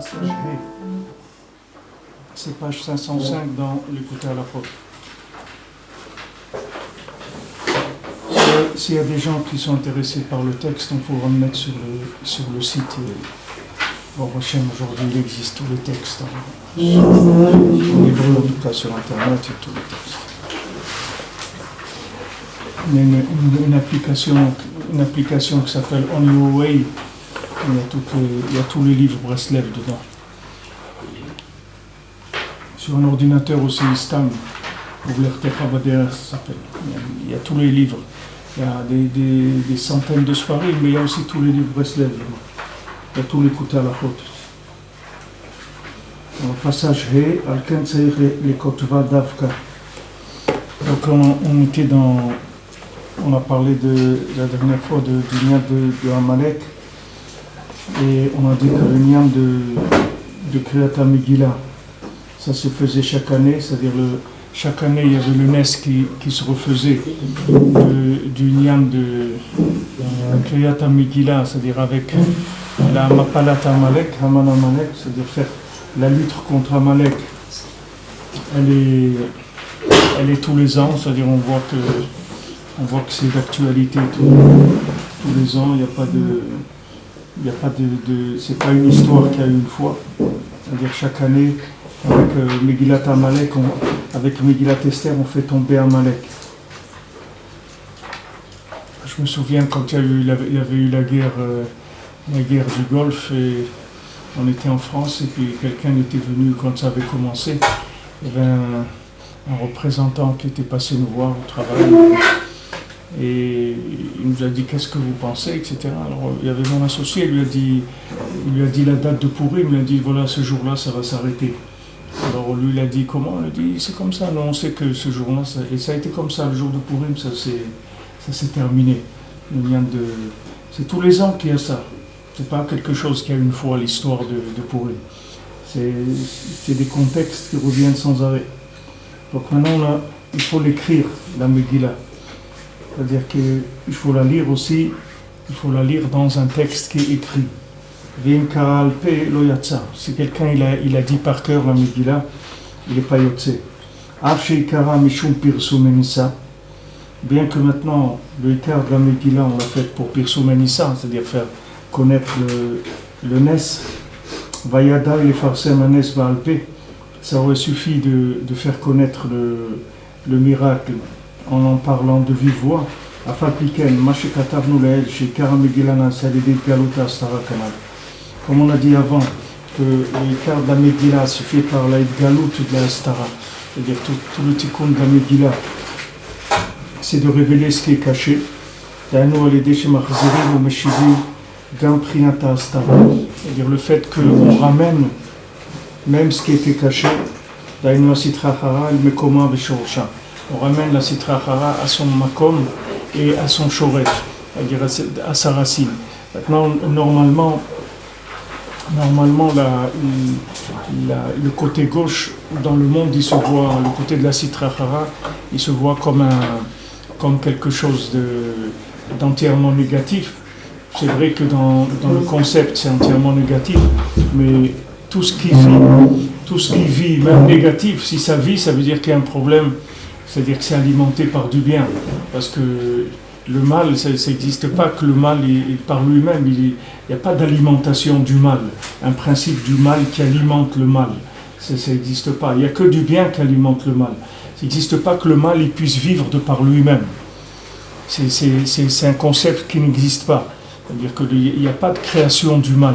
passage H. C'est page 505 dans l'écouter à la faute. S'il y a des gens qui sont intéressés par le texte, on pourra le mettre sur le site. Bon, aujourd'hui, il existe tous les textes. En hébreu, en tout cas sur Internet, et tous les textes. Il y a une application qui s'appelle On Your Way. Il y a tous les livres Breslev dedans. Sur un ordinateur aussi, Stam, ça s'appelle. Il y a tous les livres. Il y a des centaines de sfarim, mais il y a aussi tous les livres Breslev. Il y a tous les Kouté à la faute. Dans le passage He, Alken Tseir les Kotva Davka. Donc on a parlé la dernière fois du niam de Amalek, et on a dit que le niam de Kriyat Megillah, ça se faisait chaque année, c'est-à-dire chaque année il y avait le Nes qui se refaisait du niam de Kriyat Megillah, c'est-à-dire avec la Mapalat Amalek, Haman Amalek, c'est-à-dire faire la lutte contre Amalek. Elle est tous les ans, c'est-à-dire on voit que c'est d'actualité tous les ans. Il n'y a pas de, c'est pas une histoire qu'il y a eu une fois. C'est-à-dire chaque année, avec Megillat Amalek, avec Megillat Esther, on fait tomber Amalek. Je me souviens quand il y avait eu la guerre du Golfe, et on était en France, et puis quelqu'un était venu quand ça avait commencé. Il y avait un représentant qui était passé nous voir au travail, et il nous a dit qu'est-ce que vous pensez, etc. Alors il y avait mon associé, il lui a dit la date de Pourim, il lui a dit voilà, ce jour-là ça va s'arrêter. Alors lui il a dit comment, il a dit c'est comme ça, non, on sait que ce jour-là, et ça a été comme ça, le jour de Pourim, ça s'est terminé. C'est tous les ans qu'il y a ça, c'est pas quelque chose qu'il y a une fois l'histoire de Pourim. C'est des contextes qui reviennent sans arrêt. Donc maintenant, il faut l'écrire, la Megillah. C'est-à-dire qu'il faut la lire aussi, il faut la lire dans un texte qui est écrit. Si quelqu'un il a dit par cœur la Megillah, il n'est pas yotze. Bien que maintenant, le ikar de la Megillah, on l'a fait pour Pirsum Nissa, c'est-à-dire faire connaître le Nes, Vayada il farsem Nes Baalpe, ça aurait suffi de faire connaître le miracle en parlant de vive voix. Comme on a dit avant, que l'ikar de la Megillah se fait par la Galout de la Stara, c'est-à-dire tout le tikkun de la Megillah, c'est de révéler ce qui est caché. C'est-à-dire le fait qu'on ramène même ce qui était caché. On ramène la Sitra Hara à son makom et à son shoret, c'est-à-dire à sa racine. Maintenant, normalement le côté gauche dans le monde, il se voit, le côté de la Sitra Hara, il se voit comme quelque chose d'entièrement négatif. C'est vrai que dans le concept, c'est entièrement négatif, mais tout ce qui vit, même négatif, si ça vit, ça veut dire qu'il y a un problème. C'est-à-dire que c'est alimenté par du bien, parce que le mal, ça n'existe pas que le mal par lui-même, il n'y a pas d'alimentation du mal, un principe du mal qui alimente le mal, ça n'existe pas, il n'y a que du bien qui alimente le mal, ça n'existe pas que le mal il puisse vivre de par lui-même, c'est un concept qui n'existe pas, c'est-à-dire qu'il n'y a pas de création du mal,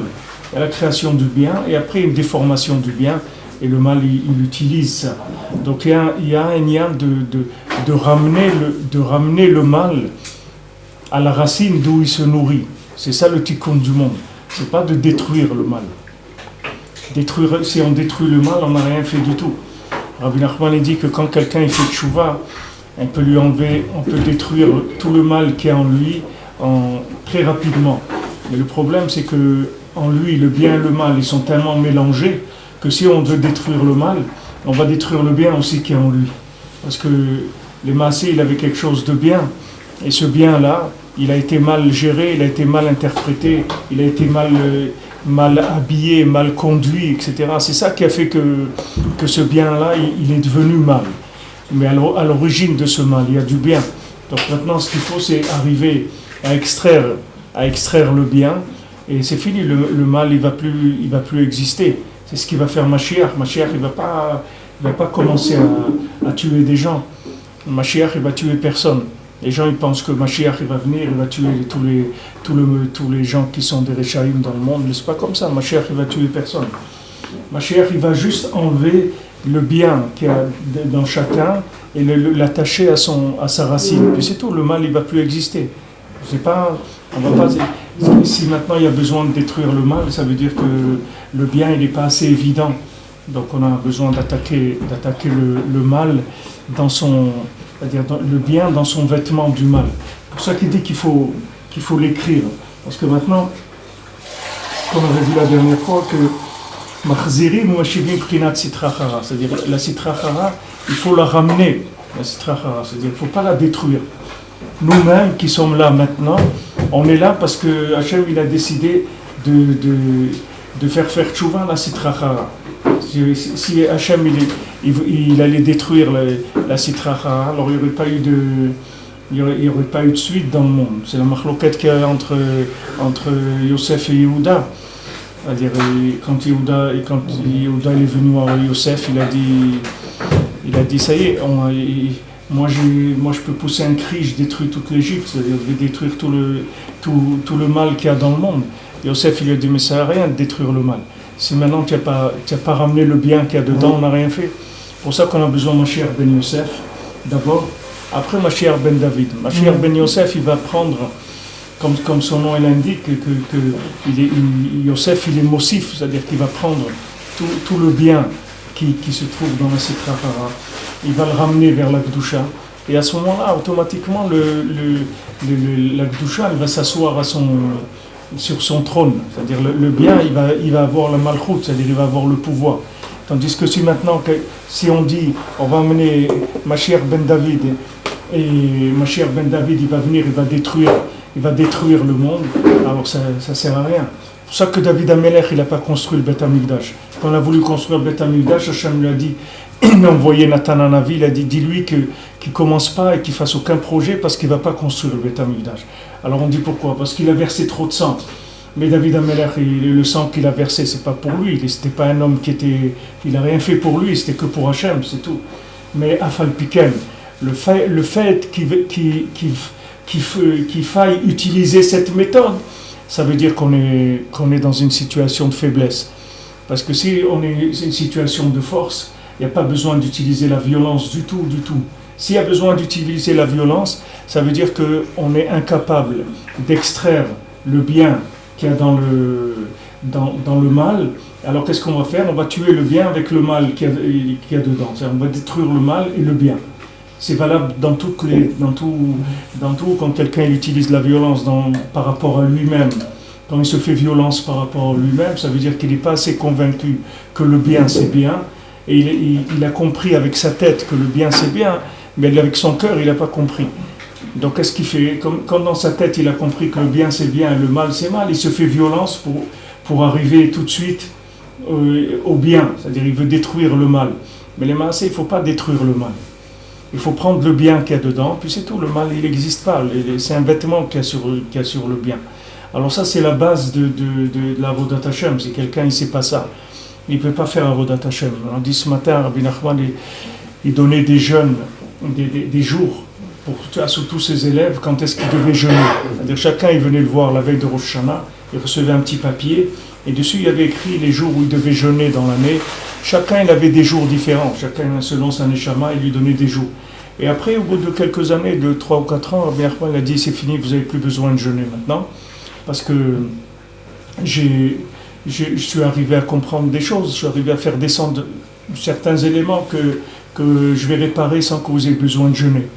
il y a la création du bien, et après une déformation du bien, et le mal, il utilise ça. Donc il y a un lien de ramener le mal à la racine d'où il se nourrit. C'est ça le tikkun du monde. C'est pas de détruire le mal. Si on détruit le mal, on n'a rien fait du tout. Rabbi Nachman dit que quand quelqu'un il fait tchouva, on peut détruire tout le mal qui est en lui très rapidement. Mais le problème, c'est que en lui, le bien et le mal, ils sont tellement mélangés que si on veut détruire le mal, on va détruire le bien aussi qui est en lui. Parce que les Maasé, il avait quelque chose de bien, et ce bien-là, il a été mal géré, il a été mal interprété, il a été mal mal habillé, mal conduit, etc. C'est ça qui a fait que ce bien-là, il est devenu mal. Mais à l'origine de ce mal, il y a du bien. Donc maintenant, ce qu'il faut, c'est arriver à extraire le bien, et c'est fini. Le mal, il va plus exister. C'est ce qui va faire Mashiach. Mashiach, il va pas commencer à tuer des gens. Mashiach, il va tuer personne. Les gens, ils pensent que Mashiach, il va venir, il va tuer tous les gens qui sont des Rechaïm dans le monde. Mais c'est pas comme ça. Mashiach, il va tuer personne. Mashiach, il va juste enlever le bien qu'il y a dans chacun et l'attacher à sa racine. Puis c'est tout. Le mal, il va plus exister. C'est pas, on va pas. Si maintenant il y a besoin de détruire le mal, ça veut dire que le bien, il n'est pas assez évident. Donc on a besoin d'attaquer le mal dans son, c'est-à-dire le bien dans son vêtement du mal. C'est pour ça qu'il dit qu'il faut l'écrire. Parce que maintenant, comme on avait vu la dernière fois, que Machzirim ou Mashivim Prinat Sitra Chara, c'est-à-dire la Sitra Chara, il faut la ramener, la Sitra Chara, c'est-à-dire il ne faut pas la détruire. Nous-mêmes qui sommes là maintenant, on est là parce que Hachem il a décidé de faire tchouva la Sitra Chara. Si Hachem il allait détruire la Sitra Chara, alors il n'y aurait pas eu de suite dans le monde. C'est la machloquette qu'il y a entre Yosef et Yehuda. C'est-à-dire quand Yehuda est venu à Yosef, il a dit ça y est, moi je peux pousser un cri, je détruis toute l'Égypte, c'est-à-dire je vais détruire tout le mal qu'il y a dans le monde. Yosef il lui a dit mais ça n'a rien de détruire le mal. Si maintenant tu n'as pas ramené le bien qu'il y a dedans, on n'a rien fait. C'est pour ça qu'on a besoin de Mashiach ben Yosef d'abord, après Mashiach ben David. Mashiach ben Yosef il va prendre, comme son nom l'indique, Yosef il est mossif, c'est-à-dire qu'il va prendre tout le bien qui se trouve dans la Sitra Chara, il va le ramener vers la Gdusha, et à ce moment-là, automatiquement, la Gdusha elle va s'asseoir sur son trône, c'est-à-dire le bien, il va avoir la malchoute, c'est-à-dire il va avoir le pouvoir. Tandis que si on dit, on va amener Mashiach ben David, et Mashiach ben David, il va venir, il va détruire le monde, alors ça sert à rien. C'est pour ça que David Amelech, il n'a pas construit le Beth Amikdash. Quand on a voulu construire le Beth Amikdash, Hachem lui a dit, il a envoyé Nathan à Navi, il a dit, dis-lui qu'il ne commence pas et qu'il ne fasse aucun projet parce qu'il ne va pas construire le Beth Amikdash. Alors on dit pourquoi ? Parce qu'il a versé trop de sang. Mais David Amelech, le sang qu'il a versé, ce n'est pas pour lui. Ce n'était pas un homme il n'a rien fait pour lui, c'était que pour Hachem, c'est tout. Mais Afal Piken, le fait qu'il faille utiliser cette méthode, ça veut dire qu'on est dans une situation de faiblesse. Parce que si on est dans une situation de force, il n'y a pas besoin d'utiliser la violence du tout. S'il y a besoin d'utiliser la violence, ça veut dire qu'on est incapable d'extraire le bien qu'il y a dans le mal. Alors qu'est-ce qu'on va faire ? On va tuer le bien avec le mal qu'il y a dedans. On va détruire le mal et le bien. C'est valable dans tout, quand quelqu'un utilise la violence par rapport à lui-même. Quand il se fait violence par rapport à lui-même, ça veut dire qu'il n'est pas assez convaincu que le bien c'est bien. Et il a compris avec sa tête que le bien c'est bien, mais avec son cœur il n'a pas compris. Donc qu'est-ce qu'il fait ? Comme dans sa tête il a compris que le bien c'est bien et le mal c'est mal, il se fait violence pour arriver tout de suite au bien. C'est-à-dire il veut détruire le mal. Mais les maasés, il ne faut pas détruire le mal. Il faut prendre le bien qu'il y a dedans, puis c'est tout. Le mal, il n'existe pas. C'est un vêtement qu'il y a sur le bien. Alors ça, c'est la base de la Avodat Hashem. Si quelqu'un ne sait pas ça, il ne peut pas faire Avodat Hashem. On dit ce matin, Rabbi Nachman, il donnait des jeûnes, des jours à tous ses élèves, quand est-ce qu'ils devaient jeûner. C'est-à-dire chacun, il venait le voir la veille de Rosh Hashanah, il recevait un petit papier, et dessus, il y avait écrit les jours où il devait jeûner dans l'année. Chacun, il avait des jours différents. Chacun, selon sa neshama, il lui donnait des jours. Et après, au bout de quelques années, de 3 ou 4 ans, Rabbi Nachman a dit, c'est fini, vous n'avez plus besoin de jeûner maintenant, parce que je suis arrivé à comprendre des choses, je suis arrivé à faire descendre certains éléments que je vais réparer sans que vous ayez besoin de jeûner.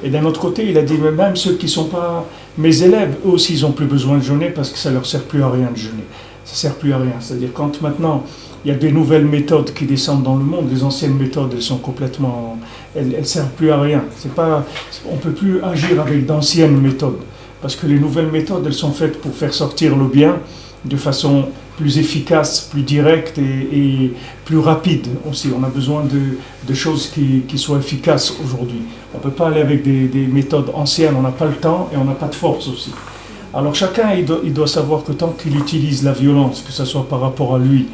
Et d'un autre côté, il a dit, mais même ceux qui ne sont pas mes élèves, eux aussi, ils n'ont plus besoin de jeûner parce que ça ne leur sert plus à rien de jeûner. Ça ne sert plus à rien. C'est-à-dire quand maintenant, il y a des nouvelles méthodes qui descendent dans le monde, les anciennes méthodes, elles sont complètement... Elles ne servent plus à rien. On ne peut plus agir avec d'anciennes méthodes. Parce que les nouvelles méthodes, elles sont faites pour faire sortir le bien de façon plus efficace, plus direct et plus rapide aussi. On a besoin de choses qui soient efficaces aujourd'hui. On ne peut pas aller avec des méthodes anciennes, on n'a pas le temps et on n'a pas de force aussi. Alors chacun, il doit savoir que tant qu'il utilise la violence, que ce soit par rapport à lui,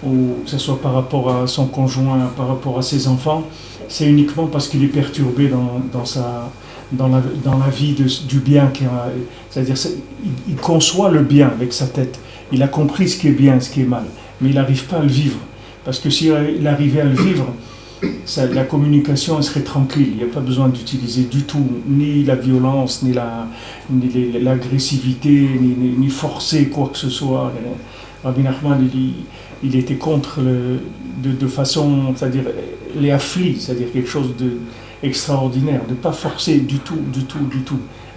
ou que ce soit par rapport à son conjoint, par rapport à ses enfants, c'est uniquement parce qu'il est perturbé dans la vie du bien. C'est-à-dire il conçoit le bien avec sa tête. Il a compris ce qui est bien, ce qui est mal, mais il n'arrive pas à le vivre. Parce que s'il arrivait à le vivre, la communication elle serait tranquille. Il n'y a pas besoin d'utiliser du tout ni la violence, ni l'agressivité, ni forcer quoi que ce soit. Rabbi Nachman, il était contre de façon, c'est-à-dire les afflits, c'est-à-dire quelque chose d'extraordinaire, de ne pas forcer du tout,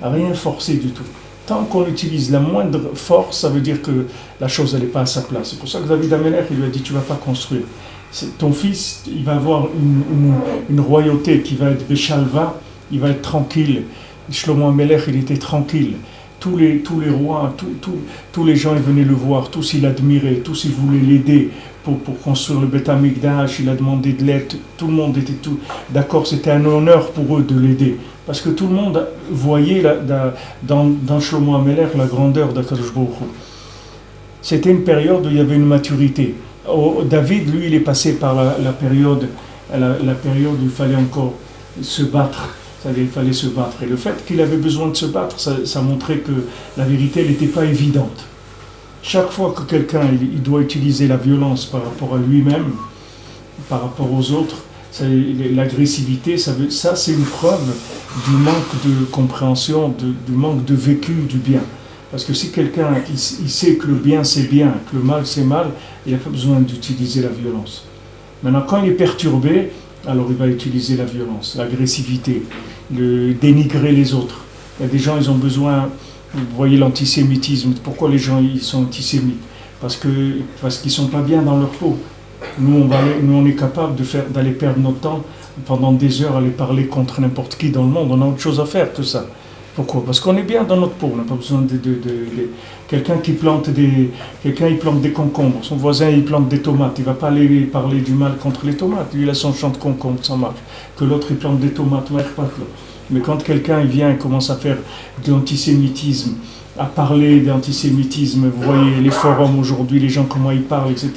rien forcer du tout. Tant qu'on utilise la moindre force, ça veut dire que la chose n'est pas à sa place. C'est pour ça que David Amelech, il lui a dit, tu ne vas pas construire. Ton fils, il va avoir une royauté qui va être Béchalva, il va être tranquille. Shlomo Amelech, il était tranquille. Tous les rois, tous les gens, ils venaient le voir, tous ils l'admiraient, tous ils voulaient l'aider pour construire le Beth Amikdash, il a demandé de l'aide, tout le monde était d'accord, c'était un honneur pour eux de l'aider. Parce que tout le monde voyait dans Shlomo Amelech la grandeur d'Akadosh Baruch Hu. C'était une période où il y avait une maturité. David, lui, il est passé par la période où il fallait encore se battre. C'est-à-dire qu'il fallait se battre. Et le fait qu'il avait besoin de se battre, ça montrait que la vérité n'était pas évidente. Chaque fois que quelqu'un il doit utiliser la violence par rapport à lui-même, par rapport aux autres, l'agressivité, ça c'est une preuve du manque de compréhension, du manque de vécu du bien. Parce que si quelqu'un il sait que le bien c'est bien, que le mal c'est mal, il n'a pas besoin d'utiliser la violence. Maintenant, quand il est perturbé, alors il va utiliser la violence, l'agressivité, dénigrer les autres. Il y a des gens, ils ont besoin, vous voyez l'antisémitisme, pourquoi les gens ils sont antisémites? Parce qu'ils ne sont pas bien dans leur peau. Nous, on est capable d'aller perdre notre temps pendant des heures à aller parler contre n'importe qui dans le monde. On a autre chose à faire que ça. Pourquoi? Parce qu'on est bien dans notre peau. On n'a pas besoin de quelqu'un qui plante des concombres. Son voisin, il plante des tomates. Il ne va pas aller parler du mal contre les tomates. Lui, il a son champ de concombres, ça marche. Que l'autre, il plante des tomates, mais quand quelqu'un il vient et commence à faire de l'antisémitisme, à parler d'antisémitisme, vous voyez les forums aujourd'hui, les gens comment ils parlent, etc.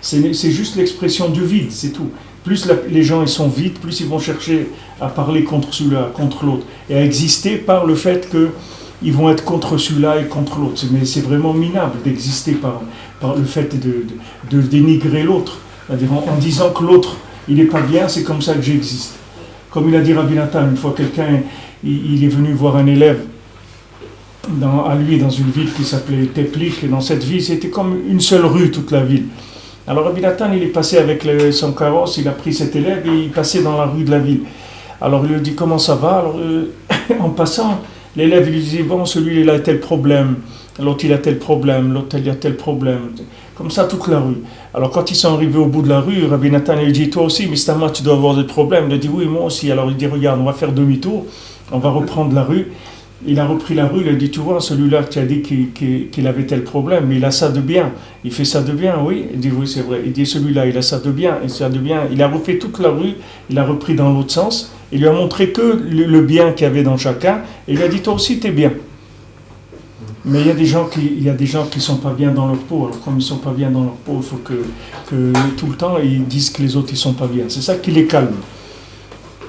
C'est juste l'expression du vide, c'est tout. Plus les gens ils sont vides, plus ils vont chercher à parler contre celui-là, contre l'autre, et à exister par le fait qu'ils vont être contre celui-là et contre l'autre. Mais c'est vraiment minable d'exister par le fait de dénigrer l'autre. C'est-à-dire en disant que l'autre il n'est pas bien, c'est comme ça que j'existe. Comme il a dit Rabbi Nathan, une fois quelqu'un il est venu voir un élève à lui dans une ville qui s'appelait Teplik, et dans cette ville c'était comme une seule rue toute la ville. Alors Rabbi Nathan il est passé avec son carrosse, il a pris cet élève et il passait dans la rue de la ville. Alors il lui dit comment ça va? Alors en passant, l'élève il lui dit bon celui-là il a tel problème, l'autre il a tel problème, l'autre il a tel problème, comme ça toute la rue. Alors quand ils sont arrivés au bout de la rue, Rabbi Nathan il lui dit toi aussi Mistama tu dois avoir des problèmes. Il lui dit oui moi aussi. Alors il dit regarde on va faire demi-tour, on va reprendre la rue. Il a repris la rue, il a dit, tu vois, celui-là qui a dit qu'il avait tel problème, mais il a ça de bien. Il fait ça de bien, oui. Il dit, oui, c'est vrai. Il dit, celui-là, il a ça de bien, et ça de bien. Il a refait toute la rue, il a repris dans l'autre sens, il lui a montré que le bien qu'il y avait dans chacun, et il a dit, toi aussi, t'es bien. Mais il y a des gens qui sont pas bien dans leur peau. Alors, comme ils sont pas bien dans leur peau, il faut que tout le temps, ils disent que les autres, ils sont pas bien. C'est ça qui les calme.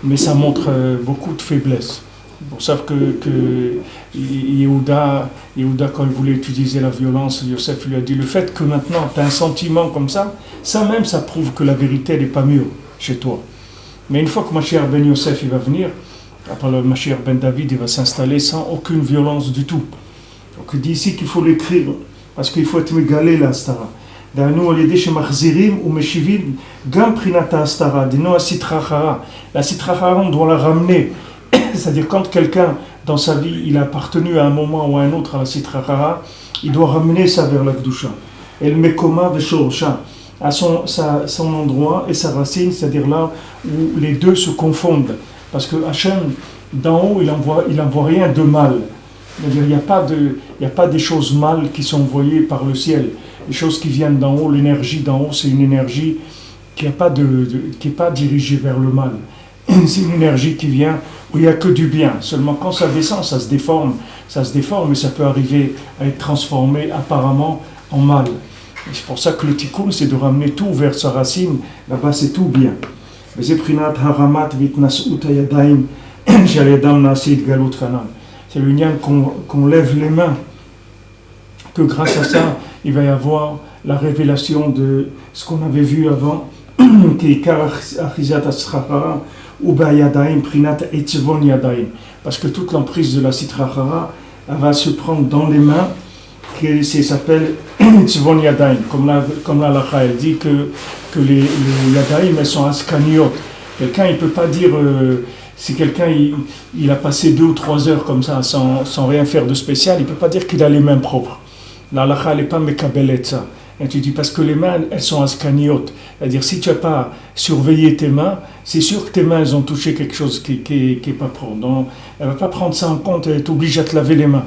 Mais ça montre beaucoup de faiblesse. C'est pour ça que Yehuda, quand il voulait utiliser la violence, Yosef lui a dit, le fait que maintenant tu as un sentiment comme ça même ça prouve que la vérité n'est pas mûre chez toi. Mais une fois que Mashiach ben Yosef il va venir, après le Mashiach ben David il va s'installer sans aucune violence du tout. Donc il dit ici qu'il faut l'écrire, parce qu'il faut être mégalé la Astara. Nous, les déchets mahzirim ou meshivim, gam prinata Astara, dino asitrachara. La sitrachara, on doit la ramener. C'est-à-dire quand quelqu'un dans sa vie il a appartenu à un moment ou à un autre à la Sitrachara, il doit ramener ça vers la Kedusha. El Mekoma Veshorcha, à son endroit et sa racine, c'est-à-dire là où les deux se confondent. Parce que Hachem, d'en haut, il envoie rien de mal. C'est-à-dire il n'y a pas des choses mal qui sont envoyées par le ciel. les choses qui viennent d'en haut, l'énergie d'en haut, c'est une énergie qui n'est pas dirigée vers le mal. C'est une énergie qui vient où il n'y a que du bien. Seulement quand ça descend, ça se déforme et ça peut arriver à être transformé apparemment en mal. Et c'est pour ça que le tikkun, c'est de ramener tout vers sa racine. Là-bas, c'est tout bien. C'est le lien qu'on lève les mains, que grâce à ça, il va y avoir la révélation de ce qu'on avait vu avant, parce que toute l'emprise de la Sitra Achara va se prendre dans les mains, qui s'appelle Itzvon Yadayim, comme la Lacha, elle dit que les Yadayim, elles sont askaniot. Quelqu'un, il ne peut pas dire, si quelqu'un il a passé 2 ou 3 heures comme ça, sans rien faire de spécial, il ne peut pas dire qu'il a les mains propres. La Lacha, elle n'est pas mekabelet ça. Et tu dis, parce que les mains, elles sont askaniot. C'est-à-dire, si tu n'as pas surveillé tes mains, c'est sûr que tes mains, elles ont touché quelque chose qui n'est pas propre. Donc, elle ne va pas prendre ça en compte, elle est obligée à te laver les mains.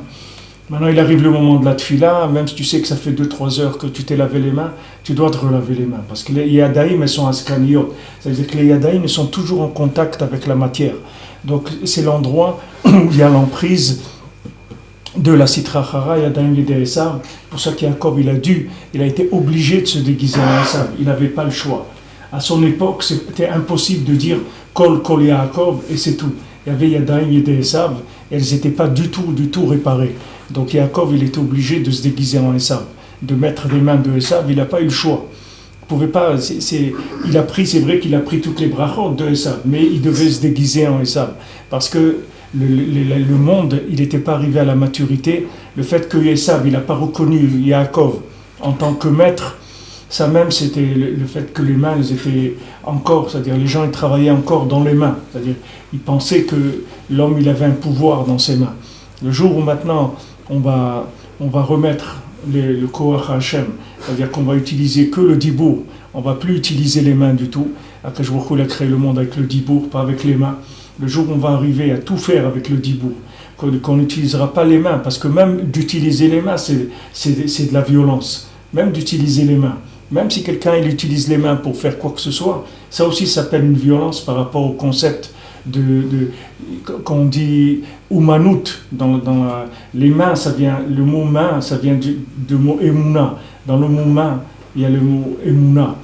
Maintenant, il arrive le moment de la tfila, même si tu sais que ça fait 2-3 heures que tu t'es lavé les mains, tu dois te relaver les mains. Parce que les yadaïm, elles sont askaniot. C'est-à-dire que les yadaïm, sont toujours en contact avec la matière. Donc, c'est l'endroit où il y a l'emprise de la Sitra Achara, Yadayim Yedei Esav. Pour ça qu'Yaakov, il a été obligé de se déguiser en Esav. Il n'avait pas le choix. À son époque, c'était impossible de dire Kol Yaakov et c'est tout. Il y avait Yadayim Yedei Esav, et elles n'étaient pas du tout réparées. Donc Yaakov, il était obligé de se déguiser en Esav, de mettre les mains de Esav. Il n'a pas eu le choix. Il pouvait pas. C'est vrai qu'il a pris toutes les brachot de Esav, mais il devait se déguiser en Esav parce que le monde, il n'était pas arrivé à la maturité. Le fait que Esav, il n'a pas reconnu Yaakov en tant que maître, ça même, c'était le fait que les mains, elles étaient encore, c'est-à-dire les gens, ils travaillaient encore dans les mains. C'est-à-dire, ils pensaient que l'homme, il avait un pouvoir dans ses mains. Le jour où maintenant, on va remettre le Koach Hashem, c'est-à-dire qu'on va utiliser que le dibour, on ne va plus utiliser les mains du tout. Akadosh Baruch Hu a créé le monde avec le dibour, pas avec les mains. Le jour où on va arriver à tout faire avec le dibour, qu'on n'utilisera pas les mains, parce que même d'utiliser les mains, c'est de la violence. Même d'utiliser les mains. Même si quelqu'un il utilise les mains pour faire quoi que ce soit, ça aussi s'appelle une violence par rapport au concept qu'on dit Umanut. Les mains, le mot main, ça vient du mot Emuna. Dans le mot main, il y a le mot Emuna.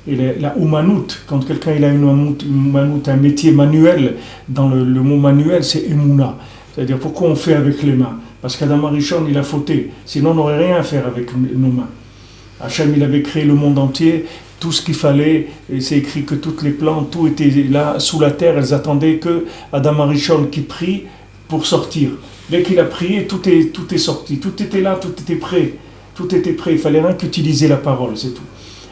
Et la Umanut, quand quelqu'un il a une Umanut, un métier manuel, dans le mot manuel, c'est Emuna. C'est-à-dire, pourquoi on fait avec les mains? Parce qu'Adam Arishon, il a fauté. Sinon, on n'aurait rien à faire avec nos mains. Hachem, il avait créé le monde entier, tout ce qu'il fallait, et c'est écrit que toutes les plantes, tout était là, sous la terre, elles attendaient que Adam Arishon qui prie pour sortir. Dès qu'il a prié, tout est sorti, tout était là, tout était prêt, il fallait rien qu'utiliser la parole, c'est tout.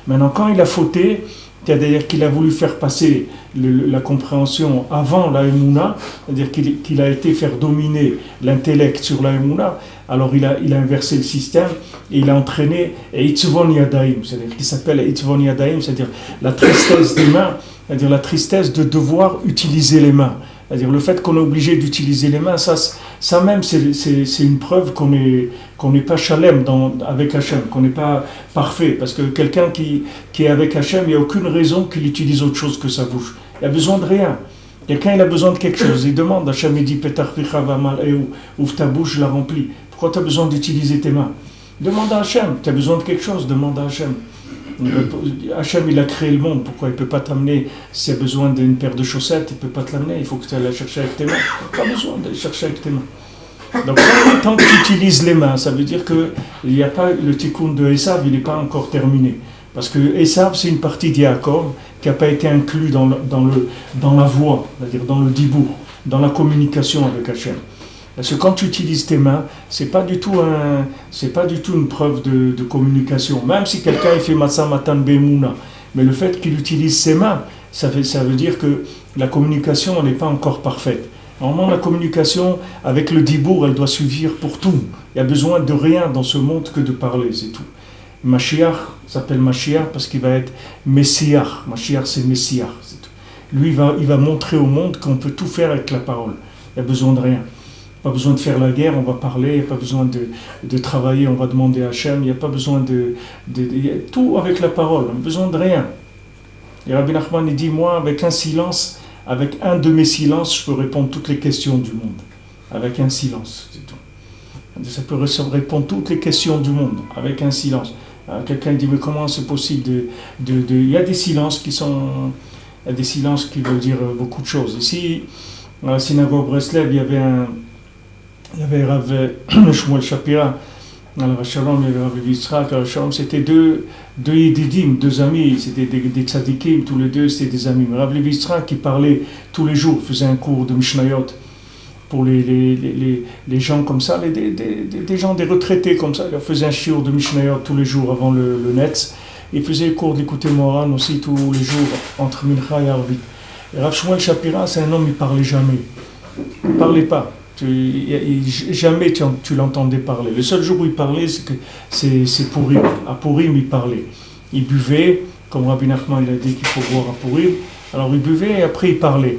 Maintenant, quand il a fauté, c'est-à-dire qu'il a voulu faire passer la compréhension avant la Emouna, c'est-à-dire qu'il a été faire dominer l'intellect sur la Emouna, alors il a inversé le système et il a entraîné Itzvon Yadayim, c'est-à-dire qu'il s'appelle Itzvon Yadayim, c'est-à-dire la tristesse des mains, c'est-à-dire la tristesse de devoir utiliser les mains. C'est-à-dire le fait qu'on est obligé d'utiliser les mains, ça même c'est une preuve qu'on n'est pas shalem avec Hachem, qu'on n'est pas parfait. Parce que quelqu'un qui est avec Hachem, il n'y a aucune raison qu'il utilise autre chose que sa bouche. Il a besoin de rien. Quelqu'un il a besoin de quelque chose, il demande, Hachem il dit Petar Picha Vamal ouvre ta bouche, je la remplis. Pourquoi tu as besoin d'utiliser tes mains? Demande à Hachem, tu as besoin de quelque chose, demande à Hachem. Hachem il a créé le monde, pourquoi il ne peut pas t'amener? S'il a besoin d'une paire de chaussettes, il ne peut pas te l'amener, il faut que tu ailles la chercher avec tes mains. Pas besoin de la chercher avec tes mains. Donc tant que tu utilises les mains, ça veut dire que le tikkun de Esav, il n'est pas encore terminé. Parce que Esav, c'est une partie d'Yaakov qui n'a pas été inclus dans la voie, c'est-à-dire dans le dibour, dans la communication avec Hachem. Parce que quand tu utilises tes mains, c'est pas du tout une preuve de communication. Même si quelqu'un il fait Masa Matan Bemouna, mais le fait qu'il utilise ses mains, ça veut dire que la communication n'est pas encore parfaite. Normalement, la communication avec le dibour, elle doit suffire pour tout. Il n'y a besoin de rien dans ce monde que de parler, c'est tout. Mashiach s'appelle Mashiach parce qu'il va être Messiach. Mashiach, c'est Messiach, c'est tout. Lui, il va montrer au monde qu'on peut tout faire avec la parole. Il n'y a besoin de rien. Pas besoin de faire la guerre, on va parler, il n'y a pas besoin de travailler, on va demander à Hachem, il n'y a pas besoin y a tout avec la parole, on n'a besoin de rien. Et Rabbi Nachman il dit, moi, avec un silence, avec un de mes silences, je peux répondre toutes les questions du monde. Avec un silence, c'est tout. Ça peut répondre toutes les questions du monde, avec un silence. Alors, quelqu'un dit, mais comment c'est possible il y a des silences qui sont... Il y a des silences qui veulent dire beaucoup de choses. Ici, à la synagogue Breslev, il y avait Rav Shmuel Shapira, à la Shalom, il y avait Rav Yitzhak, à la Shalom, c'était deux yedidim, deux amis, c'était des tzadikim, tous les deux, c'était des amis. Mais Rav Yitzhak, qui parlait tous les jours, faisait un cours de Mishnayot pour les gens comme ça, des gens, des retraités comme ça, il faisait un shiur de Mishnayot tous les jours avant le Netz. Il faisait le cours d'écouter Moran aussi tous les jours entre Mincha et Arvit. Et Rav Shmuel Shapira, c'est un homme, il ne parlait jamais. Il ne parlait pas. Jamais tu l'entendais parler. Le seul jour où il parlait, c'est Purim. À Purim, il parlait. Il buvait, comme Rabbi Nachman il a dit qu'il faut boire à Purim. Alors il buvait et après il parlait.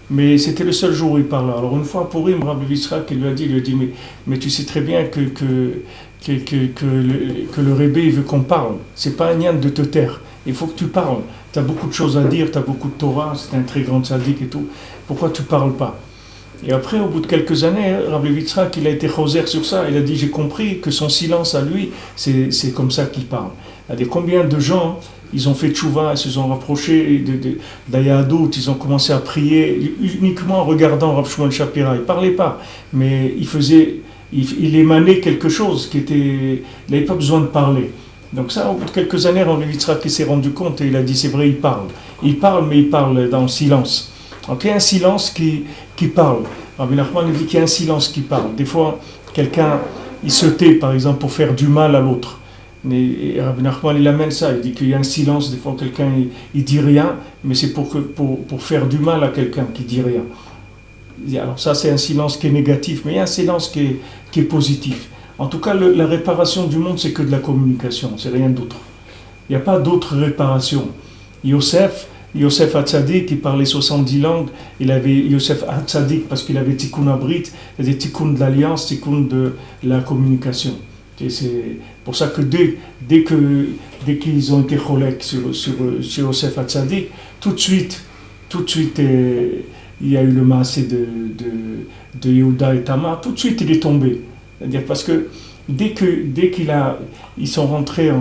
Mais c'était le seul jour où il parlait. Alors une fois à Purim, Rabbi Yitzhak lui a dit mais tu sais très bien que le Rebbe il veut qu'on parle. C'est pas un nian de te taire. Il faut que tu parles. Tu as beaucoup de choses à dire, tu as beaucoup de Torah, c'est un très grand tzaddik et tout. Pourquoi tu parles pas? Et après, au bout de quelques années, Rabbi Yitzhak, il a été choser sur ça. Il a dit, j'ai compris que son silence à lui, c'est comme ça qu'il parle. Il y a combien de gens, ils ont fait tchouva, ils se sont rapprochés d'Ayahdout, ils ont commencé à prier uniquement en regardant Rav Shmuel Shapira. Il ne parlait pas, mais il émanait quelque chose il n'avait pas besoin de parler. Donc ça, au bout de quelques années, Rabbi Yitzhak s'est rendu compte et il a dit, c'est vrai, il parle. Il parle, mais il parle dans le silence. Donc il y a un silence qui parle. Rabbi Nachman dit qu'il y a un silence qui parle. Des fois, quelqu'un, il se tait, par exemple, pour faire du mal à l'autre. Mais Rabbi Nachman, il amène ça. Il dit qu'il y a un silence. Des fois, quelqu'un, il dit rien, mais c'est pour faire du mal à quelqu'un qui dit rien. Alors ça, c'est un silence qui est négatif, mais il y a un silence qui est positif. En tout cas, la réparation du monde, c'est que de la communication, c'est rien d'autre. Il n'y a pas d'autre réparation. Yosef Hatzadik, qui parlait 70 langues, il avait Yosef Hatzadik parce qu'il avait Tikkun Abrit, c'est-à-dire Tikkun de l'alliance, Tikkun de la communication. Et c'est pour ça que dès qu'ils ont été cholèques sur Yosef Hatzadik, tout de suite, il y a eu le maasé de Yehuda et Tamar, tout de suite il est tombé. C'est-à-dire parce que dès qu'ils sont rentrés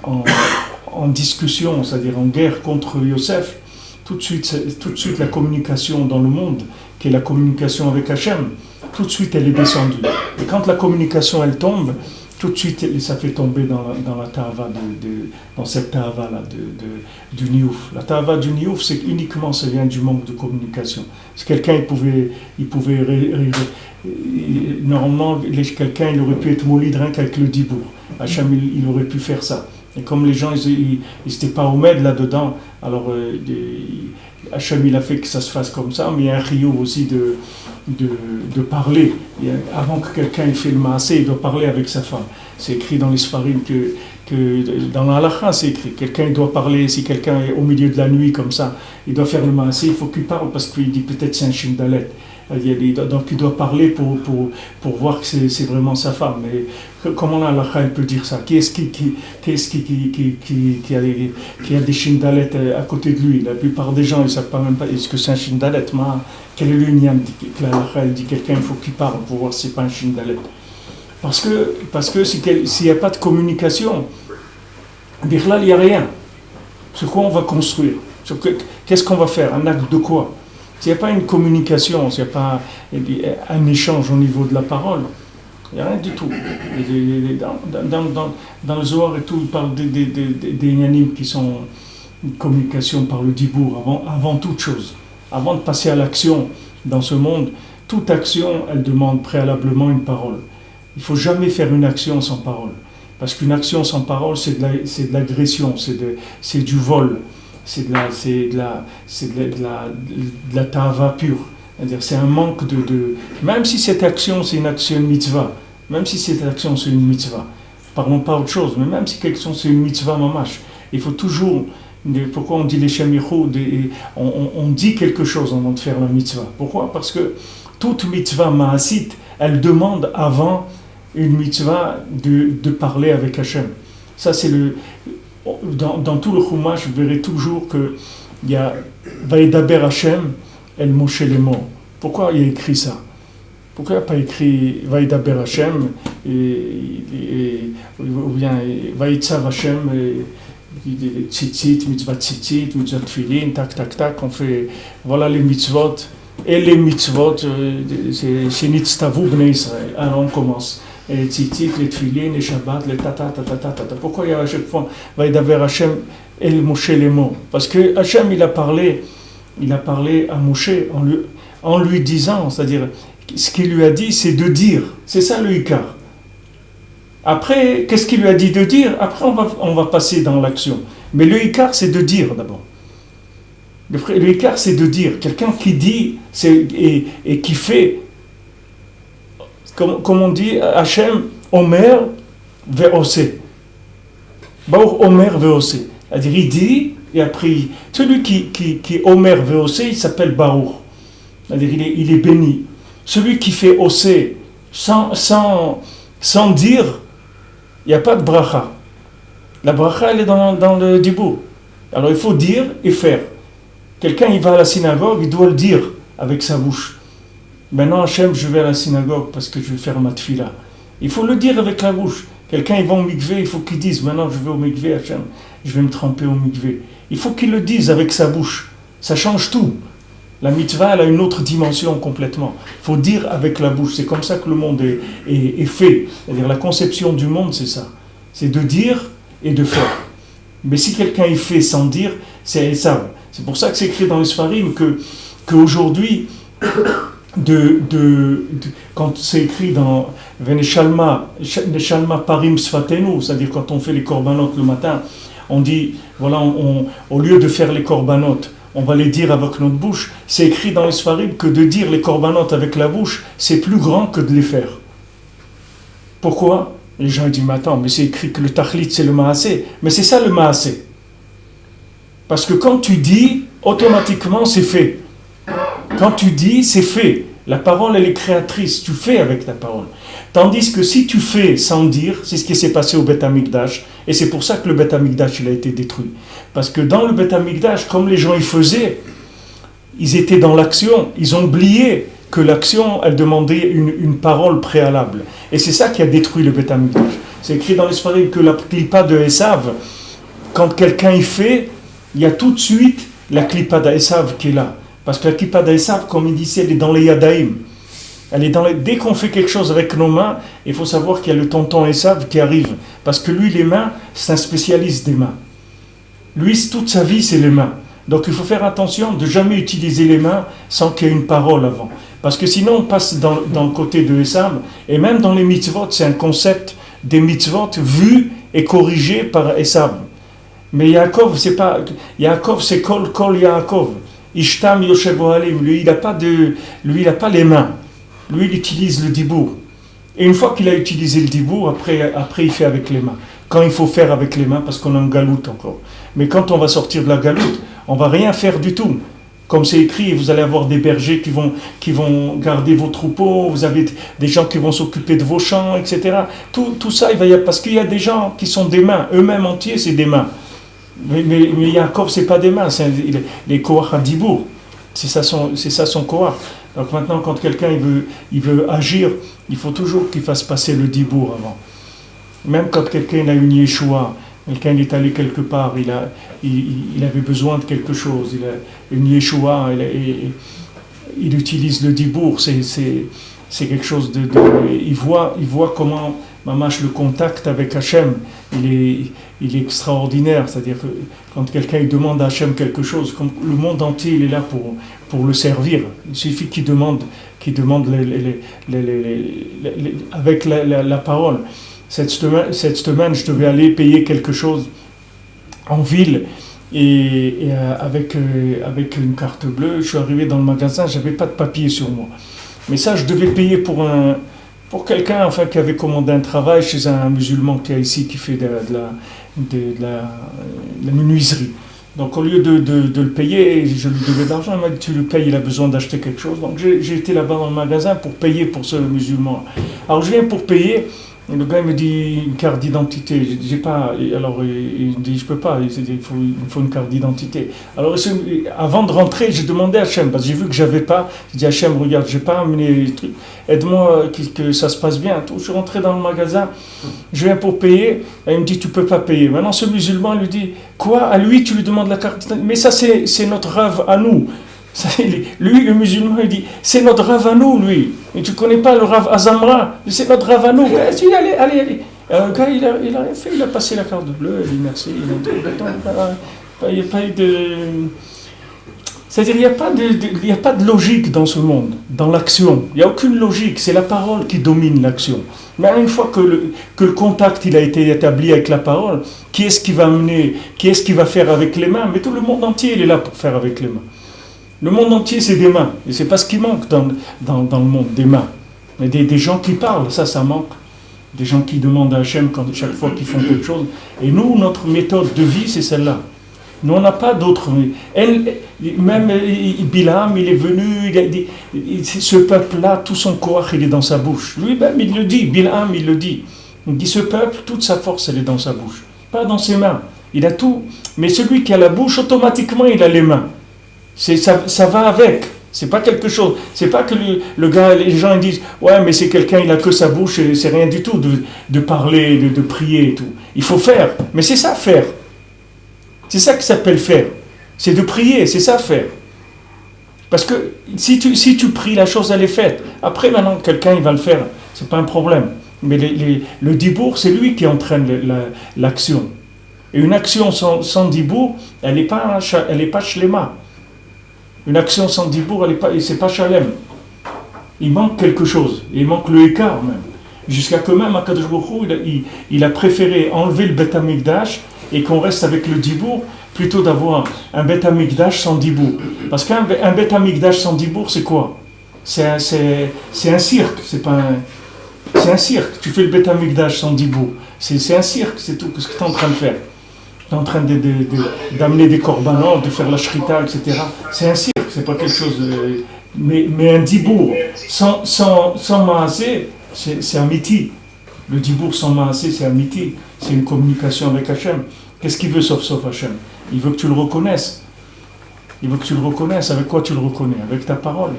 en discussion, c'est-à-dire en guerre contre Yosef, tout de suite la communication dans le monde, qui est la communication avec Hachem, tout de suite elle est descendue. Et quand la communication elle tombe, tout de suite ça fait tomber dans la ta'ava, dans cette ta'ava-là du niouf. La ta'ava du niouf, c'est uniquement ça vient du manque de communication. Si quelqu'un il pouvait normalement quelqu'un il aurait pu être molide rien qu'avec le dibour. Hachem il aurait pu faire ça. Et comme les gens ils n'étaient pas homèdes là-dedans, alors Hachem il a fait que ça se fasse comme ça, mais il y a un chiyuv aussi de parler. Avant que quelqu'un ait fait le maasé, il doit parler avec sa femme. C'est écrit dans les Sfarim que dans la halakha c'est écrit, quelqu'un doit parler, si quelqu'un est au milieu de la nuit comme ça, il doit faire le maasé, il faut qu'il parle parce qu'il dit peut-être c'est un shindalet. Donc il doit parler pour voir que c'est vraiment sa femme. Mais comment la halakha peut dire ça? Qui est-ce qui a des shindalet à côté de lui? La plupart des gens ils ne savent pas même pas est-ce que c'est un shindalet. Quel est le lien que la halakha dit quelqu'un il faut qu'il parle pour voir si c'est pas un shindalet? Parce que s'il n'y a pas de communication, birlal il n'y a rien. Sur quoi on va construire? Qu'est-ce qu'on va faire? Un acte de quoi? S'il n'y a pas une communication, s'il n'y a pas un échange au niveau de la parole, il n'y a rien du tout. Dans le Zohar et tout, il parle des yanim qui sont une communication par le dibour, avant toute chose. Avant de passer à l'action dans ce monde, toute action, elle demande préalablement une parole. Il ne faut jamais faire une action sans parole. Parce qu'une action sans parole, c'est de l'agression, c'est du vol. C'est de la ta'ava pure. C'est-à-dire, c'est un manque même si cette action, c'est une action mitzvah, parlons pas autre chose, mais même si quelque chose, c'est une mitzvah mamash, il faut toujours, pourquoi on dit les Shem Yichud, on dit quelque chose avant de faire la mitzvah. Pourquoi? Parce que toute mitzvah ma'asit, elle demande avant une mitzvah de parler avec Hachem. Ça, c'est dans tout le Chumash, vous verrez toujours qu'il y a Vaïdaber Hachem, El Moshe Lemo. Pourquoi il y a écrit ça? Pourquoi il n'y a pas écrit Vaïdaber Hachem ou bien Vaïtzav Hachem, Tzitzit, mitzvah Tzitzit, mitzvah Tfilin, tac, tac, tac, on fait, voilà les mitzvot. Et les mitzvot, c'est Nitztavu Bnei Israël. Alors on commence. Les Tzitzit, les Tfilin, les Shabbat, les tata, tata, tata, tata. Pourquoi il y a à chaque fois Vaïdaber Hachem et le Moshe les mots? Parce que Hachem, il a parlé à Moshe en lui disant, c'est-à-dire, ce qu'il lui a dit, c'est de dire. C'est ça le Ikar. Après, qu'est-ce qu'il lui a dit de dire? Après, on va passer dans l'action. Mais le Ikar, c'est de dire d'abord. Le Ikar, c'est de dire. Quelqu'un qui dit et qui fait, comme on dit, Hachem, Omer, Ve'ose. Baruch Omer, Ve'ose. C'est-à-dire, il dit, et après, celui qui Omer, Ve'ose, il s'appelle Baruch. C'est-à-dire, il est béni. Celui qui fait Osé sans dire, il n'y a pas de bracha. La bracha, elle est dans le dibour. Alors il faut dire et faire. Quelqu'un, il va à la synagogue, il doit le dire avec sa bouche. Maintenant, Hachem, je vais à la synagogue parce que je vais faire ma tfila. Il faut le dire avec la bouche. Quelqu'un, il va au mikvé, il faut qu'il dise, maintenant je vais au mikvé, Hachem, je vais me tremper au mikvé. Il faut qu'il le dise avec sa bouche. Ça change tout. La mitzvah, elle a une autre dimension complètement. Il faut dire avec la bouche. C'est comme ça que le monde est fait. C'est-à-dire la conception du monde, c'est ça. C'est de dire et de faire. Mais si quelqu'un il fait sans dire, c'est ça. C'est pour ça que c'est écrit dans les Sfarim qu'aujourd'hui, quand c'est écrit dans Veneshalma Parim Sfatenu, c'est-à-dire quand on fait les korbanot le matin, on dit, voilà, au lieu de faire les korbanot, on va les dire avec notre bouche. C'est écrit dans les Sfarim que de dire les korbanot avec la bouche, c'est plus grand que de les faire. Pourquoi? Les gens disent, mais attends, mais c'est écrit que le tachlit c'est le maasé. Mais c'est ça le maasé. Parce que quand tu dis, automatiquement c'est fait. Quand tu dis, c'est fait. La parole, elle est créatrice. Tu fais avec ta parole. Tandis que si tu fais sans dire, c'est ce qui s'est passé au Beth Amikdash. Et c'est pour ça que le Beth Amikdash, il a été détruit. Parce que dans le Beth Amikdash, comme les gens y faisaient, ils étaient dans l'action. Ils ont oublié que l'action, elle demandait une parole préalable. Et c'est ça qui a détruit le Beth Amikdash. C'est écrit dans l'Espagne que la clipa de Esav, quand quelqu'un y fait, il y a tout de suite la clipa d'Esav qui est là. Parce que la clipa d'Esav, comme il disait, elle est dans les Yadaïm. Dès qu'on fait quelque chose avec nos mains, il faut savoir qu'il y a le tonton Esav qui arrive. Parce que lui, les mains, c'est un spécialiste des mains. Lui, toute sa vie, c'est les mains. Donc il faut faire attention de ne jamais utiliser les mains sans qu'il y ait une parole avant. Parce que sinon, on passe dans le côté de Esav. Et même dans les mitzvot, c'est un concept des mitzvot vus et corrigés par Esav. Mais Yaakov, c'est pas... Yaakov, c'est Kol Yaakov. Ishtam Yoshevo Alim. Lui, il n'a pas les mains. Lui, il utilise le dibour. Et une fois qu'il a utilisé le dibour, après, il fait avec les mains. Quand il faut faire avec les mains, parce qu'on est en galoute encore. Mais quand on va sortir de la galoute, on ne va rien faire du tout. Comme c'est écrit, vous allez avoir des bergers qui vont garder vos troupeaux, vous avez des gens qui vont s'occuper de vos champs, etc. Tout ça, parce qu'il y a des gens qui sont des mains. Eux-mêmes entiers, c'est des mains. Mais Yaakov, ce n'est pas des mains, c'est les Koach à dibour. C'est ça son Koach. Donc maintenant, quand quelqu'un il veut agir, il faut toujours qu'il fasse passer le dibour avant. Même quand quelqu'un a une Yeshua, quelqu'un est allé quelque part, il avait besoin de quelque chose, il a une Yeshua, il utilise le dibour, c'est quelque chose de il voit comment Mamash le contact avec Hachem, il est extraordinaire, c'est-à-dire que quand quelqu'un il demande à Hachem quelque chose, comme le monde entier il est là pour le servir, il suffit qu'il demande avec la parole. Cette semaine, je devais aller payer quelque chose en ville et avec une carte bleue, je suis arrivé dans le magasin, j'avais pas de papier sur moi. Mais ça, je devais payer pour quelqu'un qui avait commandé un travail chez un musulman qui est ici, qui fait de la menuiserie. Donc au lieu de le payer, je lui devais de l'argent, il m'a dit tu le payes, il a besoin d'acheter quelque chose. Donc j'ai été là-bas dans le magasin pour payer pour ce musulman. Alors je viens pour payer, et le gars il me dit une carte d'identité. J'ai pas, alors il me dit je peux pas, il me faut une carte d'identité. Alors avant de rentrer, j'ai demandé à Hachem, parce que j'ai vu que j'avais pas, j'ai dit Hachem regarde, j'ai pas amené les trucs, aide-moi que ça se passe bien. Je suis rentré dans le magasin, je viens pour payer, et il me dit tu peux pas payer. Maintenant ce musulman lui dit quoi, à lui tu lui demandes la carte d'identité, mais ça c'est notre rêve à nous. Lui, le musulman, il dit c'est notre rêve à nous, lui. Et tu connais pas le rêve Azamra, c'est notre rêve à nous. Allez. Le gars, il a rien fait, il a passé la carte bleue, il dit merci. Il n'y a pas eu de. C'est-à-dire, il n'y a pas de logique dans ce monde, dans l'action. Il n'y a aucune logique, c'est la parole qui domine l'action. Mais une fois que le contact il a été établi avec la parole, qui est-ce qui va mener, qui est-ce qui va faire avec les mains? Mais tout le monde entier, il est là pour faire avec les mains. Le monde entier, c'est des mains. Et c'est pas ce qui manque dans le monde, des mains. Mais des gens qui parlent, ça manque. Des gens qui demandent à Hachem chaque fois qu'ils font quelque chose. Et nous, notre méthode de vie, c'est celle-là. Nous, on n'a pas d'autre. Même Bilam, il est venu, ce peuple-là, tout son corps, il est dans sa bouche. Lui-même, il le dit, Bilam, il le dit. Il dit, ce peuple, toute sa force, elle est dans sa bouche. Pas dans ses mains. Il a tout. Mais celui qui a la bouche, automatiquement, il a les mains. Ça va avec, c'est pas quelque chose, c'est pas que le gars, les gens ils disent ouais mais c'est quelqu'un, il a que sa bouche et c'est rien du tout de parler, de prier et tout. Il faut faire, mais c'est ça faire, c'est ça qui s'appelle faire, c'est de prier, c'est ça faire. Parce que si tu pries, la chose elle est faite. Après maintenant quelqu'un il va le faire, c'est pas un problème. Mais le dibour c'est lui qui entraîne l'action. Et une action sans dibour, elle est pas shlema. Une action sans dibour, c'est pas shalem. Il manque quelque chose. Il manque le écart même. Jusqu'à que même Akadosh Baruch Hu, il a préféré enlever le Beth Amikdash et qu'on reste avec le dibour plutôt d'avoir un Beth Amikdash sans dibour. Parce qu'un Beth Amikdash sans dibour, c'est quoi? C'est un cirque. C'est un cirque. Tu fais le Beth Amikdash sans dibour. C'est un cirque, c'est tout ce que tu es en train de faire. Tu es en train d'amener des korbanot, de faire la shrita, etc. C'est un cirque, c'est pas quelque chose de... Mais un dibour sans maasé, c'est un miti. Le dibour sans maasé, c'est un miti. C'est une communication avec Hachem. Qu'est-ce qu'il veut sauf Hachem? Il veut que tu le reconnaisses. Il veut que tu le reconnaisses. Avec quoi tu le reconnais? Avec ta parole.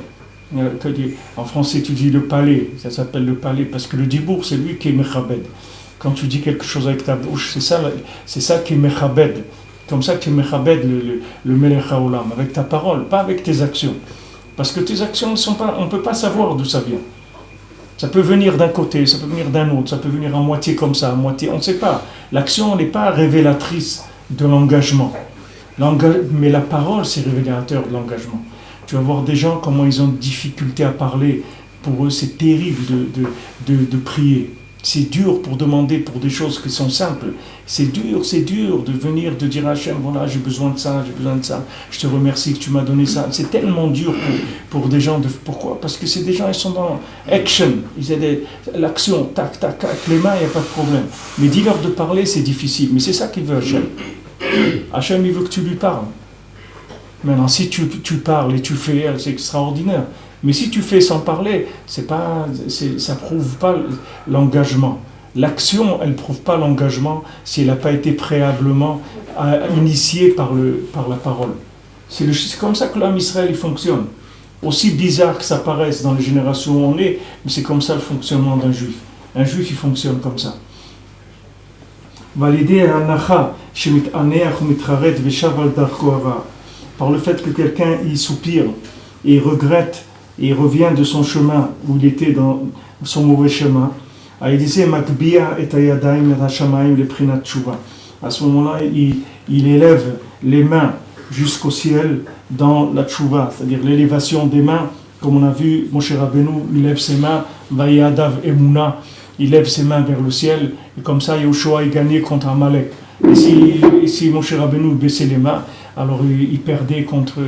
En français, tu dis le palais. Ça s'appelle le palais parce que le dibour, c'est lui qui est mechabed. Quand tu dis quelque chose avec ta bouche, c'est ça qui est mechabed. Comme ça que tu es mechabed le melech haolam, avec ta parole, pas avec tes actions. Parce que tes actions, on ne peut pas savoir d'où ça vient. Ça peut venir d'un côté, ça peut venir d'un autre, ça peut venir à moitié comme ça, à moitié, on ne sait pas. L'action n'est pas révélatrice de l'engagement. Mais la parole, c'est révélateur de l'engagement. Tu vas voir des gens, comment ils ont de difficulté à parler. Pour eux, c'est terrible de prier. C'est dur pour demander pour des choses qui sont simples. C'est dur de venir, de dire à Hachem, voilà, j'ai besoin de ça, je te remercie que tu m'as donné ça. C'est tellement dur pour des gens. Pourquoi? Parce que c'est des gens, ils sont dans action. Ils ont l'action, tac, tac, avec les mains, il n'y a pas de problème. Mais dis-leur de parler, c'est difficile. Mais c'est ça qu'il veut Hachem. Hachem, il veut que tu lui parles. Maintenant, si tu parles et tu fais, c'est extraordinaire. Mais si tu fais sans parler, ça prouve pas l'engagement. L'action, elle prouve pas l'engagement si elle n'a pas été préalablement initiée par la parole. C'est comme ça que l'homme Israël il fonctionne. Aussi bizarre que ça paraisse dans les générations où on est, mais c'est comme ça le fonctionnement d'un juif. Un juif, il fonctionne comme ça. Par le fait que quelqu'un il soupire et il regrette et il revient de son chemin où il était dans son mauvais chemin. À ce moment-là, il élève les mains jusqu'au ciel dans la tchouva, c'est-à-dire l'élévation des mains. Comme on a vu, Moshe Rabbeinu, il lève ses mains, Vayadav Emuna, il lève ses mains vers le ciel, et comme ça, Yoshua est gagné contre Amalek. Et si Moshe Rabbeinu baissait les mains, alors il perdait contre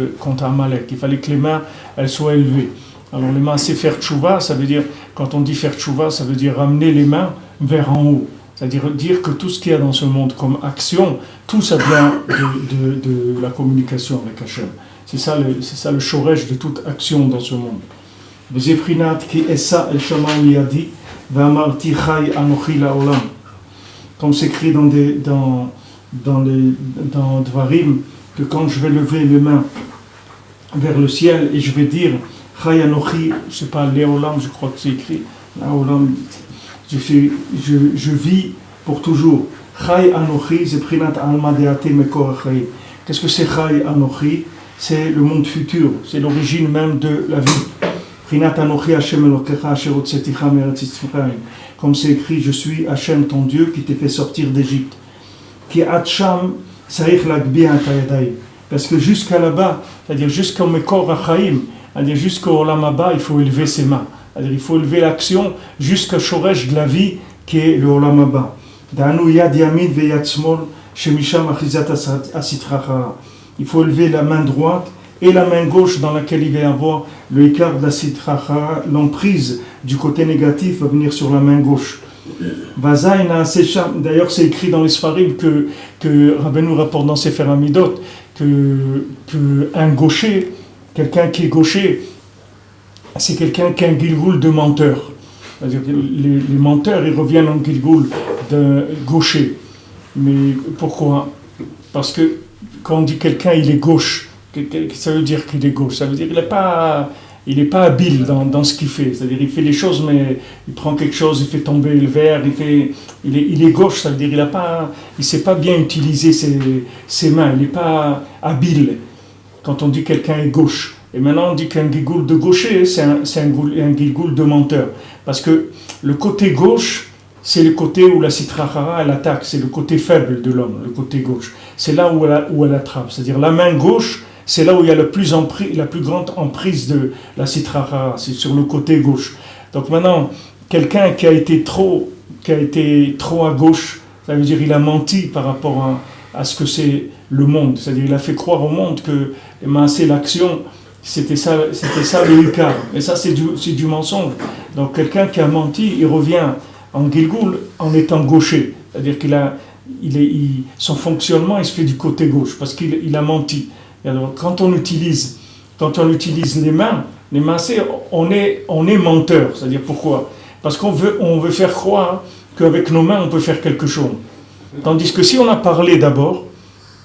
Amalek. Il fallait que les mains elles soient élevées. Alors les mains, c'est faire tchouva, ça veut dire, quand on dit faire tchouva, ça veut dire ramener les mains vers en haut. C'est-à-dire dire que tout ce qu'il y a dans ce monde comme action, tout ça vient de la communication avec Hachem. C'est ça le shoresh de toute action dans ce monde. Comme c'est écrit dans Dvarim, que quand je vais lever les mains vers le ciel et je vais dire Chai Anochi, c'est pas Léolam, je crois que c'est écrit, Léolam, je vis pour toujours. Chai Anochi, c'est Prinat Alma Deate Mekor Chai. Qu'est-ce que c'est Chai Anochi? C'est le monde futur, c'est l'origine même de la vie. Prinat Anochi Hashem Elokecha Asher Hotzeticha Meretz Mitzrayim. Comme c'est écrit, je suis Hashem ton Dieu qui t'ai fait sortir d'Égypte. Ki Atsham Sarich Lagbi Atayadai. Parce que jusqu'à là-bas, c'est-à-dire jusqu'au Mekor Achaim, c'est-à-dire jusqu'au Olam Haba, il faut élever ses mains. C'est-à-dire il faut élever l'action jusqu'au Shoresh de la vie qui est le Olam Haba. Da'anu Yad Yamin ve Yad Smol Shemisham Achizat Asitra Chara. Il faut élever la main droite et la main gauche dans laquelle il va y avoir le écart de la Sitra Chara, l'emprise du côté négatif va venir sur la main gauche. D'ailleurs, c'est écrit dans les Sfarim que Rabbeinu rapporte dans Sefer Hamidot que un gaucher, quelqu'un qui est gaucher, c'est quelqu'un qui a un gilgoul de menteur. C'est-à-dire que les menteurs, ils reviennent en gilgoul de gaucher. Mais pourquoi? Parce que quand on dit quelqu'un, il est gauche, ça veut dire qu'il est gauche. Ça veut dire qu'il n'est pas habile dans ce qu'il fait. C'est-à-dire il fait les choses, mais il prend quelque chose, il fait tomber le verre, il est gauche, ça veut dire il ne sait pas bien utiliser ses mains, il n'est pas habile. Quand on dit quelqu'un est gauche. Et maintenant on dit qu'un gigoul de gaucher, c'est un gigoul de menteur. Parce que le côté gauche, c'est le côté où la Sitra Chara, elle attaque, c'est le côté faible de l'homme, le côté gauche. C'est là où elle attrape. C'est-à-dire la main gauche, c'est là où il y a la plus grande emprise de la Sitra Chara, c'est sur le côté gauche. Donc maintenant, quelqu'un qui a été trop à gauche, ça veut dire qu'il a menti par rapport à ce que c'est le monde. C'est-à-dire il a fait croire au monde que c'est l'action, c'était ça le Ikar. Et ça, c'est du mensonge. Donc quelqu'un qui a menti, il revient en Gilgoul en étant gaucher. C'est-à-dire son fonctionnement, il se fait du côté gauche, parce qu'il a menti. Et alors, quand on utilise les mains, on est menteur. C'est-à-dire pourquoi? Parce qu'on veut faire croire qu'avec nos mains, on peut faire quelque chose. Tandis que si on a parlé d'abord,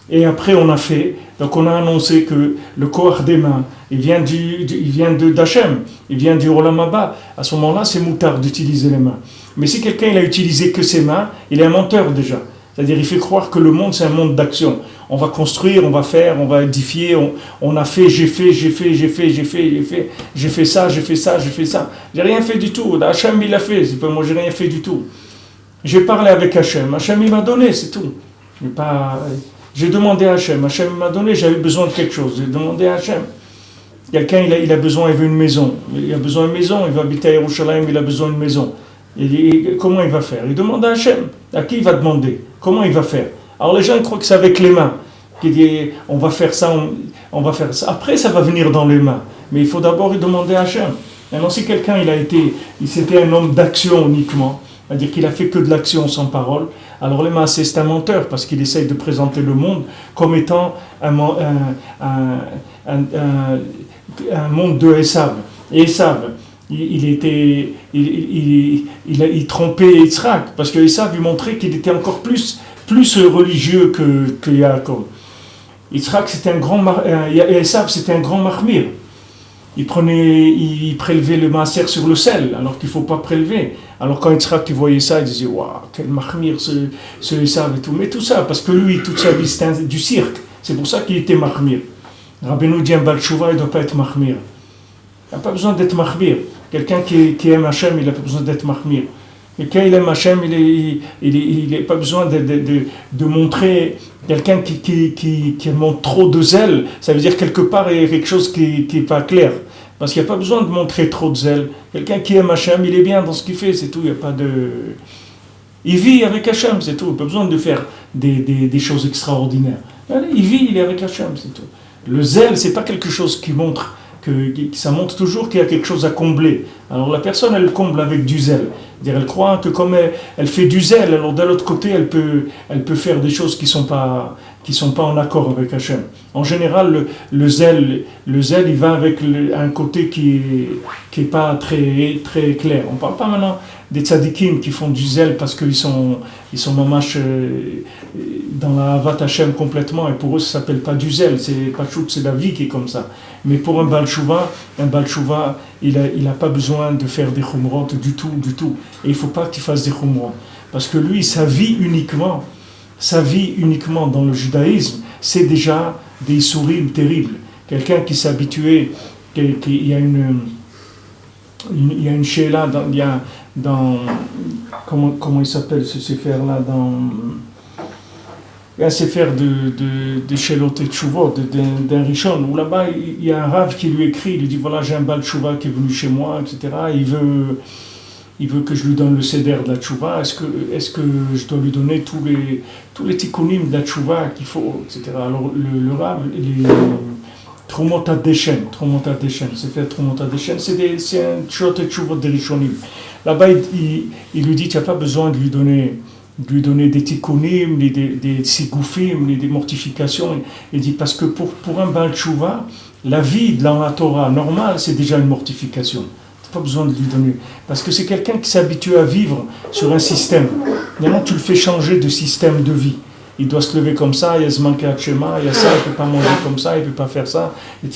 et après on a fait, donc on a annoncé que le koach des mains, il vient d'Hachem, il vient du Olam Haba. À ce moment-là, c'est moutard d'utiliser les mains. Mais si quelqu'un il a utilisé que ses mains, il est un menteur déjà. C'est-à-dire il fait croire que le monde c'est un monde d'action. On va construire, on va faire, on va édifier, on a fait, j'ai fait ça. J'ai rien fait du tout. Hachem il l'a fait, moi j'ai rien fait du tout. J'ai parlé avec Hachem, Hachem il m'a donné, c'est tout. J'ai demandé à Hachem m'a donné, j'avais besoin de quelque chose, j'ai demandé à Hachem. Quelqu'un il a besoin, il veut une maison, il a besoin d'une maison, il va habiter à Yerushalayim, il a besoin d'une maison. Et comment il va faire? Il demande à Hachem. À qui il va demander? Comment il va faire? Alors les gens croient que c'est avec les mains. Qu'il dit on va faire ça, on va faire ça. Après ça va venir dans les mains. Mais il faut d'abord demander à Hachem. Maintenant si quelqu'un c'était un homme d'action uniquement, c'est-à-dire qu'il a fait que de l'action sans parole, alors les mains c'est un menteur parce qu'il essaye de présenter le monde comme étant un monde de Esav. Et Esav, il trompait Yitzhak parce que Esav lui montrait qu'il était encore plus religieux que Yaakov. Yitzhak Esav c'était un grand mahmir. Il prélevait le maaser sur le sel alors qu'il ne faut pas prélever. Alors quand Yitzhak voyait ça, il disait waouh, quel mahmir ce Esav et tout. Mais tout ça parce que lui toute sa vie c'était du cirque. C'est pour ça qu'il était mahmir. Rabbeinu dit un Baal Tshuva, il ne doit pas être mahmir. Il n'a pas besoin d'être mahmir. Quelqu'un qui aime Hachem, il n'a pas besoin d'être mahmir. Quelqu'un qui aime Hachem, il n'a pas besoin de montrer. Quelqu'un qui montre trop de zèle, ça veut dire quelque part il y a quelque chose qui n'est pas clair. Parce qu'il n'y a pas besoin de montrer trop de zèle. Quelqu'un qui aime Hachem, il est bien dans ce qu'il fait, c'est tout. Il n'y a pas de... Il vit avec Hachem, c'est tout. Il n'a pas besoin de faire des choses extraordinaires. Il vit, il est avec Hachem, c'est tout. Le zèle, c'est pas quelque chose qui montre... ça montre toujours qu'il y a quelque chose à combler. Alors la personne, elle comble avec du zèle. C'est-à-dire, elle croit que comme elle fait du zèle, alors de l'autre côté, elle peut faire des choses qui sont pas en accord avec Hachem. En général, le zèle, il va avec un côté qui est pas très, très clair. On parle pas maintenant des tzadikim qui font du zèle parce qu'ils sont mamash dans la Havat Hachem complètement, et pour eux ça s'appelle pas du zèle, c'est la vie qui est comme ça. Mais pour un Baal Tshuva, il a pas besoin de faire des chumrot du tout. Et il faut pas qu'il fasse des chumrot. Parce que lui, sa vie uniquement dans le judaïsme, c'est déjà des sourim terribles. Quelqu'un qui s'est habitué, il y a une sheila, comment il s'appelle ce sefer-là, il y a un sefer de Shelot et Tshuvot, d'un Rishon, où là-bas il y a un Rav qui lui écrit, il lui dit voilà, j'ai un Baal Tshuva qui est venu chez moi, etc. Il veut que je lui donne le seder de la Tshuva, est-ce que je dois lui donner tous les tikkunim de la Tshuva qu'il faut, etc. Alors le Rav, Trumot Adeshen, c'est fait Trumot Adeshen, c'est un Shelot et Tshuvot de Rishonim. Là-bas il lui dit tu n'as pas besoin de lui donner des tikkunim, des sigoufim, des mortifications. Il dit parce que pour un Baal Tshuva, la vie dans la Torah normale, c'est déjà une mortification. Tu n'as pas besoin de lui donner. Parce que c'est quelqu'un qui s'habitue à vivre sur un système. Maintenant, tu le fais changer de système de vie. Il doit se lever comme ça, il y a ce manque à Shema, il y a ça, il ne peut pas manger comme ça, il ne peut pas faire ça. Et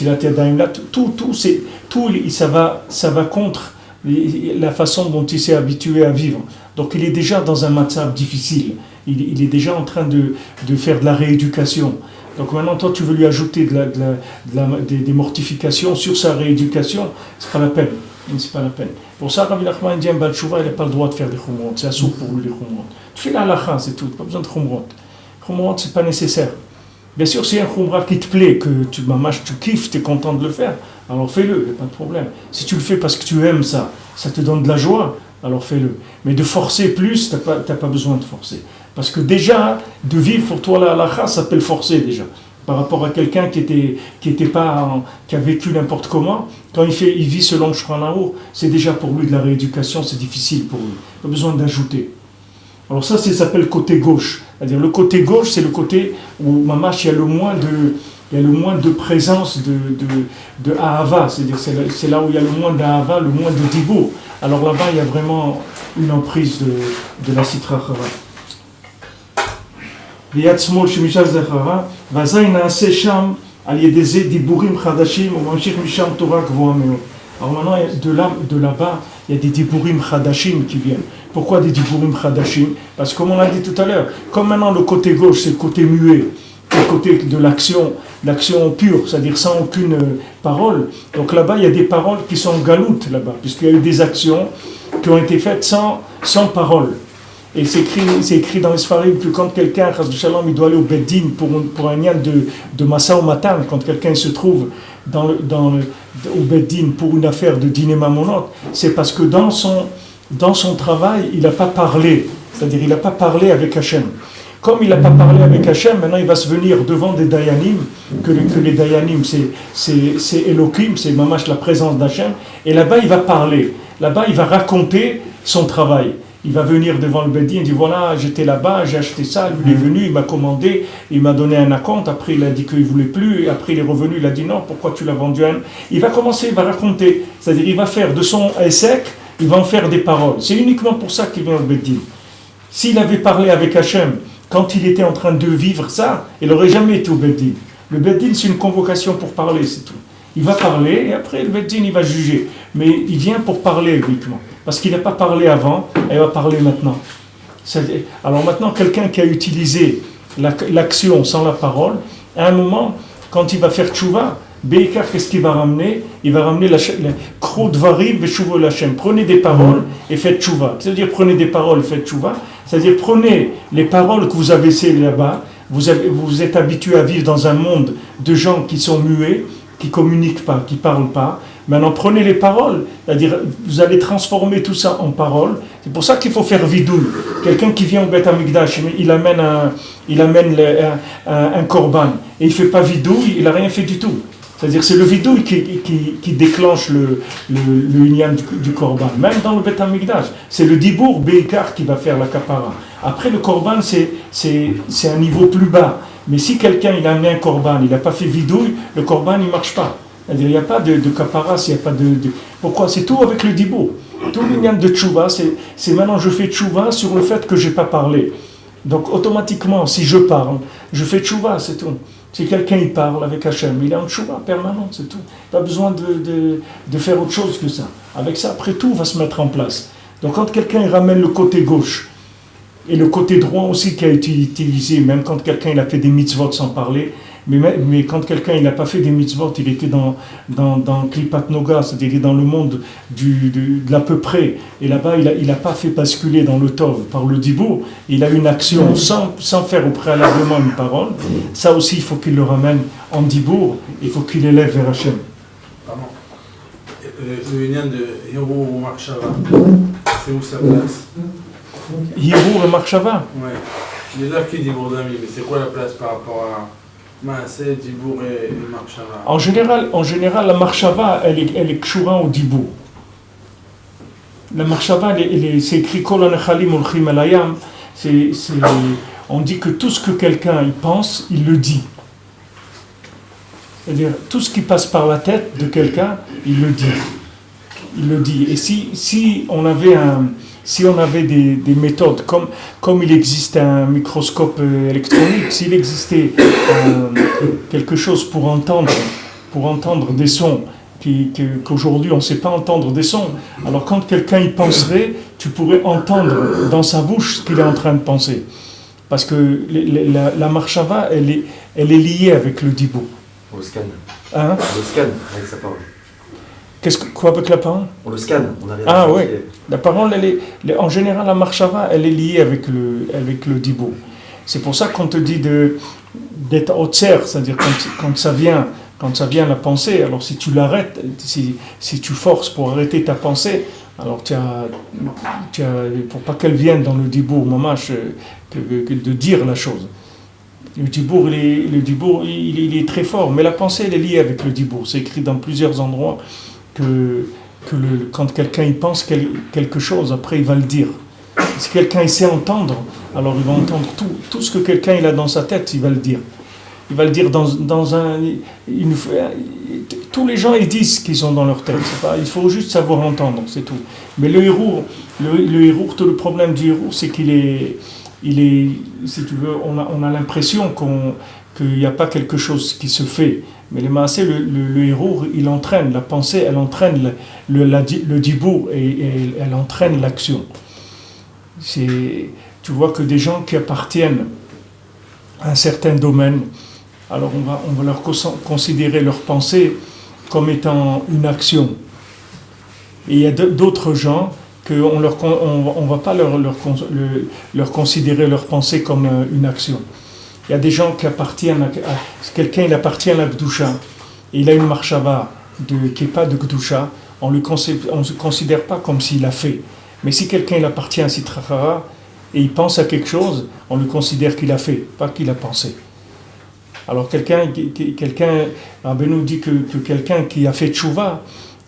ça va contre la façon dont il s'est habitué à vivre. Donc il est déjà dans un matzab difficile. Il est déjà en train de faire de la rééducation. Donc maintenant, toi, tu veux lui ajouter des mortifications sur sa rééducation, c'est pas la peine. C'est pas la peine. Pour ça, Rabbi Nachman dit un Baal Tshuva, il n'a pas le droit de faire des chumrot. C'est assourd pour lui les chumrot. Tu fais la halakha, c'est tout. Pas besoin de chumrot. Chumrot, c'est pas nécessaire. Bien sûr, si un chumra qui te plaît, que tu kiffes, tu es content de le faire, alors fais-le, il n'y a pas de problème. Si tu le fais parce que tu aimes ça te donne de la joie, alors fais-le. Mais de forcer plus, tu n'as pas besoin de forcer. Parce que déjà, de vivre pour toi la halakha, ça s'appelle forcer déjà. Par rapport à quelqu'un qui a vécu n'importe comment, quand il vit selon le Shulchan Aruch, c'est déjà pour lui de la rééducation, c'est difficile pour lui. Pas besoin d'ajouter. Alors ça s'appelle côté gauche. C'est-à-dire le côté gauche, c'est le côté où mamash, il y a le moins de présence de ahava. C'est-à-dire c'est là où il y a le moins d'ahava, le moins de dibour. Alors là-bas, il y a vraiment une emprise de la sitra chara. ביד שמאל שמשם זכרה, ואזי נעשה שם על ידי זה דיבורים חדשים וממשיך משם תורה גבוהה מאוד. Alors maintenant, de là-bas, il y a des diburim chadashim qui viennent. Pourquoi des diburim chadashim? Parce que comme on l'a dit tout à l'heure, comme maintenant le côté gauche, c'est le côté muet, c'est le côté de l'action pure, c'est-à-dire sans aucune parole. Donc là-bas, il y a des paroles qui sont galoutes là-bas, puisqu'il y a eu des actions qui ont été faites sans parole. Et c'est écrit dans les Sfarim que quand quelqu'un, il doit aller au Beddin pour un lien de Massa ou Matan, quand quelqu'un se trouve au Beddin pour une affaire de dîner mamonot, c'est parce que dans son travail, il n'a pas parlé, c'est-à-dire il n'a pas parlé avec Hachem. Comme il n'a pas parlé avec Hachem, maintenant il va se venir devant des Dayanim, que les Dayanim c'est Elohim, c'est mamash la présence d'Hachem, et là-bas il va parler, là-bas il va raconter son travail. Il va venir devant le Beddin, il dit voilà, j'étais là-bas, j'ai acheté ça, lui il est venu, il m'a commandé, il m'a donné un acompte, après il a dit qu'il ne voulait plus, et après il est revenu, il a dit non, pourquoi tu l'as vendu à un... Il va commencer, il va raconter, c'est-à-dire il va faire de son essai, il va en faire des paroles. C'est uniquement pour ça qu'il vient au Beddin. S'il avait parlé avec Hachem, quand il était en train de vivre ça, il n'aurait jamais été au Beddin. Le Beddin, c'est une convocation pour parler, c'est tout. Il va parler, et après le Beddin, il va juger. Mais il vient pour parler uniquement. Parce qu'il n'a pas parlé avant, et il va parler maintenant. Alors maintenant, quelqu'un qui a utilisé l'action sans la parole, à un moment, quand il va faire tchouva, Beikar, qu'est-ce qu'il va ramener? Il va ramener la Kro Dvarim Veshuvo Lachem. Prenez des paroles et faites tchouva. C'est-à-dire, prenez des paroles et faites tchouva. C'est-à-dire, prenez les paroles que vous avez laissées là-bas. Vous êtes habitué à vivre dans un monde de gens qui sont muets, qui ne communiquent pas, qui ne parlent pas. Maintenant, prenez les paroles, c'est-à-dire vous allez transformer tout ça en paroles. C'est pour ça qu'il faut faire vidoul. Quelqu'un qui vient au Beth Amikdash, il amène un korban et il ne fait pas vidoul, il n'a rien fait du tout. C'est-à-dire c'est le vidouille qui déclenche le inyan du korban. Même dans le Beth Amikdash, c'est le dibour beikar qui va faire la kapara. Après le korban, c'est un niveau plus bas. Mais si quelqu'un il a amené un korban, il n'a pas fait vidouille, le korban il ne marche pas. C'est-à-dire il n'y a pas de kapara, s'il n'y a pas de... Pourquoi? C'est tout avec le dibour. Tout l'inyan de tchouva, c'est maintenant je fais tchouva sur le fait que je n'ai pas parlé. Donc automatiquement, si je parle, je fais tchouva, c'est tout. Si quelqu'un il parle avec Hachem, il est en tchouva permanente, c'est tout. Pas besoin de faire autre chose que ça. Avec ça, après tout va se mettre en place. Donc quand quelqu'un il ramène le côté gauche, et le côté droit aussi qui a été utilisé, même quand quelqu'un il a fait des mitzvot sans parler, mais quand quelqu'un il n'a pas fait des mitzvot, il était dans Klipat Noga, c'est-à-dire il est dans le monde de l'à peu près, et là-bas il n'a pas fait basculer dans le Tov par le Dibour, il a une action sans faire au préalablement une parole, ça aussi il faut qu'il le ramène en Dibour, il faut qu'il élève vers Hachem. Pardon. Le lien de Hiro ou Marshava, c'est où sa place? Hiro et Marshava. Ouais. Il est là qui dit Bourdami, mais c'est quoi la place par rapport à Maaseh, Dibour et Marshava? En général, la Marshava, elle est kshura au Dibour. La Marshava, c'est écrit Kol hanechalim olchim el hayam. On dit que tout ce que quelqu'un il pense, il le dit. C'est-à-dire, tout ce qui passe par la tête de quelqu'un, il le dit. Il le dit. Et si on avait des méthodes, comme il existe un microscope électronique, s'il existait quelque chose pour entendre des sons, qu'aujourd'hui on ne sait pas entendre des sons, alors quand quelqu'un y penserait, tu pourrais entendre dans sa bouche ce qu'il est en train de penser. Parce que la marshava, elle est liée avec le dibour. On le scanne. Hein? On le scanne avec sa parole. Quoi avec la parole? On le scanne. Oui. La parole, en général, la marshava, elle est liée avec le dibour. C'est pour ça qu'on te dit d'être otzer, c'est-à-dire quand ça vient la pensée, alors si tu l'arrêtes, si tu forces pour arrêter ta pensée, alors pour pas qu'elle vienne dans le dibour, mamash, de dire la chose. Le dibour, il est très fort, mais la pensée, elle est liée avec le dibour. C'est écrit dans plusieurs endroits quand quelqu'un y pense quelque chose, après il va le dire. Si quelqu'un il sait entendre, alors il va entendre tout ce que quelqu'un il a dans sa tête, il va le dire. Il va le dire tous les gens ils disent ce qu'ils ont dans leur tête. Il faut juste savoir entendre, c'est tout. Mais le hérour, tout le problème du hérour, c'est qu'il est, si tu veux, on a l'impression qu'il n'y a pas quelque chose qui se fait. Mais le maasé, le héros, il entraîne, la pensée, elle entraîne le dibour et elle entraîne l'action. Tu vois que des gens qui appartiennent à un certain domaine, alors on va leur considérer leur pensée comme étant une action. Et il y a d'autres gens qu'on ne va pas leur considérer leur pensée comme une action. Il y a des gens qui appartiennent quelqu'un il appartient à la Gdusha et il a une marshava qui n'est pas de Gdusha, on ne se considère pas comme s'il a fait. Mais si quelqu'un il appartient à Sitra Achara et il pense à quelque chose, on le considère qu'il a fait, pas qu'il a pensé. Alors quelqu'un nous dit que quelqu'un qui a fait tchouva,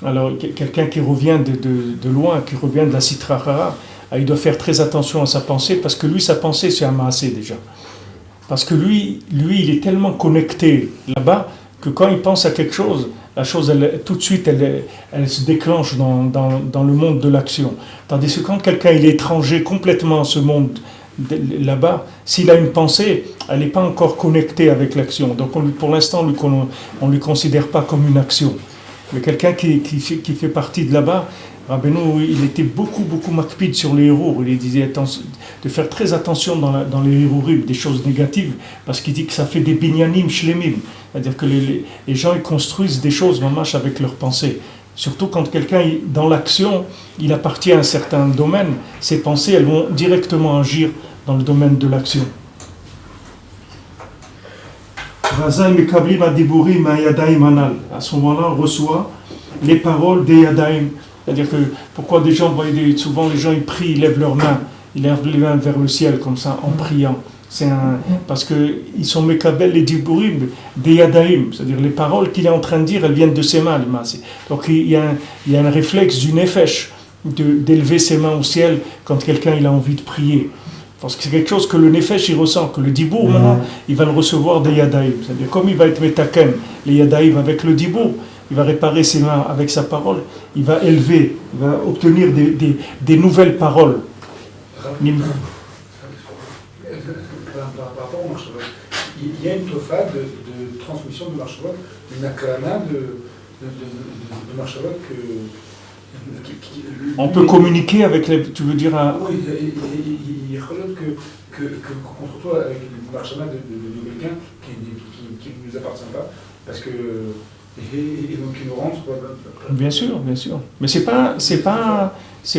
alors quelqu'un qui revient de loin, qui revient de la Sitra Achara, il doit faire très attention à sa pensée parce que lui, sa pensée, c'est un maasé déjà. Parce que lui, il est tellement connecté là-bas que quand il pense à quelque chose, la chose, tout de suite, elle se déclenche dans le monde de l'action. Tandis que quand quelqu'un il est étranger complètement à ce monde là-bas, s'il a une pensée, elle n'est pas encore connectée avec l'action. Donc pour l'instant, on ne lui considère pas comme une action. Mais quelqu'un qui fait partie de là-bas, Rabbeinu, il était beaucoup makpid sur les héros. Il disait de faire très attention dans les hérourim, des choses négatives, parce qu'il dit que ça fait des binyanim shlemim. C'est-à-dire que les gens ils construisent des choses mamash avec leurs pensées. Surtout quand quelqu'un, dans l'action, il appartient à un certain domaine, ses pensées, elles vont directement agir dans le domaine de l'action. À ce moment-là, on reçoit les paroles des yadaim. C'est-à-dire que pourquoi souvent les gens ils prient, ils lèvent leurs mains, ils lèvent les mains vers le ciel comme ça en priant. Parce qu'ils sont mekabel les diburim des yadaim, c'est-à-dire les paroles qu'il est en train de dire, elles viennent de ses mains. Donc il y a un réflexe du nefesh d'élever ses mains au ciel quand quelqu'un il a envie de prier. Parce que c'est quelque chose que le nefesh il ressent, que le dibour maintenant il va le recevoir des yadaim. C'est-à-dire comme il va être metaken, les yadaim avec le dibour, il va réparer ses mains avec sa parole, il va élever, il va obtenir des nouvelles paroles. Par rapport au marchavot, il y a une tofa de transmission de marchavot, une akrana de marchavot on peut communiquer avec les. Tu veux dire. Oui, il y a que contre toi avec le marchavot de quelqu'un qui ne nous appartient pas, parce que. Et donc il nous rentre. Bien sûr. Mais c'est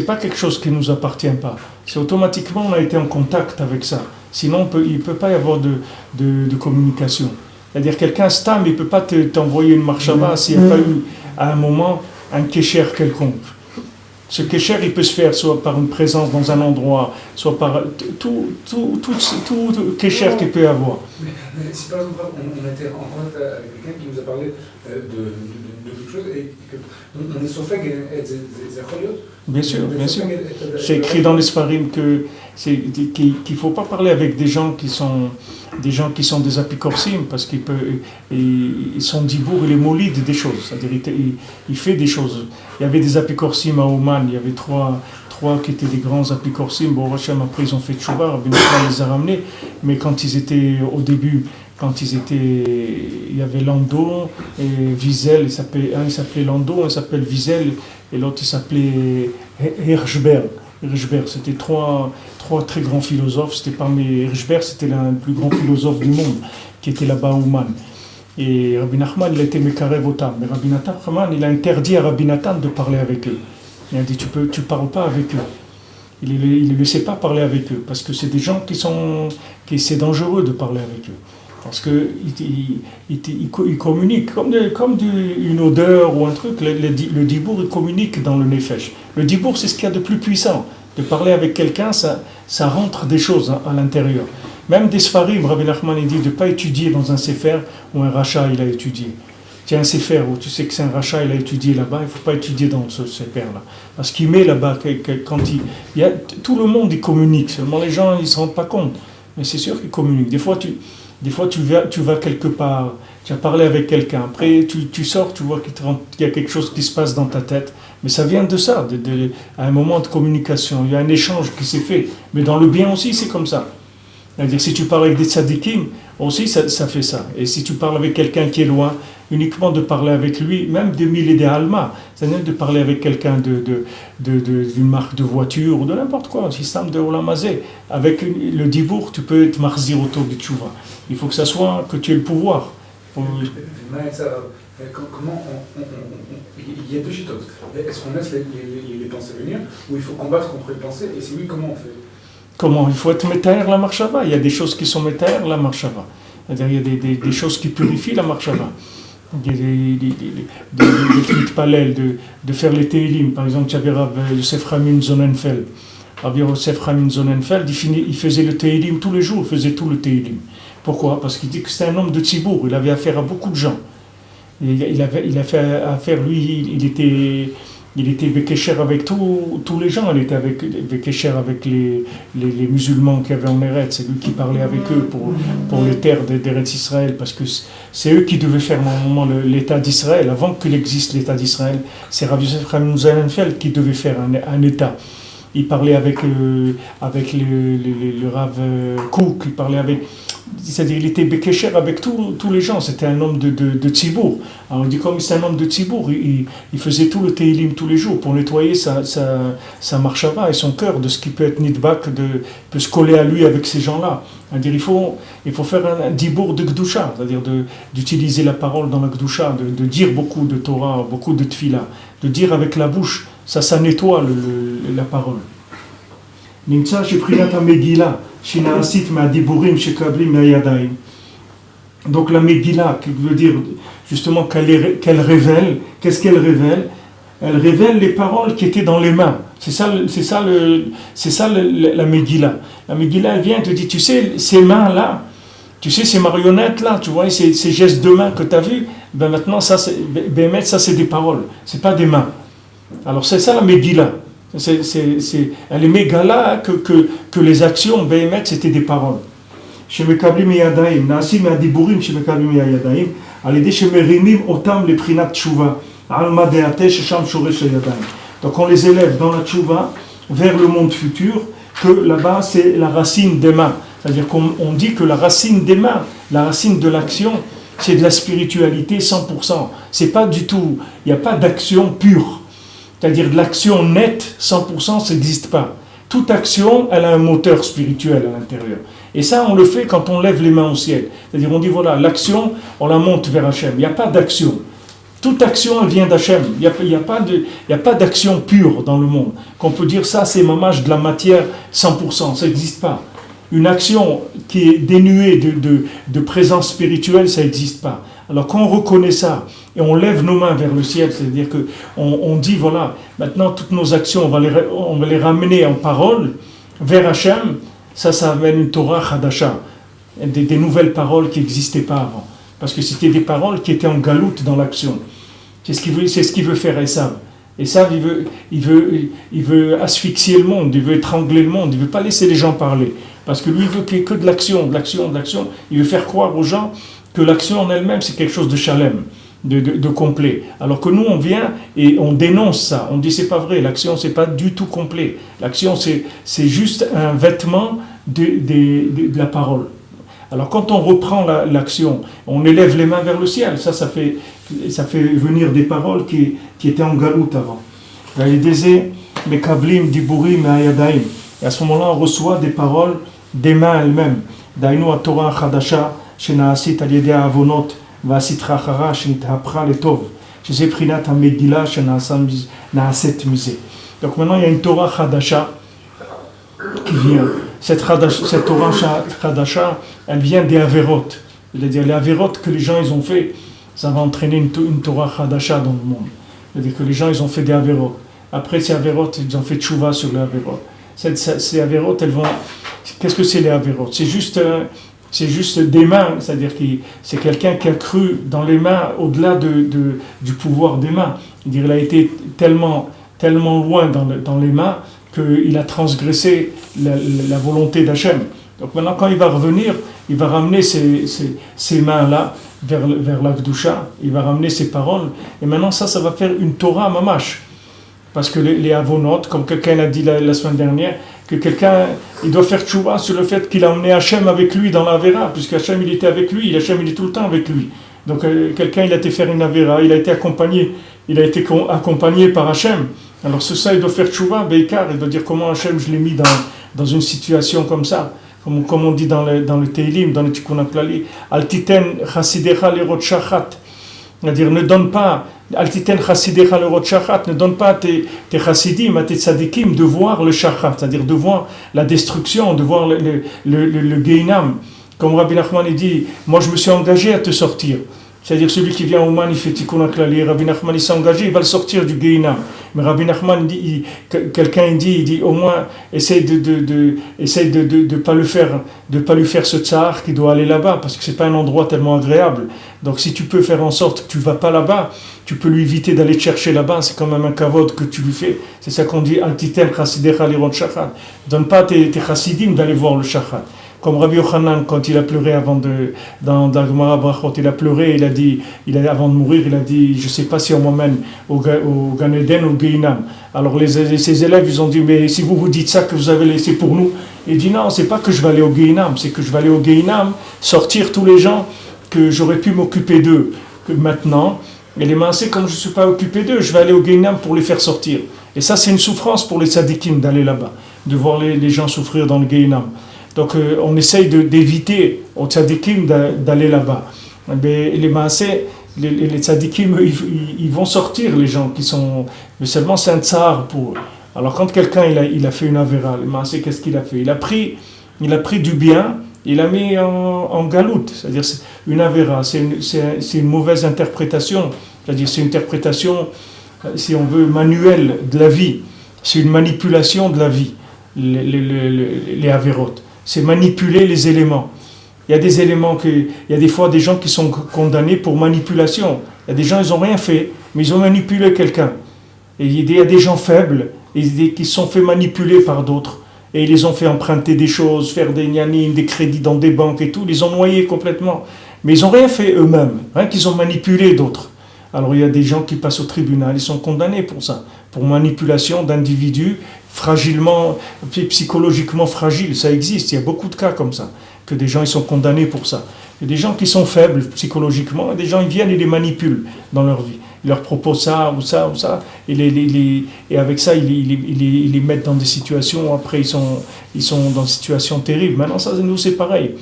pas quelque chose qui nous appartient pas. C'est automatiquement on a été en contact avec ça. Sinon il peut pas y avoir de communication. C'est-à-dire quelqu'un stam, il peut pas t'envoyer une marchava s'il n'y a pas eu à un moment un kécher quelconque. Ce kécher il peut se faire soit par une présence dans un endroit, soit par tout kécher qu'il peut y avoir. Mais si par exemple on était en contact avec quelqu'un qui nous a parlé de quelque chose et qu'on est sofeg et zecholiot. Bien sûr. C'est écrit dans les Sfarim qu'il ne faut pas parler avec des gens qui sont des apikorsim parce qu'ils sont dibour, il est molide des choses. C'est-à-dire il fait des choses. Il y avait des apikorsim à Oman, il y avait trois qui étaient des grands apikorsim. Bon, Hachem, après ils ont fait tchouva, Rabbi Nachman les a ramenés, mais quand ils étaient au début, il y avait Lando et Wiesel, un il s'appelait Lando, un s'appelle Wiesel, et l'autre il s'appelait Hirschberg. C'était trois très grands philosophes. Hirschberg, c'était le plus grand philosophe du monde, qui était là-bas à Ouman. Et Rabbi Nachman, il a été Mekarev Otam. Mais Rabbi Nachman, il a interdit à Rabbi Nathan de parler avec eux. Il a dit, tu parles pas avec eux. Il ne laissait pas parler avec eux, parce que c'est des gens c'est dangereux de parler avec eux. Parce qu'ils communiquent, comme une odeur ou un truc, le dibour, il communique dans le nefesh. Le dibour, c'est ce qu'il y a de plus puissant. De parler avec quelqu'un, ça rentre des choses à l'intérieur. Même des Sfarim, Rabbi Nachman, il dit de ne pas étudier dans un sefer où un rachat, il a étudié. Tu as un sefer où tu sais que c'est un rachat, il a étudié là-bas, il ne faut pas étudier dans ce sefer-là. Parce qu'il met là-bas, tout le monde, il communique. Seulement les gens, ils ne se rendent pas compte. Mais c'est sûr qu'ils communiquent. Des fois, tu vas quelque part, tu as parlé avec quelqu'un, après tu sors, tu vois qu'il y a quelque chose qui se passe dans ta tête, mais ça vient de ça, à un moment de communication, il y a un échange qui s'est fait, mais dans le bien aussi c'est comme ça. C'est-à-dire si tu parles avec des tzadikim, aussi ça fait ça, et si tu parles avec quelqu'un qui est loin, uniquement de parler avec lui, même de mille et des alma, c'est-à-dire de parler avec quelqu'un d'une marque de voiture ou de n'importe quoi, un système de olamazé, avec le dibour, tu peux être marzir autour du tchouva. Il faut que ça soit, que tu aies le pouvoir. Comment il y a deux chitotes. Est-ce qu'on laisse les pensées venir ou il faut combattre contre les pensées et si oui, comment on fait? Comment? Il faut être métaire la marchava. Il y a des choses qui sont métaire la marchava. C'est-à-dire il y a des choses qui purifient la marchava. Il y a des palel, de faire les télim. Par exemple, tu avais Rav Yosef Hamin Zonenfeld. Rav Yosef Hamin Zonenfeld, il faisait le télim tous les jours, il faisait tout le télim. Pourquoi? Parce qu'il dit que c'était un homme de tzibour, il avait affaire à beaucoup de gens. Il a fait affaire, lui, il était Bekesher avec tous les gens, il était Bekesher avec les musulmans qu'il y avait en Eretz, c'est lui qui parlait avec eux pour les terres d'Eretz Israël, parce que c'est eux qui devaient faire normalement l'État d'Israël. Avant qu'il existe l'État d'Israël, c'est Rav Yosef Hamin Zonenfeld qui devait faire un État. Il parlait avec le Rav Kouk, il parlait avec... C'est-à-dire il était Bekesher avec tous les gens, c'était un homme de Tzibour. Alors on dit comme c'est un homme de Tzibour, il faisait tout le Teilim tous les jours pour nettoyer sa marchava et son cœur de ce qui peut être nidbak, peut se coller à lui avec ces gens-là. C'est-à-dire il faut faire un dibour de Gdusha, c'est-à-dire d'utiliser la parole dans la Gdusha, de dire beaucoup de Torah, beaucoup de Tfila, de dire avec la bouche, ça nettoie la parole. Nimtsa sheprinat ha-megillah shinaasit ma-diburim shekablim ma-yadayim. Donc la Megillah, qui veut dire justement qu'elle révèle, qu'est-ce qu'elle révèle? Elle révèle les paroles qui étaient dans les mains. La Megillah. La Megillah, elle vient et te dit, tu sais, ces mains-là, tu sais, ces marionnettes-là, tu vois, ces gestes de main que tu as vus, ben maintenant, ça, c'est des paroles, c'est pas des mains. Alors, c'est ça la Megillah. Elle est mégala que les actions, Béhémet, c'était des paroles. Chez Mekablim Yadaim, Naasim Adiburim, chez Mekablim Yadaim, Alidé chez Merimim, Otam, les Prinat Tshuva, Alma Deate, Sham Shoresh Yadaim. Donc on les élève dans la Tshuva vers le monde futur, que là-bas c'est la racine des mains. C'est-à-dire qu'on dit que la racine des mains, la racine de l'action, c'est de la spiritualité 100%. C'est pas du tout, il n'y a pas d'action pure. C'est-à-dire de l'action nette, 100%, ça n'existe pas. Toute action, elle a un moteur spirituel à l'intérieur. Et ça, on le fait quand on lève les mains au ciel. C'est-à-dire, on dit, voilà, l'action, on la monte vers Hachem. Il n'y a pas d'action. Toute action, elle vient d'Hachem. Il n'y a pas d'action pure dans le monde. Qu'on peut dire, ça, c'est mamage de la matière 100%. Ça n'existe pas. Une action qui est dénuée de présence spirituelle, ça n'existe pas. Alors quand on reconnaît ça et on lève nos mains vers le ciel, c'est-à-dire qu'on dit voilà, maintenant toutes nos actions, on va les ramener en parole vers Hachem, ça amène une Torah Chadasha, des nouvelles paroles qui n'existaient pas avant. Parce que c'était des paroles qui étaient en galoute dans l'action. C'est ce qu'il veut faire Esav. Esav, il veut asphyxier le monde, il veut étrangler le monde, il ne veut pas laisser les gens parler. Parce que lui, il veut qu'il y ait que de l'action. Il veut faire croire aux gens que l'action en elle-même, c'est quelque chose de chalem, de complet. Alors que nous, on vient et on dénonce ça. On dit, c'est pas vrai, l'action, c'est pas du tout complet. L'action, c'est juste un vêtement de la parole. Alors quand on reprend l'action, on élève les mains vers le ciel. Ça fait venir des paroles qui étaient en galoute avant. Et à ce moment-là, on reçoit des paroles des mains elles-mêmes. Dainu Torah Chadasha, שנעשית על ידי העוונות ועשית אחרה שנתהפכה לטוב, שזה בחינת המגילה שנעשית מזה. Donc maintenant il y a une Torah Chadasha qui vient. Cette Torah Chadasha, elle vient des Averot. C'est-à-dire les Averot que les gens ils ont fait, ça va entraîner une Torah Chadasha dans le monde. C'est-à-dire que les gens ils ont fait des Averot. Après ces Averot, ils ont fait Tshuva sur les Averot. Ces Averot, elles vont... Qu'est-ce que c'est les Averot? C'est juste des mains, c'est-à-dire que c'est quelqu'un qui a cru dans les mains au-delà du pouvoir des mains. Il a été tellement loin dans les mains qu'il a transgressé la volonté d'Hachem. Donc maintenant, quand il va revenir, il va ramener ces mains-là vers la Kedusha, il va ramener ses paroles, et maintenant ça va faire une Torah mamash. Parce que les avonotes, comme quelqu'un l'a dit la semaine dernière, que quelqu'un, il doit faire tchouva sur le fait qu'il a emmené Hachem avec lui dans la Avera, puisque Hachem il était avec lui, Hachem il est tout le temps avec lui. Donc quelqu'un il a été faire une Avera, il a été accompagné par Hachem. Alors ça il doit faire tchouva, Beikar, il doit dire comment Hachem je l'ai mis dans une situation comme ça. Comme on dit dans le Teilim, dans le Tikkun HaKlali, Al titen chasidecha lerot shachat. C'est-à-dire ne donne pas Altiten chassidecha lerot shachat, ne donne pas tes chassidim, à tes tzadikim de voir le shachat, c'est-à-dire de voir la destruction, de voir le Gehinam. Comme Rabbi Nachman il dit, moi je me suis engagé à te sortir. C'est-à-dire celui qui vient au Man, il fait Tikkun HaKlali, Rabbi Nachman il s'est engagé, il va le sortir du Gehinam. Mais Rabbi Nachman quelqu'un dit au moins essaye de pas lui faire ce tsar qui doit aller là-bas, parce que c'est pas un endroit tellement agréable. Donc si tu peux faire en sorte que tu vas pas là-bas, tu peux lui éviter d'aller te chercher là-bas, c'est quand même un kavod que tu lui fais. C'est ça qu'on dit Altitem chassidecha lerot shachat. Donne pas tes chassidim d'aller voir le shachat. Comme Rabbi Yochanan, quand il a pleuré dans Gemara Brachot, il a pleuré, avant de mourir, il a dit, je ne sais pas si on m'emmène au Gan Eden ou au Gehinam. Alors ses élèves, ils ont dit, mais si vous dites ça que vous avez laissé pour nous, il dit non, c'est pas que je vais aller au Gehinam, c'est que je vais aller au Gehinam, sortir tous les gens que j'aurais pu m'occuper d'eux, que maintenant, et les massés, comme je ne suis pas occupé d'eux, je vais aller au Gehinam pour les faire sortir. Et ça, c'est une souffrance pour les tzadikim d'aller là-bas, de voir les gens souffrir dans le Gehinam. Donc on essaye d'éviter aux tzadikim d'aller là-bas. Mais les maasés, les tzadikim, ils vont sortir les gens qui sont... Mais seulement c'est un tsar pour eux. Alors quand quelqu'un il a fait une avéra, les maasés, qu'est-ce qu'il a fait? Il a pris du bien, il a mis en galoute. C'est-à-dire une avéra, c'est une mauvaise interprétation. C'est-à-dire c'est une interprétation, si on veut, manuelle de la vie. C'est une manipulation de la vie, les Averot. C'est manipuler les éléments. Il y a des éléments il y a des fois des gens qui sont condamnés pour manipulation. Il y a des gens, ils n'ont rien fait, mais ils ont manipulé quelqu'un. Et il y a des gens faibles qui se sont fait manipuler par d'autres. Et ils les ont fait emprunter des choses, faire des gnanim, des crédits dans des banques et tout. Ils les ont noyés complètement. Mais ils n'ont rien fait eux-mêmes, rien qu'ils ont manipulé d'autres. Alors il y a des gens qui passent au tribunal, ils sont condamnés pour ça, pour manipulation d'individus fragilement, psychologiquement fragiles. Ça existe, il y a beaucoup de cas comme ça, que des gens ils sont condamnés pour ça. Il y a des gens qui sont faibles psychologiquement, et des gens ils viennent et les manipulent dans leur vie. Ils leur proposent ça ou ça ou ça, et avec ça ils les mettent dans des situations où après ils sont dans des situations terribles. Maintenant ça, nous c'est pareil.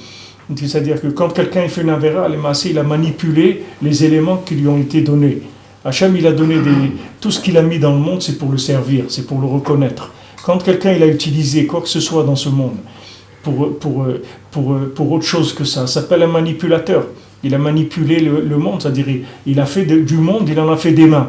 C'est-à-dire que quand quelqu'un fait une avéra, il a manipulé les éléments qui lui ont été donnés. Hachem, il a donné tout ce qu'il a mis dans le monde, c'est pour le servir, c'est pour le reconnaître. Quand quelqu'un il a utilisé quoi que ce soit dans ce monde pour autre chose que ça s'appelle un manipulateur. Il a manipulé le monde, c'est-à-dire il a fait du monde, il en a fait des mains.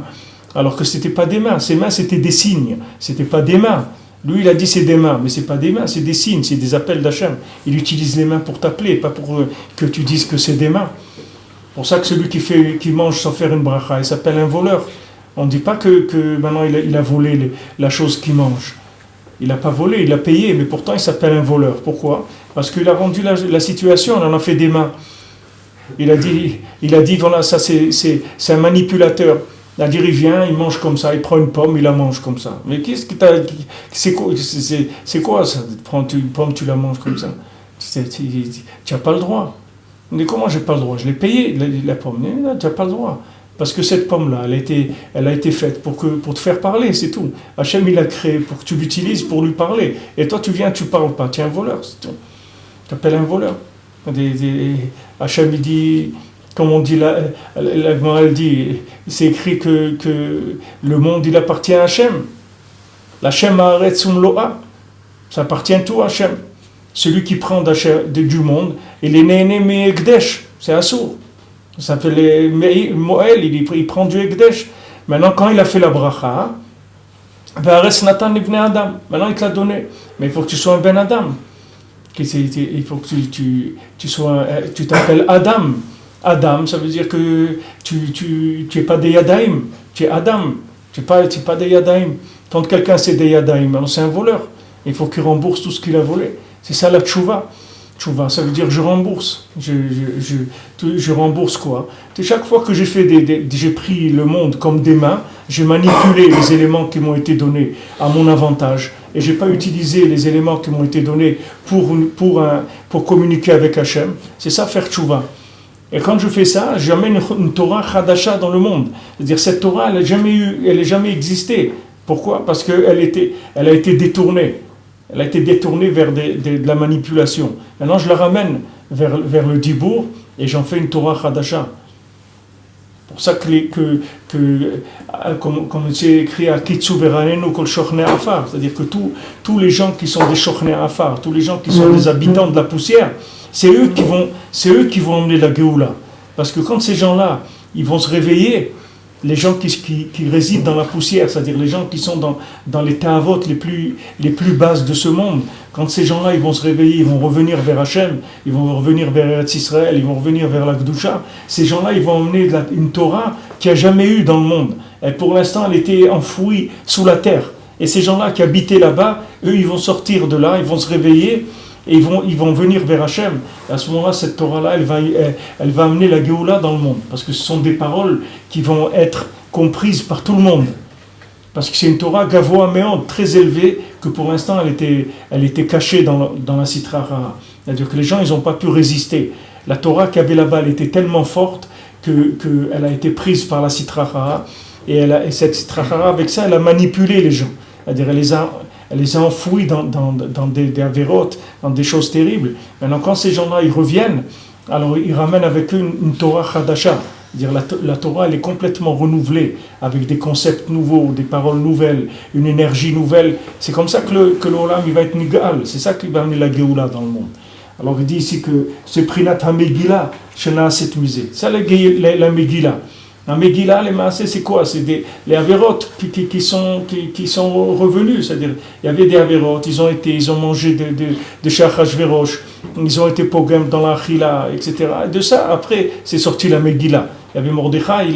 Alors que c'était pas des mains, ces mains c'était des signes, c'était pas des mains. Lui, il a dit c'est des mains, mais c'est pas des mains, c'est des signes, c'est des appels d'Hachem. Il utilise les mains pour t'appeler, pas pour que tu dises que c'est des mains. C'est pour ça que celui qui mange sans faire une bracha, il s'appelle un voleur. On ne dit pas que maintenant il a volé la chose qu'il mange. Il n'a pas volé, il a payé, mais pourtant il s'appelle un voleur. Pourquoi ? Parce qu'il a rendu la situation, on en a fait des mains. Il a dit voilà, ça c'est un manipulateur. C'est-à-dire, il vient, il mange comme ça, il prend une pomme, il la mange comme ça. Mais qu'est-ce que c'est quoi ça ? Tu prends une pomme, tu la manges comme ça. Tu n'as pas le droit. Mais comment j'ai pas le droit ? Je l'ai payé, la pomme. Non, tu n'as pas le droit. Parce que cette pomme-là, elle a été faite pour te faire parler, c'est tout. Hachem, il l'a créé pour que tu l'utilises pour lui parler. Et toi, tu viens, tu ne parles pas. Tu es un voleur, c'est tout. Tu t'appelles un voleur. Hachem, il dit... Comme on dit, elle dit, c'est écrit que le monde, il appartient à Hachem. L'Hachem haaretzum lo'a. Ça appartient tout à Hachem. Celui qui prend du monde, il est néné mais Ekdesh, c'est Assour. Ça s'appelle Moël, il prend du Ekdesh. Maintenant, quand il a fait la bracha, Natan ibn Adam. Maintenant, il te l'a donné. Mais il faut que tu sois un Ben Adam. Il faut que tu t'appelles Adam. Adam, ça veut dire que tu es pas des Yadaim, tu es Adam, tu es pas des Yadaim. Quand quelqu'un c'est des Yadaim, alors c'est un voleur. Il faut qu'il rembourse tout ce qu'il a volé. C'est ça la tchouva. Tchouva, ça veut dire je rembourse. Je rembourse quoi ? Chaque fois que j'ai pris le monde comme des mains, j'ai manipulé les éléments qui m'ont été donnés à mon avantage. Et j'ai pas utilisé les éléments qui m'ont été donnés pour communiquer avec Hachem. C'est ça faire tchouva. Et quand je fais ça, j'amène une Torah Chadasha dans le monde. C'est-à-dire cette Torah, elle n'a jamais existé. Pourquoi ? Parce qu'elle a été détournée. Elle a été détournée vers de la manipulation. Maintenant, je la ramène vers le Dibour et j'en fais une Torah Chadasha. C'est pour ça comme c'est écrit à Kitsu Veranenu Kol Shochne Afar, c'est-à-dire que tous les gens qui sont des Shochne Afar, tous les gens qui sont des habitants de la poussière, c'est eux qui vont emmener la Géoula. Parce que quand ces gens-là, ils vont se réveiller, les gens qui résident dans la poussière, c'est-à-dire les gens qui sont dans les ta'avot les plus basses de ce monde, quand ces gens-là, ils vont se réveiller, ils vont revenir vers Hachem, ils vont revenir vers Eretz Israël, ils vont revenir vers la Gdusha, ces gens-là, ils vont emmener une Torah qu'il n'y a jamais eu dans le monde. Et pour l'instant, elle était enfouie sous la terre. Et ces gens-là qui habitaient là-bas, eux, ils vont sortir de là, ils vont se réveiller, et ils vont venir vers Hachem. Et à ce moment-là, cette Torah-là, elle va amener la Géoula dans le monde. Parce que ce sont des paroles qui vont être comprises par tout le monde. Parce que c'est une Torah Gavoa Meod, très élevée, que pour l'instant, elle était cachée dans la Sitra Hara. C'est-à-dire que les gens, ils n'ont pas pu résister. La Torah qu'il y avait là-bas, elle était tellement forte qu'elle a été prise par la Sitra Hara. Et cette Sitra Hara, avec ça, elle a manipulé les gens. C'est-à-dire, elle les a enfouis dans des avérotes, dans des choses terribles. Maintenant, quand ces gens-là, ils reviennent, alors ils ramènent avec eux une Torah Chadasha. C'est-à-dire la Torah, elle est complètement renouvelée, avec des concepts nouveaux, des paroles nouvelles, une énergie nouvelle. C'est comme ça que l'Olam, il va être Nigal. C'est ça qui va amener la Géoula dans le monde. Alors il dit ici que c'est Prinat HaMegillah, Shena Set Misé. Ça, la Megillah. La Megillah, les Maaseh, c'est quoi? C'est les Avérotes qui sont revenus. C'est-à-dire, il y avait des Avérotes, ils ont mangé de chez Achashverosh, ils ont été pogam dans la Achila, etc. Et de ça, après, c'est sorti la Megillah. Il y avait Mordechai,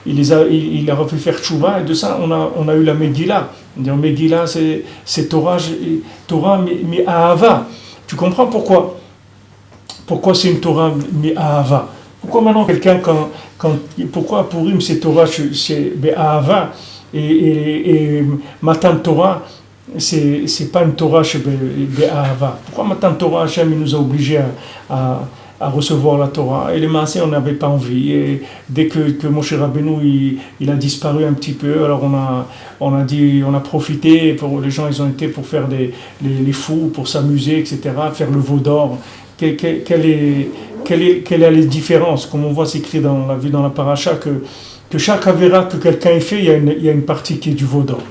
il a refait faire tchouva, et de ça, on a eu la Megillah. Megillah, c'est Torah mais Ahava. Tu comprends pourquoi? Pourquoi c'est une Torah mais Ahava? Pourquoi maintenant quelqu'un, pourquoi Purim c'est Torah, c'est Ahava, et Matan Torah, c'est pas une Torah chez Ahava? Pourquoi Matan Torah, Hachem, il nous a obligés à recevoir la Torah, et les Maaseh, on n'avait pas envie, et dès que Moshe Rabbeinu il a disparu un petit peu, alors on a profité, les gens ils ont été pour faire les fous, pour s'amuser, etc., faire le veau d'or. Quelle est la différence? Comme on voit, c'est écrit on l'a vu dans la paracha, que chaque avéra que quelqu'un ait fait, il y a une partie qui est du veau d'or.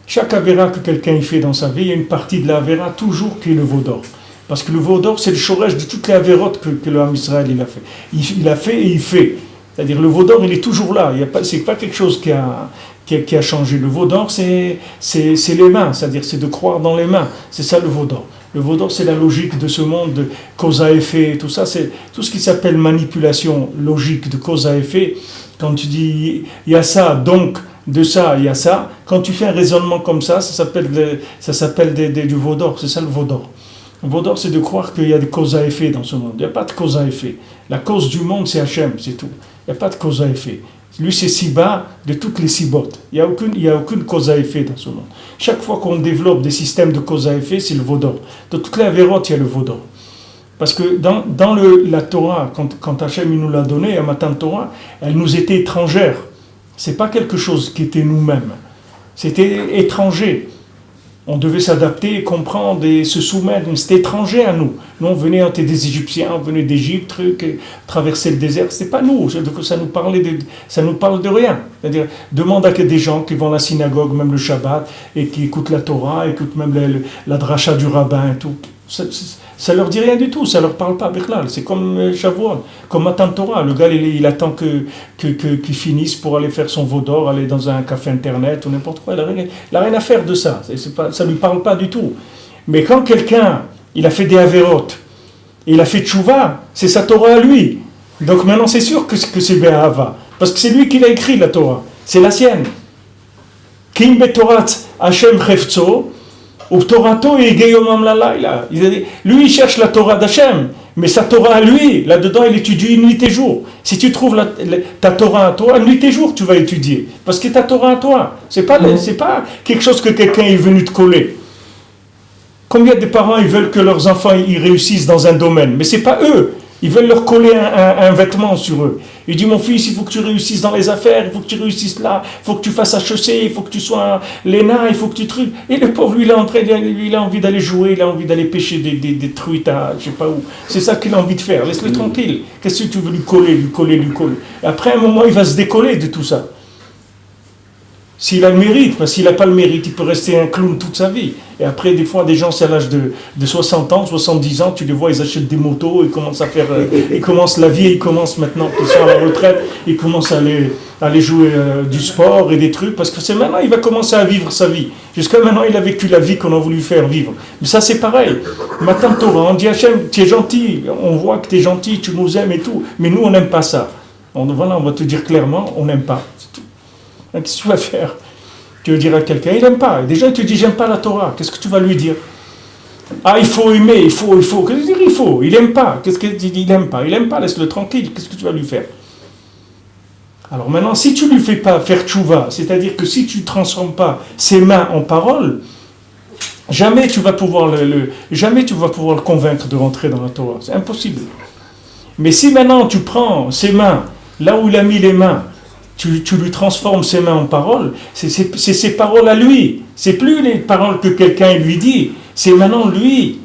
Chaque avéra que quelqu'un ait fait dans sa vie, il y a une partie de l'avéra toujours qui est le veau d'or. Parce que le veau d'or, c'est le shoresh de toutes les avérotes que le Ham Israël il a fait. Il a fait et il fait. C'est-à-dire le veau d'or, il est toujours là. C'est pas quelque chose qui a changé. Le veau d'or, c'est les mains. C'est-à-dire c'est de croire dans les mains. C'est ça le veau d'or. Le veau d'or, c'est la logique de ce monde, de cause à effet, tout ça, c'est tout ce qui s'appelle manipulation logique de cause à effet. Quand tu dis il y a ça, donc de ça, il y a ça, quand tu fais un raisonnement comme ça, ça s'appelle du veau d'or, c'est ça le veau d'or. Le veau d'or, c'est de croire qu'il y a des causes à effet dans ce monde. Il n'y a pas de cause à effet. La cause du monde, c'est Hachem, c'est tout. Il n'y a pas de cause à effet. Lui, c'est si bas de toutes les sibotes. Il n'y a aucune cause à effet dans ce monde. Chaque fois qu'on développe des systèmes de cause à effet, c'est le veau d'or. Dans toutes les avérotes, il y a le veau d'or. Parce que dans la Torah, quand Hachem il nous l'a donné, à Matan Torah, elle nous était étrangère. Ce n'est pas quelque chose qui était nous-mêmes. C'était étranger. On devait s'adapter, comprendre et se soumettre. C'était étranger à nous. Nous, on était des Égyptiens, on venait d'Égypte, traverser le désert. C'est pas nous. Ça nous parle de rien. C'est-à-dire, demande à des gens qui vont à la synagogue, même le Shabbat, et qui écoutent la Torah, écoutent même la dracha du rabbin et tout. Ça leur dit rien du tout. Ça leur parle pas. C'est comme Shavuot, comme Matan Torah. Le gars, il attend qu'il finisse pour aller faire son veau d'or, aller dans un café internet ou n'importe quoi. Il n'a rien à faire de ça. Ça ne lui parle pas du tout. Mais quand quelqu'un, il a fait des avérotes, et il a fait tchouva, c'est sa Torah à lui. Donc maintenant, c'est sûr que c'est Be'ahava. Parce que c'est lui qui l'a écrit, la Torah. C'est la sienne. Kim betorat Hashem chefzo, ou Torato et Geyomam Lalayla. Lui, il cherche la Torah d'Hachem. Mais sa Torah à lui, là-dedans, il étudie nuit et jour. Si tu trouves ta Torah à toi, nuit et jour, tu vas étudier. Parce que ta Torah à toi. C'est pas quelque chose que quelqu'un est venu te coller. Combien de parents ils veulent que leurs enfants ils réussissent dans un domaine? Mais c'est pas eux. Ils veulent leur coller un vêtement sur eux. Il dit, mon fils, il faut que tu réussisses dans les affaires, il faut que tu réussisses là, il faut que tu fasses HEC, il faut que tu sois l'ENA, il faut que tu trucs. Et le pauvre, lui, il a envie d'aller jouer, il a envie d'aller pêcher des truites à je sais pas où. C'est ça qu'il a envie de faire. Laisse-le tranquille. Qu'est-ce que tu veux lui coller? Et après, à un moment, il va se décoller de tout ça. S'il a le mérite, parce que s'il n'a pas le mérite, il peut rester un clown toute sa vie. Et après, des fois, des gens, c'est à l'âge de 60 ans, 70 ans, tu les vois, ils achètent des motos, ils commencent à faire... ils commencent la vie, ils commencent maintenant, qu'ils sont à la retraite, ils commencent à aller jouer du sport et des trucs, parce que c'est maintenant, il va commencer à vivre sa vie. Jusqu'à maintenant, il a vécu la vie qu'on a voulu faire vivre. Mais ça, c'est pareil. Matan Torah, on dit Hachem, tu es gentil, on voit que tu es gentil, tu nous aimes et tout, mais nous, on n'aime pas ça. On va te dire clairement, on n'aime pas. C'est tout. Qu'est-ce que tu vas faire? Tu veux dire à quelqu'un, il n'aime pas. Déjà, il te dit, j'aime pas la Torah. Qu'est-ce que tu vas lui dire? Ah, il faut aimer, il faut. Qu'est-ce que tu veux dire, il faut? Il n'aime pas. Qu'est-ce qu'il dit? Il n'aime pas. Il n'aime pas, laisse-le tranquille. Qu'est-ce que tu vas lui faire? Alors maintenant, si tu ne lui fais pas faire tchouva, c'est-à-dire que si tu ne transformes pas ses mains en paroles, jamais tu vas pouvoir le convaincre de rentrer dans la Torah. C'est impossible. Mais si maintenant tu prends ses mains, là où il a mis les mains, tu lui transformes ses mains en paroles, c'est ses paroles à lui. C'est plus les paroles que quelqu'un lui dit, c'est maintenant lui.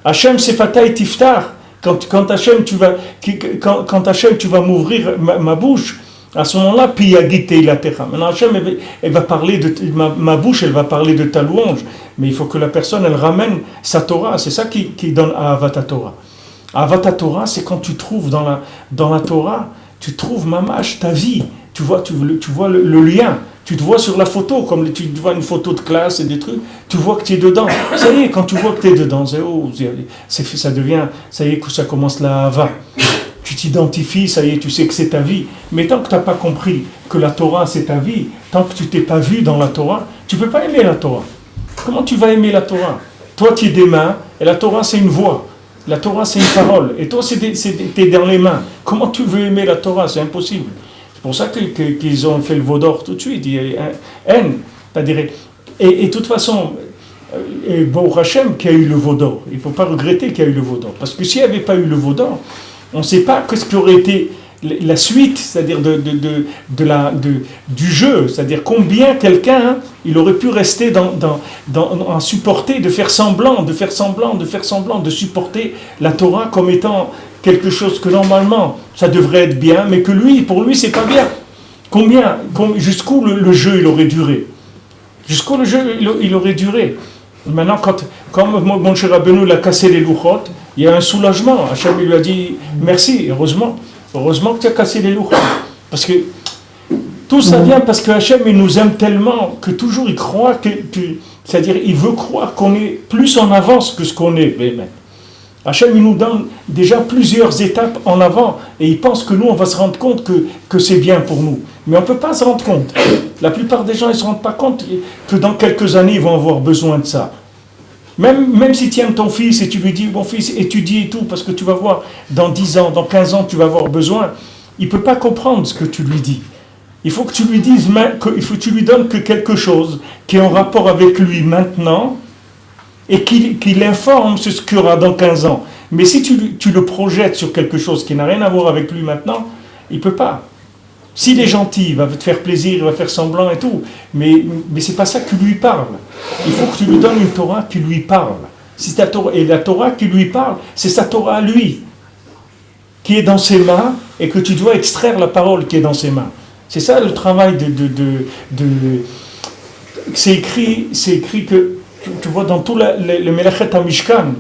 Hachem Sefatay Tiftar. Quand Hachem tu vas m'ouvrir ma bouche, à ce moment-là, Piyagite la terra. Maintenant Hachem elle va parler de ma bouche, elle va parler de ta louange. Mais il faut que la personne elle ramène sa Torah. C'est ça qui donne à Avat Torah. Avat Torah, c'est quand tu trouves dans la Torah tu trouves mamash, ta vie. Tu vois le lien. Tu te vois sur la photo, comme tu vois une photo de classe et des trucs, tu vois que tu es dedans. Ça y est, quand tu vois que tu es dedans, ça devient, ça y est, que ça commence la hava. Tu t'identifies, ça y est, tu sais que c'est ta vie. Mais tant que tu n'as pas compris que la Torah c'est ta vie, tant que tu t'es pas vu dans la Torah, tu ne peux pas aimer la Torah. Comment tu vas aimer la Torah? Toi, tu es des mains, et la Torah c'est une voix. La Torah c'est une parole, et toi, tu es dans les mains. Comment tu veux aimer la Torah? C'est impossible. C'est pour ça qu'ils ont fait le veau d'or tout de suite. Il y a haine. C'est-à-dire, et de toute façon, Baruch Hashem qui a eu le veau d'or. Il ne faut pas regretter qu'il y a eu le veau d'or. Parce que s'il n'y avait pas eu le veau d'or, on ne sait pas ce qui aurait été la suite, c'est-à-dire du jeu. C'est-à-dire combien quelqu'un, il aurait pu rester en supporter, de faire semblant, de supporter la Torah comme étant quelque chose que normalement ça devrait être bien, mais que pour lui c'est pas bien. Jusqu'où le jeu il aurait duré? Jusqu'où le jeu il aurait duré? Maintenant, comme mon cher Rabbeinu l'a cassé les louchot, il y a un soulagement. Hachem lui a dit merci, heureusement que tu as cassé les louchot. Parce que tout ça vient parce que Hachem il nous aime tellement que toujours il croit c'est-à-dire il veut croire qu'on est plus en avance que ce qu'on est. Hachem il nous donne déjà plusieurs étapes en avant et il pense que nous on va se rendre compte que c'est bien pour nous. Mais on ne peut pas se rendre compte. La plupart des gens ils ne se rendent pas compte que dans quelques années ils vont avoir besoin de ça. Même si tu aimes ton fils et tu lui dis bon fils étudie et tout parce que tu vas voir dans 10 ans, dans 15 ans tu vas avoir besoin, il ne peut pas comprendre ce que tu lui dis. Il faut que tu lui dises, il faut que tu lui donnes que quelque chose qui est en rapport avec lui maintenant et qu'il informe sur ce qu'il y aura dans 15 ans. Mais si tu le projettes sur quelque chose qui n'a rien à voir avec lui maintenant, il ne peut pas. S'il est gentil, il va te faire plaisir, il va faire semblant et tout, mais ce n'est pas ça qui lui parle. Il faut que tu lui donnes une Torah qui lui parle. Et la Torah qui lui parle, c'est sa Torah à lui, qui est dans ses mains, et que tu dois extraire la parole qui est dans ses mains. C'est ça le travail c'est écrit que, tu vois, dans tout le Melachet HaMishkan,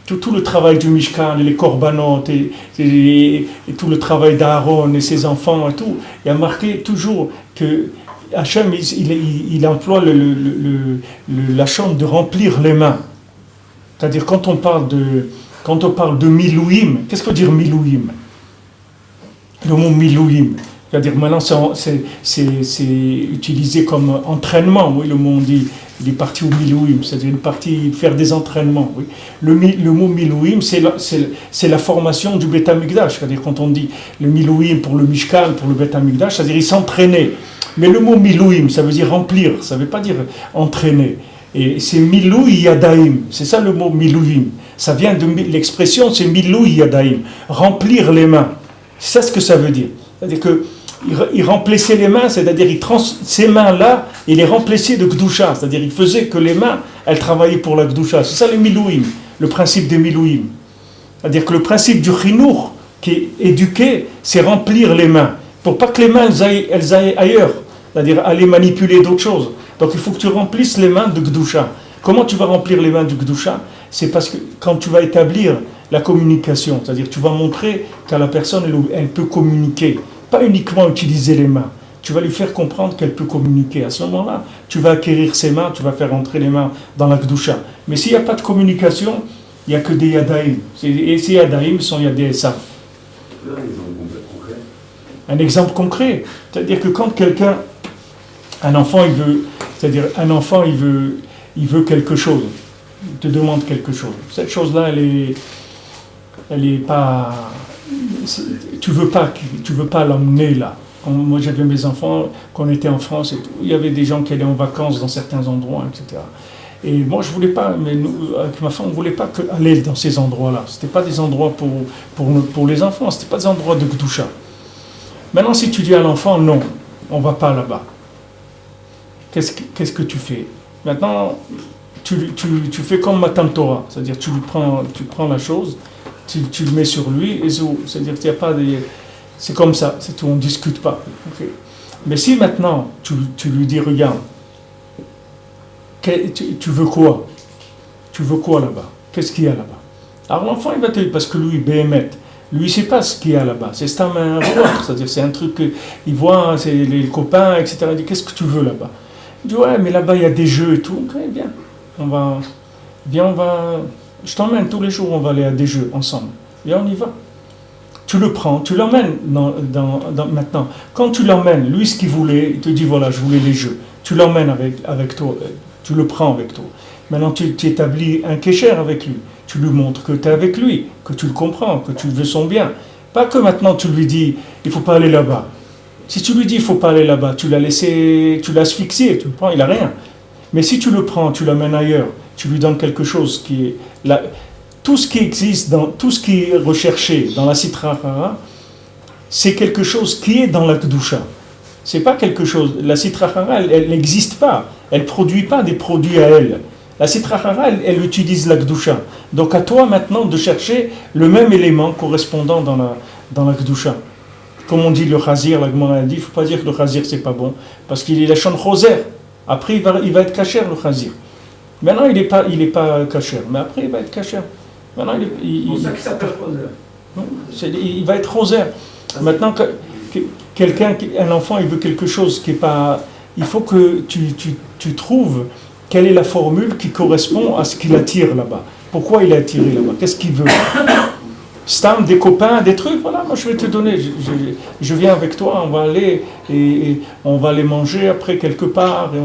tout le travail du Mishkan, les korbanot, et tout le travail d'Aaron et ses enfants et tout, il y a marqué toujours que Hachem, il emploie la chambre de remplir les mains. C'est-à-dire quand on parle de milouim, qu'est-ce que veut dire milouim? Le mot milouim. C'est-à-dire maintenant c'est utilisé comme entraînement, oui, le mot on dit il est parti au milouim, c'est-à-dire une partie faire des entraînements. Oui. Le mot milouim c'est la formation du Beth Amikdash, c'est-à-dire quand on dit le milouim pour le Mishkan, pour le Beth Amikdash, c'est-à-dire il s'entraînait. Mais le mot milouim ça veut dire remplir, ça ne veut pas dire entraîner. Et c'est milou yadaim, c'est ça le mot milouim. Ça vient de l'expression, c'est milou yadaim, remplir les mains. C'est ça ce que ça veut dire. C'est-à-dire qu'il remplissait les mains, c'est-à-dire ces mains-là, il les remplissait de Gdusha, c'est-à-dire il faisait que les mains, elles travaillaient pour la Gdusha. C'est ça le milouim, le principe des milouim. C'est-à-dire que le principe du chinour, qui est éduqué, c'est remplir les mains, pour pas que les mains elles aillent ailleurs, c'est-à-dire aller manipuler d'autres choses. Donc il faut que tu remplisses les mains de Gdusha. Comment tu vas remplir les mains de Gdusha? C'est parce que quand tu vas établir la communication, c'est-à-dire tu vas montrer qu'à la personne elle peut communiquer, pas uniquement utiliser les mains. Tu vas lui faire comprendre qu'elle peut communiquer. À ce moment-là, tu vas acquérir ses mains, tu vas faire entrer les mains dans la Gdusha. Mais s'il n'y a pas de communication, il n'y a que des yadaïm. Et ces yadaïm sont yadéessav. Un exemple concret. C'est-à-dire que quand un enfant il veut quelque chose, il te demande quelque chose. Cette chose-là, elle est pas. Tu veux pas l'emmener là. Moi, j'avais mes enfants, quand on était en France, et tout, il y avait des gens qui allaient en vacances dans certains endroits, etc. Et moi, je voulais pas, mais nous, avec ma femme, on voulait pas aller dans ces endroits-là. C'était pas des endroits pour les enfants, c'était pas des endroits de Gdusha. Maintenant, si tu dis à l'enfant, non, on va pas là-bas. Qu'est-ce que tu fais? Maintenant, tu fais comme Matan Torah, c'est-à-dire tu prends la chose, tu le mets sur lui, et c'est-à-dire qu'il n'y a pas de... C'est comme ça, c'est tout, on ne discute pas. Okay. Mais si maintenant, tu lui dis, regarde, tu veux quoi? Tu veux quoi là-bas? Qu'est-ce qu'il y a là-bas? Alors l'enfant, il va te dire, parce que lui, Béhémet, Lui, il ne sait pas ce qu'il y a là-bas. C'est Stam un roi, c'est-à-dire c'est un truc qu'il voit, c'est les copains, etc. Il dit, qu'est-ce que tu veux là-bas? Il dit, ouais, mais là-bas, il y a des jeux et tout. Très bien. Je t'emmène tous les jours, on va aller à des jeux ensemble. Viens, on y va. Tu le prends, tu l'emmènes maintenant. Quand tu l'emmènes, lui, ce qu'il voulait, il te dit, voilà, je voulais les jeux. Tu l'emmènes avec toi, tu le prends avec toi. Maintenant, tu établis un kécher avec lui. Tu lui montres que tu es avec lui, que tu le comprends, que tu veux son bien. Pas que maintenant tu lui dis, il ne faut pas aller là-bas. Si tu lui dis, il ne faut pas aller là-bas, tu l'as asphyxié, tu le prends, il n'a rien. Mais si tu le prends, tu l'amènes ailleurs, tu lui donnes quelque chose qui est... Tout ce qui existe, tout ce qui est recherché dans la Sitra Achara, c'est quelque chose qui est dans la Kedusha. C'est pas quelque chose... La Sitra Achara, elle n'existe pas. Elle ne produit pas des produits à elle. La Sitra Achara, elle utilise la Kedusha. Donc à toi maintenant de chercher le même élément correspondant dans la Kedusha. Comme on dit le Chazir, la Gemara a dit, il ne faut pas dire que le Chazir c'est pas bon, parce qu'il est la Shon Choser. Après il va être kasher le Chazir. Maintenant il est pas kasher, mais après il va être kasher. Maintenant C'est pour ça qu'il s'appelle Choser. Il va être Choser. Maintenant un enfant il veut quelque chose qui est pas... Il faut que tu trouves quelle est la formule qui correspond à ce qu'il attire là-bas. Pourquoi il est attiré là-bas? Qu'est-ce qu'il veut? Stam, des copains, des trucs, voilà, moi je vais te donner. Je viens avec toi, on va aller et on va aller manger après quelque part, et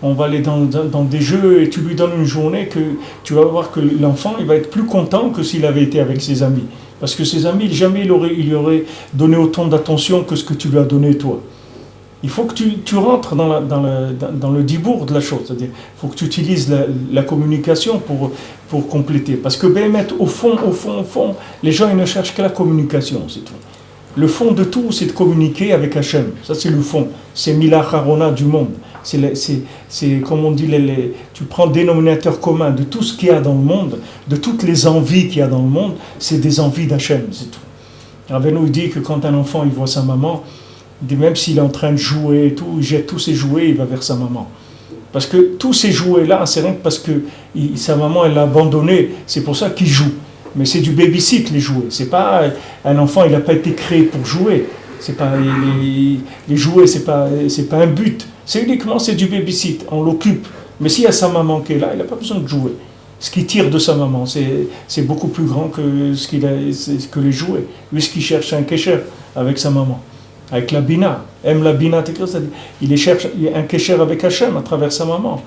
on va aller dans des jeux, et tu lui donnes une journée que tu vas voir que l'enfant il va être plus content que s'il avait été avec ses amis. Parce que ses amis, jamais il lui aurait donné autant d'attention que ce que tu lui as donné toi. Il faut que tu rentres dans le dibour de la chose, c'est-à-dire il faut que tu utilises la communication pour compléter. Parce que au fond, les gens ils ne cherchent que la communication, c'est tout. Le fond de tout, c'est de communiquer avec Hachem. Ça, c'est le fond. C'est Mila Harona du monde. C'est comme on dit, tu prends le dénominateur commun de tout ce qu'il y a dans le monde, de toutes les envies qu'il y a dans le monde, c'est des envies d'Hachem, c'est tout. Rabbeinu dit que quand un enfant il voit sa maman, même s'il est en train de jouer et tout, il jette tous ses jouets, il va vers sa maman. Parce que tous ces jouets-là, c'est rien que parce que sa maman, elle l'a abandonné, c'est pour ça qu'il joue. Mais c'est du baby-sit, les jouets. C'est pas un enfant, il n'a pas été créé pour jouer. C'est pas, les jouets, c'est pas un but. C'est uniquement, c'est du baby-sit, on l'occupe. Mais s'il y a sa maman qui est là, il n'a pas besoin de jouer. Ce qu'il tire de sa maman, c'est beaucoup plus grand que que les jouets. Lui, ce qu'il cherche, c'est un kécher avec sa maman. Avec la bina, aime la bina, il cherche un kécher avec Hachem à travers sa maman.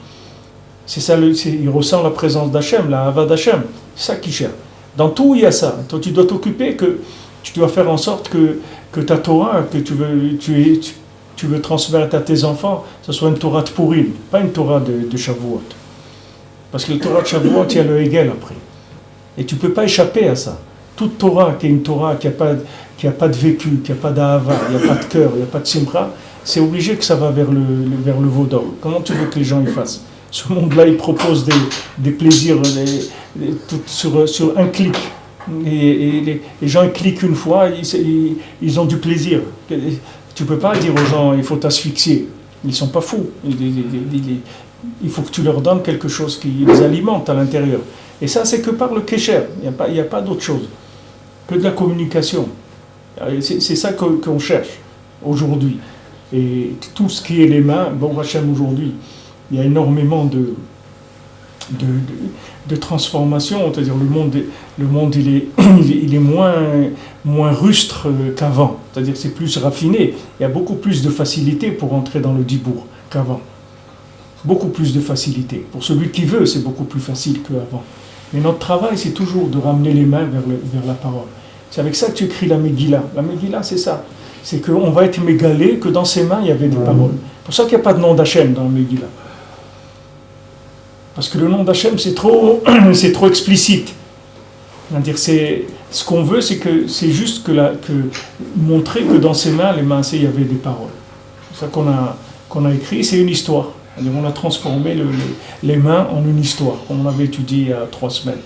C'est ça, il ressent la présence d'Hachem, la hava d'Hachem. C'est ça qu'il cherche. Dans tout, il y a ça. Toi, tu dois t'occuper tu dois faire en sorte que ta Torah, que tu veux transmettre à tes enfants, ce soit une Torah de Purim, pas une Torah de Shavuot. Parce que la Torah de Shavuot, il y a le Hegel après. Et tu ne peux pas échapper à ça. Toute Torah qui est une Torah qui n'a pas de vécu, qui n'a pas d'ahava, il n'y a pas de cœur, il n'y a pas de simcha, c'est obligé que ça va vers le veau d'or. Comment tu veux que les gens y fassent? Ce monde-là, il propose des plaisirs sur un clic. Et les gens ils cliquent une fois, ils ont du plaisir. Tu ne peux pas dire aux gens, il faut t'asphyxier. Ils ne sont pas fous. Il faut que tu leur donnes quelque chose qui les alimente à l'intérieur. Et ça, c'est que par le kécher. Il n'y a pas d'autre chose que de la communication. C'est ça qu'on cherche aujourd'hui. Et tout ce qui est les mains, bon Hachem aujourd'hui, il y a énormément de transformation, c'est-à-dire le monde il est moins rustre qu'avant, c'est-à-dire c'est plus raffiné, il y a beaucoup plus de facilité pour entrer dans le dibour qu'avant. Beaucoup plus de facilité. Pour celui qui veut, c'est beaucoup plus facile qu'avant. Mais notre travail, c'est toujours de ramener les mains vers la parole. C'est avec ça que tu écris la Megillah. La Megillah, c'est ça. C'est qu'on va être mégalé que dans ses mains, il y avait des paroles. C'est pour ça qu'il n'y a pas de nom d'Hachem dans la Megillah. Parce que le nom d'Hachem, c'est trop explicite. C'est-à-dire, ce qu'on veut, c'est juste que montrer que dans ses mains, les mains, il y avait des paroles. C'est ça qu'on a écrit, c'est une histoire. C'est-à-dire, on a transformé les mains en une histoire, comme on avait étudié il y a 3 semaines.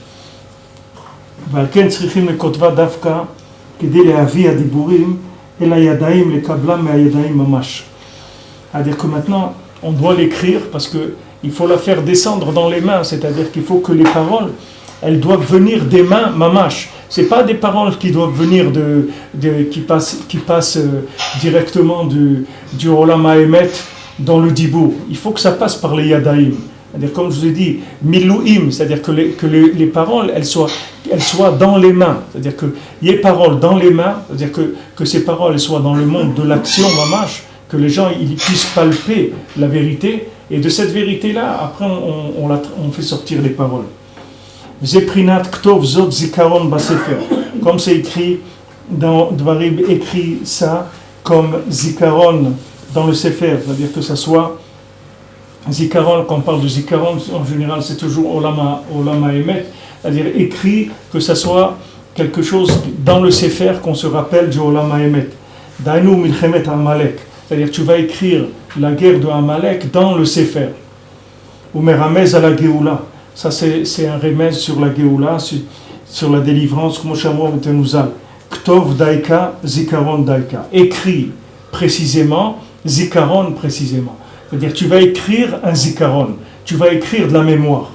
C'est-à-dire que maintenant, on doit l'écrire parce qu'il faut la faire descendre dans les mains, c'est-à-dire qu'il faut que les paroles, elles doivent venir des mains mamash. C'est pas des paroles qui doivent venir qui passent directement du Olam HaEmet dans le Dibour. Il faut que ça passe par les Yadaïm. C'est-à-dire, comme je vous ai dit, Milouim, c'est-à-dire que les paroles, elles soient dans les mains. C'est-à-dire qu'il y ait paroles dans les mains, c'est-à-dire que ces paroles soient dans le monde de l'action, mamash, que les gens ils puissent palper la vérité, et de cette vérité-là, après on fait sortir les paroles. Zeprinat Ktov Zot Zikaron Basefer. Comme c'est écrit dans Dvarim, écrit ça comme Zikaron dans le Sefer, c'est-à-dire que ça soit Zikaron, quand on parle de Zikaron, en général c'est toujours Olam HaEmet, c'est-à-dire écrit, que ça soit quelque chose dans le Sefer qu'on se rappelle du Olam HaEmet. Dainu Milchemet Amalek, c'est-à-dire tu vas écrire la guerre de Amalek dans le Sefer. Ou Meramez à la Géoula, ça c'est un remède sur la Géoula, sur la délivrance, comme Shamor Tenuzal. Ktov Daika, Zikaron Daika, écrit précisément, Zikaron précisément. C'est-à-dire tu vas écrire un zikaron, tu vas écrire de la mémoire.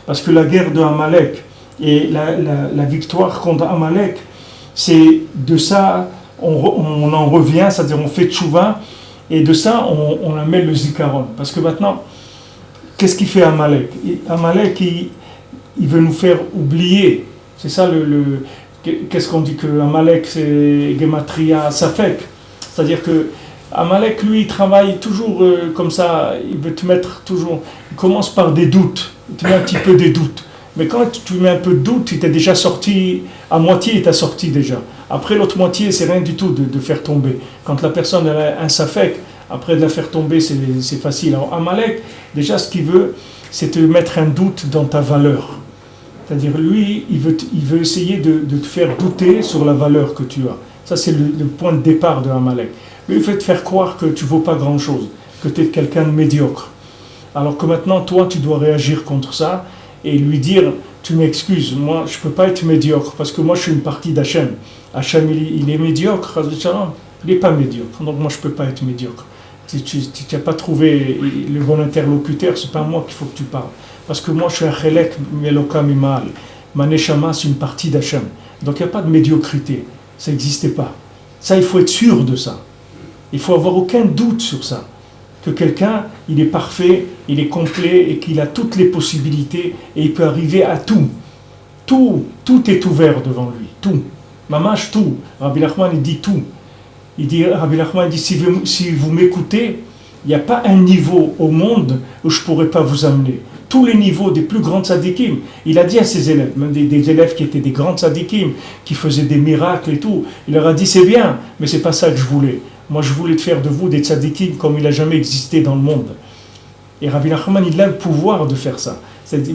Parce que la guerre de Amalek et la victoire contre Amalek, c'est de ça on en revient, c'est-à-dire on fait tchouva, et de ça on amène le zikaron. Parce que maintenant, qu'est-ce qu'il fait Amalek? Amalek, il veut nous faire oublier. C'est ça qu'est-ce qu'on dit que Amalek c'est Gematria Safek, c'est-à-dire que Amalek lui il travaille toujours comme ça, il veut te mettre toujours, il commence par des doutes, il te met un petit peu des doutes, mais quand tu mets un peu de doute, il t'est déjà sorti, à moitié il t'a sorti déjà, après l'autre moitié c'est rien du tout de faire tomber, quand la personne elle a un Safek, après de la faire tomber c'est facile. Alors Amalek déjà ce qu'il veut c'est te mettre un doute dans ta valeur. C'est-à-dire, lui, il veut essayer de te faire douter sur la valeur que tu as. Ça, c'est le point de départ de Amalek. Lui, il veut te faire croire que tu ne vaux pas grand-chose, que tu es quelqu'un de médiocre. Alors que maintenant, toi, tu dois réagir contre ça et lui dire, tu m'excuses, moi, je ne peux pas être médiocre, parce que moi, je suis une partie d'Hachem. Hachem, il est médiocre, il n'est pas médiocre, donc moi, je ne peux pas être médiocre. Si tu n'as pas trouvé le bon interlocuteur, ce n'est pas à moi qu'il faut que tu parles. Parce que moi, je suis un chelek meloka mimal. Ma neshama, c'est une partie d'Hachem. Donc, il n'y a pas de médiocrité. Ça n'existait pas. Ça, il faut être sûr de ça. Il faut avoir aucun doute sur ça. Que quelqu'un, il est parfait, il est complet et qu'il a toutes les possibilités et il peut arriver à tout. Tout est ouvert devant lui. Tout. Mamash, tout. Rabbi Nachman, il dit tout. Rabbi Nachman dit, si vous m'écoutez, il n'y a pas un niveau au monde où je ne pourrais pas vous amener. Tous les niveaux des plus grands tzadikim. Il a dit à ses élèves, même des élèves qui étaient des grands tzadikim, qui faisaient des miracles et tout, il leur a dit, c'est bien, mais c'est pas ça que je voulais. Moi, je voulais faire de vous des tzadikim comme il n'a jamais existé dans le monde. Et Rabbi Nachman, il a le pouvoir de faire ça.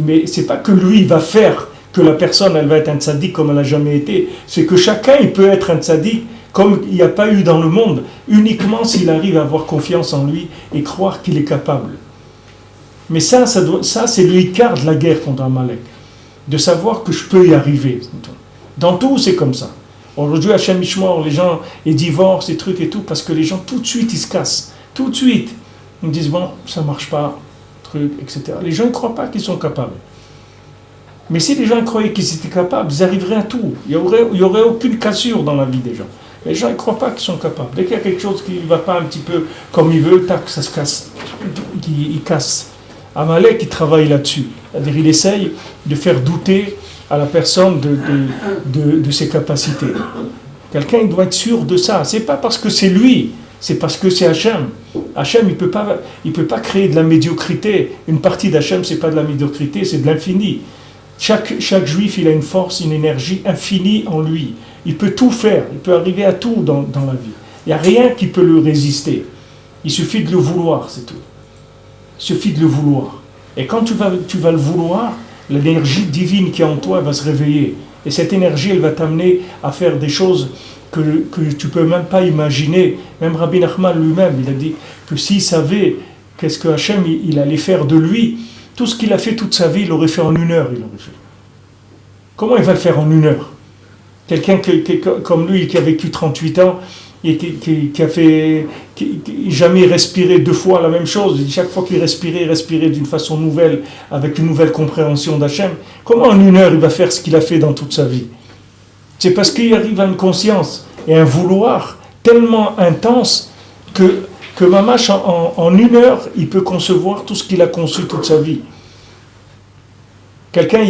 Mais c'est pas que lui, il va faire que la personne, elle va être un tzadik comme elle n'a jamais été. C'est que chacun, il peut être un tzadik comme il n'y a pas eu dans le monde, uniquement s'il arrive à avoir confiance en lui et croire qu'il est capable. Mais ça c'est le hikar de la guerre contre Amalek. De savoir que je peux y arriver. Dans tout, c'est comme ça. Aujourd'hui, à Shem Mishmor, les gens ils divorcent, ces trucs et tout, parce que les gens, tout de suite, ils se cassent. Tout de suite. Ils disent, bon, ça ne marche pas, truc, etc. Les gens ne croient pas qu'ils sont capables. Mais si les gens croyaient qu'ils étaient capables, ils arriveraient à tout. Il n'y aurait aucune cassure dans la vie des gens. Les gens ne croient pas qu'ils sont capables. Dès qu'il y a quelque chose qui ne va pas un petit peu comme ils veulent, tac, ça se casse. Il casse. Amalek, il travaille là-dessus. C'est-à-dire, il essaye de faire douter à la personne de ses capacités. Quelqu'un, il doit être sûr de ça. C'est pas parce que c'est lui, c'est parce que c'est Hachem. Hachem, il peut pas créer de la médiocrité. Une partie d'Hachem, c'est pas de la médiocrité, c'est de l'infini. Chaque juif, il a une force, une énergie infinie en lui. Il peut tout faire, il peut arriver à tout dans la vie. Il n'y a rien qui peut le résister. Il suffit de le vouloir, c'est tout. Il suffit de le vouloir. Et quand tu vas le vouloir, l'énergie divine qui est en toi va se réveiller. Et cette énergie, elle va t'amener à faire des choses que tu ne peux même pas imaginer. Même Rabbi Nachman lui-même, il a dit que s'il savait qu'est-ce que Hachem il allait faire de lui, tout ce qu'il a fait toute sa vie, il l'aurait fait en 1 heure. Il l'aurait fait. Comment il va le faire en 1 heure? Quelqu'un comme lui qui a vécu 38 ans, et qui jamais respiré 2 fois la même chose. Chaque fois qu'il respirait, il respirait d'une façon nouvelle, avec une nouvelle compréhension d'Hachem. Comment en 1 heure il va faire ce qu'il a fait dans toute sa vie? C'est parce qu'il arrive à une conscience et un vouloir tellement intense que Mamash, en 1 heure, il peut concevoir tout ce qu'il a conçu toute sa vie. Quelqu'un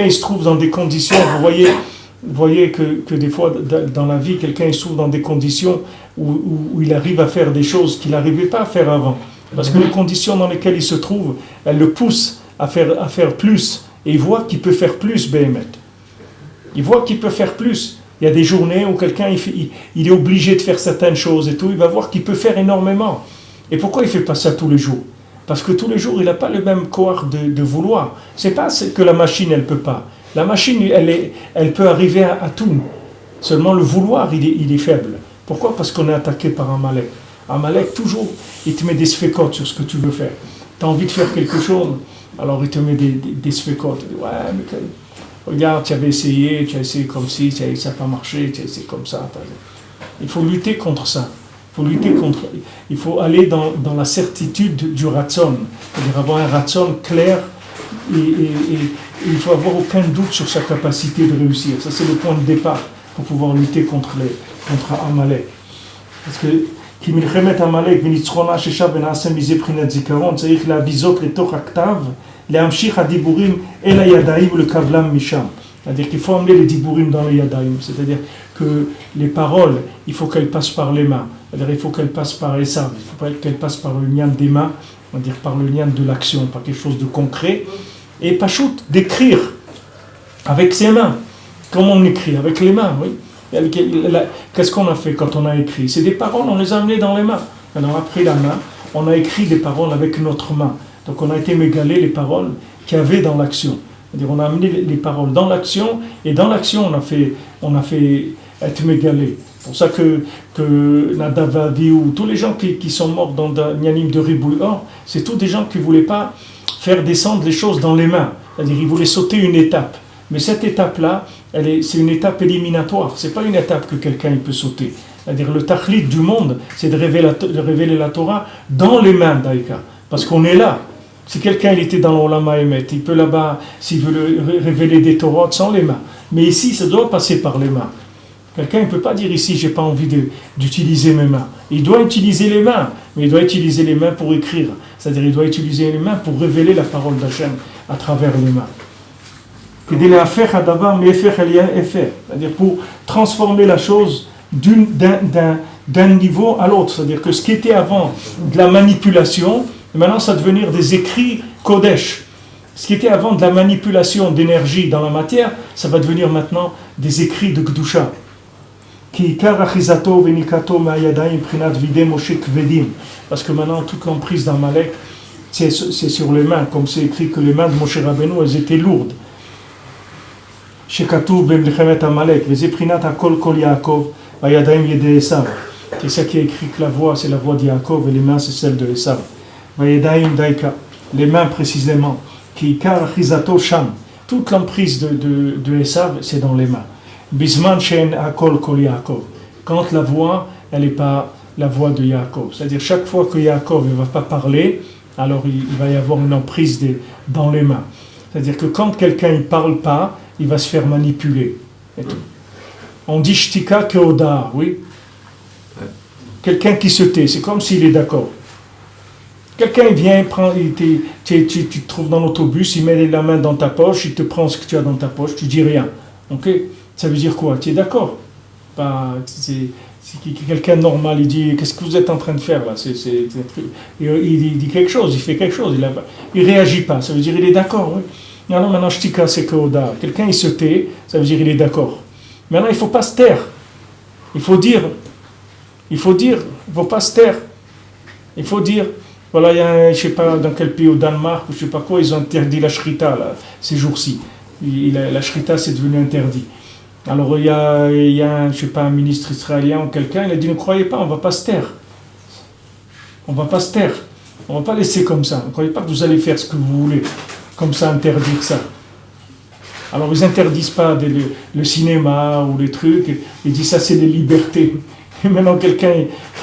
il se trouve dans des conditions, vous voyez que des fois dans la vie, quelqu'un il se trouve dans des conditions où il arrive à faire des choses qu'il n'arrivait pas à faire avant. Parce que les conditions dans lesquelles il se trouve, elles le poussent à faire plus. Et il voit qu'il peut faire plus, Béhémet. Il voit qu'il peut faire plus. Il y a des journées où quelqu'un il est obligé de faire certaines choses et tout, il va voir qu'il peut faire énormément. Et pourquoi il ne fait pas ça tous les jours? Parce que tous les jours, il n'a pas le même corps de vouloir. C'est pas que la machine, elle ne peut pas. La machine, elle peut arriver à tout. Seulement le vouloir, il est faible. Pourquoi? Parce qu'on est attaqué par Amalek. Amalek, toujours, il te met des sphécotes sur ce que tu veux faire. Tu as envie de faire quelque chose, alors il te met des sphécotes. Ouais, mais regarde, tu avais essayé, tu as essayé comme ci, ça n'a pas marché, tu as essayé comme ça. Il faut lutter contre ça. Il faut aller dans la certitude du ratson, c'est-à-dire avoir un ratson clair et il faut avoir aucun doute sur sa capacité de réussir. Ça, c'est le point de départ pour pouvoir lutter contre Amalek. Parce que כי מלחמת עמלק וניצחונה ששב ונעשה מזה בחינת זיכרון צריך להביזות לתוך הכתב, להמשיך הדיבורים אל הידיים ולקבלם משם. C'est-à-dire qu'il faut emmener les diburim dans les yadayim, c'est-à-dire que les paroles, il faut qu'elles passent par les mains, c'est-à-dire il faut qu'elles passent par les sables, il ne faut pas qu'elles passent par le lien des mains, on va dire par le lien de l'action, par quelque chose de concret, et pas shoot, d'écrire avec ses mains, comme on écrit, avec les mains, oui. Qu'est-ce qu'on a fait quand on a écrit? C'est des paroles, on les a amenées dans les mains. On a pris la main, on a écrit des paroles avec notre main. Donc on a été mégalé les paroles qu'il y avait dans l'action. C'est-à-dire on a amené les paroles dans l'action, et dans l'action on a fait être mégalé. C'est pour ça que Nadav ou tous les gens qui sont morts dans Nyanim de Riboui Or, c'est tous des gens qui ne voulaient pas faire descendre les choses dans les mains. C'est-à-dire ils voulaient sauter une étape. Mais cette étape-là, c'est une étape éliminatoire. Ce n'est pas une étape que quelqu'un peut sauter. C'est-à-dire le tachlit du monde, c'est de révéler la Torah dans les mains d'Aïka. Parce qu'on est là. Si quelqu'un était dans l'Olama Emet, il peut là-bas, s'il veut révéler des Torahs sans les mains. Mais ici, ça doit passer par les mains. Quelqu'un ne peut pas dire ici, j'ai pas envie d'utiliser mes mains. Il doit utiliser les mains, mais il doit utiliser les mains pour écrire. C'est-à-dire il doit utiliser les mains pour révéler la parole d'Hachem à travers les mains. C'est-à-dire pour transformer la chose d'un niveau à l'autre. C'est-à-dire que ce qui était avant de la manipulation, maintenant ça va devenir des écrits Kodesh. Ce qui était avant de la manipulation d'énergie dans la matière, ça va devenir maintenant des écrits de Kedusha. Parce que maintenant toute l'emprise d'Amalek, c'est sur les mains, comme c'est écrit que les mains de Moshe Rabbeinu, elles étaient lourdes. שכתוב במלחמת עמלק, וזה בחינת הכל כל יעקב, והידיים ידי עשיו. C'est ça qui est écrit que la voix, c'est la voix de Yaakov, et les mains, c'est celle de Esav. והידיים דייקה, les mains précisément, כי עיקר אחיזתו שם. Toute l'emprise de Esav, c'est dans les mains. בזמן שאין הכל כל יעקב. Quand la voix, elle n'est pas la voix de Yaakov. C'est-à-dire chaque fois que Yaakov ne va pas parler, alors il va y avoir une emprise dans les mains. C'est-à-dire que quand quelqu'un ne parle pas, il va se faire manipuler. Et tout. On dit shtika keoda, oui. Quelqu'un qui se tait, c'est comme s'il est d'accord. Quelqu'un vient, tu te trouves dans l'autobus, il met la main dans ta poche, il te prend ce que tu as dans ta poche, tu dis rien. Ok? Ça veut dire quoi? Tu es d'accord? C'est quelqu'un de normal, il dit qu'est-ce que vous êtes en train de faire là? Il dit quelque chose, il fait quelque chose, il réagit pas, ça veut dire il est d'accord. Oui. Non, maintenant, shtika, c'est keoda. Quelqu'un, il se tait, ça veut dire il est d'accord. Maintenant, il ne faut pas se taire. Il faut dire, il ne faut pas se taire. Il faut dire, voilà, il y a, je ne sais pas dans quel pays, au Danemark, ou je ne sais pas quoi, ils ont interdit la shrita, là, ces jours-ci. La shrita, c'est devenu interdit. Alors, il y a je ne sais pas, un ministre israélien ou quelqu'un, il a dit, ne croyez pas, on ne va pas se taire. On ne va pas se taire. On ne va pas laisser comme ça. Ne croyez pas que vous allez faire ce que vous voulez. Comme ça, interdire ça. Alors, ils n'interdisent pas le cinéma ou les trucs. Ils disent ça, c'est les libertés. Et maintenant, quelqu'un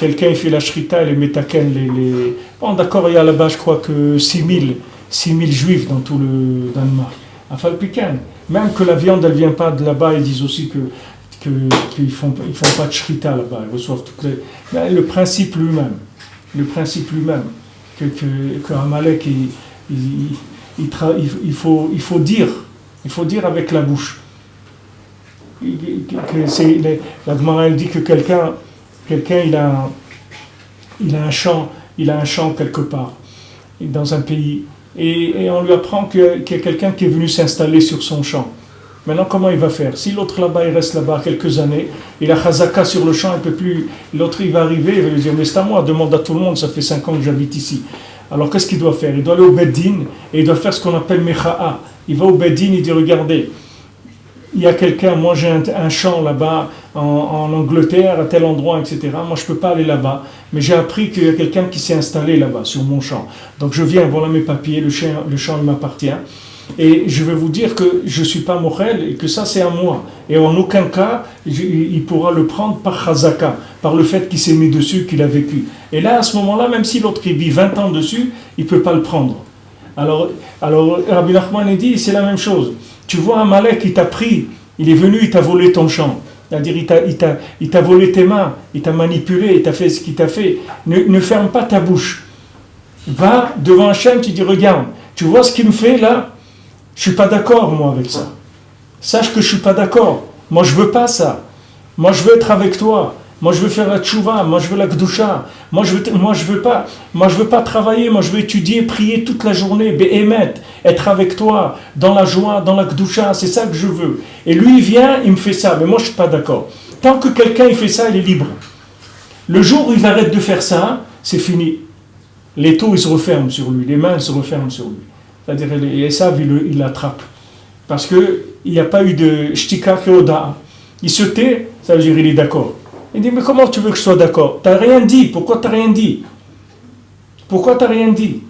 il fait la shrita, les métaken, Bon, d'accord, il y a là-bas, je crois que 6000 juifs dans tout le Danemark. Enfin, le piquant. Même que la viande, elle ne vient pas de là-bas, ils disent aussi qu'ils font pas de shrita là-bas, ils reçoivent toutes les... Mais le principe lui-même, que Amalek, il faut dire avec la bouche. La Gemara, elle dit que quelqu'un il a un champ quelque part dans un pays et on lui apprend qu'il y a quelqu'un qui est venu s'installer sur son champ. Maintenant, comment il va faire? Si l'autre là-bas, il reste là-bas quelques années, il a chazaka sur le champ, il peut plus. L'autre, il va arriver, il va lui dire, mais c'est à moi, demande à tout le monde, ça fait 5 ans que j'habite ici. Alors, qu'est-ce qu'il doit faire? Il doit aller au Beddin et il doit faire ce qu'on appelle Mecha'a. Il va au Beddin, il dit, regardez, il y a quelqu'un, moi j'ai un champ là-bas en Angleterre, à tel endroit, etc. Moi, je ne peux pas aller là-bas, mais j'ai appris qu'il y a quelqu'un qui s'est installé là-bas, sur mon champ. Donc, je viens, voilà mes papiers, le champ il m'appartient. Et je vais vous dire que je ne suis pas mochel et que ça c'est à moi. Et en aucun cas, il pourra le prendre par chazaka, par le fait qu'il s'est mis dessus, qu'il a vécu. Et là, à ce moment-là, même si l'autre il vit 20 ans dessus, il ne peut pas le prendre. Alors Rabbi Nachman dit, c'est la même chose. Tu vois, Amalek, il t'a pris, il est venu, il t'a volé ton champ. C'est-à-dire, il t'a volé tes mains, il t'a manipulé, il t'a fait ce qu'il t'a fait. Ne ferme pas ta bouche. Va devant Hachem, tu dis, regarde, tu vois ce qu'il me fait là? Je ne suis pas d'accord, moi, avec ça. Sache que je ne suis pas d'accord. Moi, je ne veux pas ça. Moi, je veux être avec toi. Moi, je veux faire la tchouva. Moi, je veux la gdoucha. Moi, je veux pas travailler. Moi, je veux étudier, prier toute la journée. Be'emet, être avec toi, dans la joie, dans la gdoucha. C'est ça que je veux. Et lui, il vient, il me fait ça. Mais moi, je ne suis pas d'accord. Tant que quelqu'un il fait ça, il est libre. Le jour où il arrête de faire ça, c'est fini. Les taux, ils se referment sur lui. Les mains, elles se referment sur lui. C'est-à-dire, Esav, il l'attrape. Parce qu'il n'y a pas eu de shtika keoda. Il se tait, ça veut dire il est d'accord. Il dit, mais comment tu veux que je sois d'accord? Tu n'as rien dit. Pourquoi tu n'as rien dit? Pourquoi tu n'as rien dit?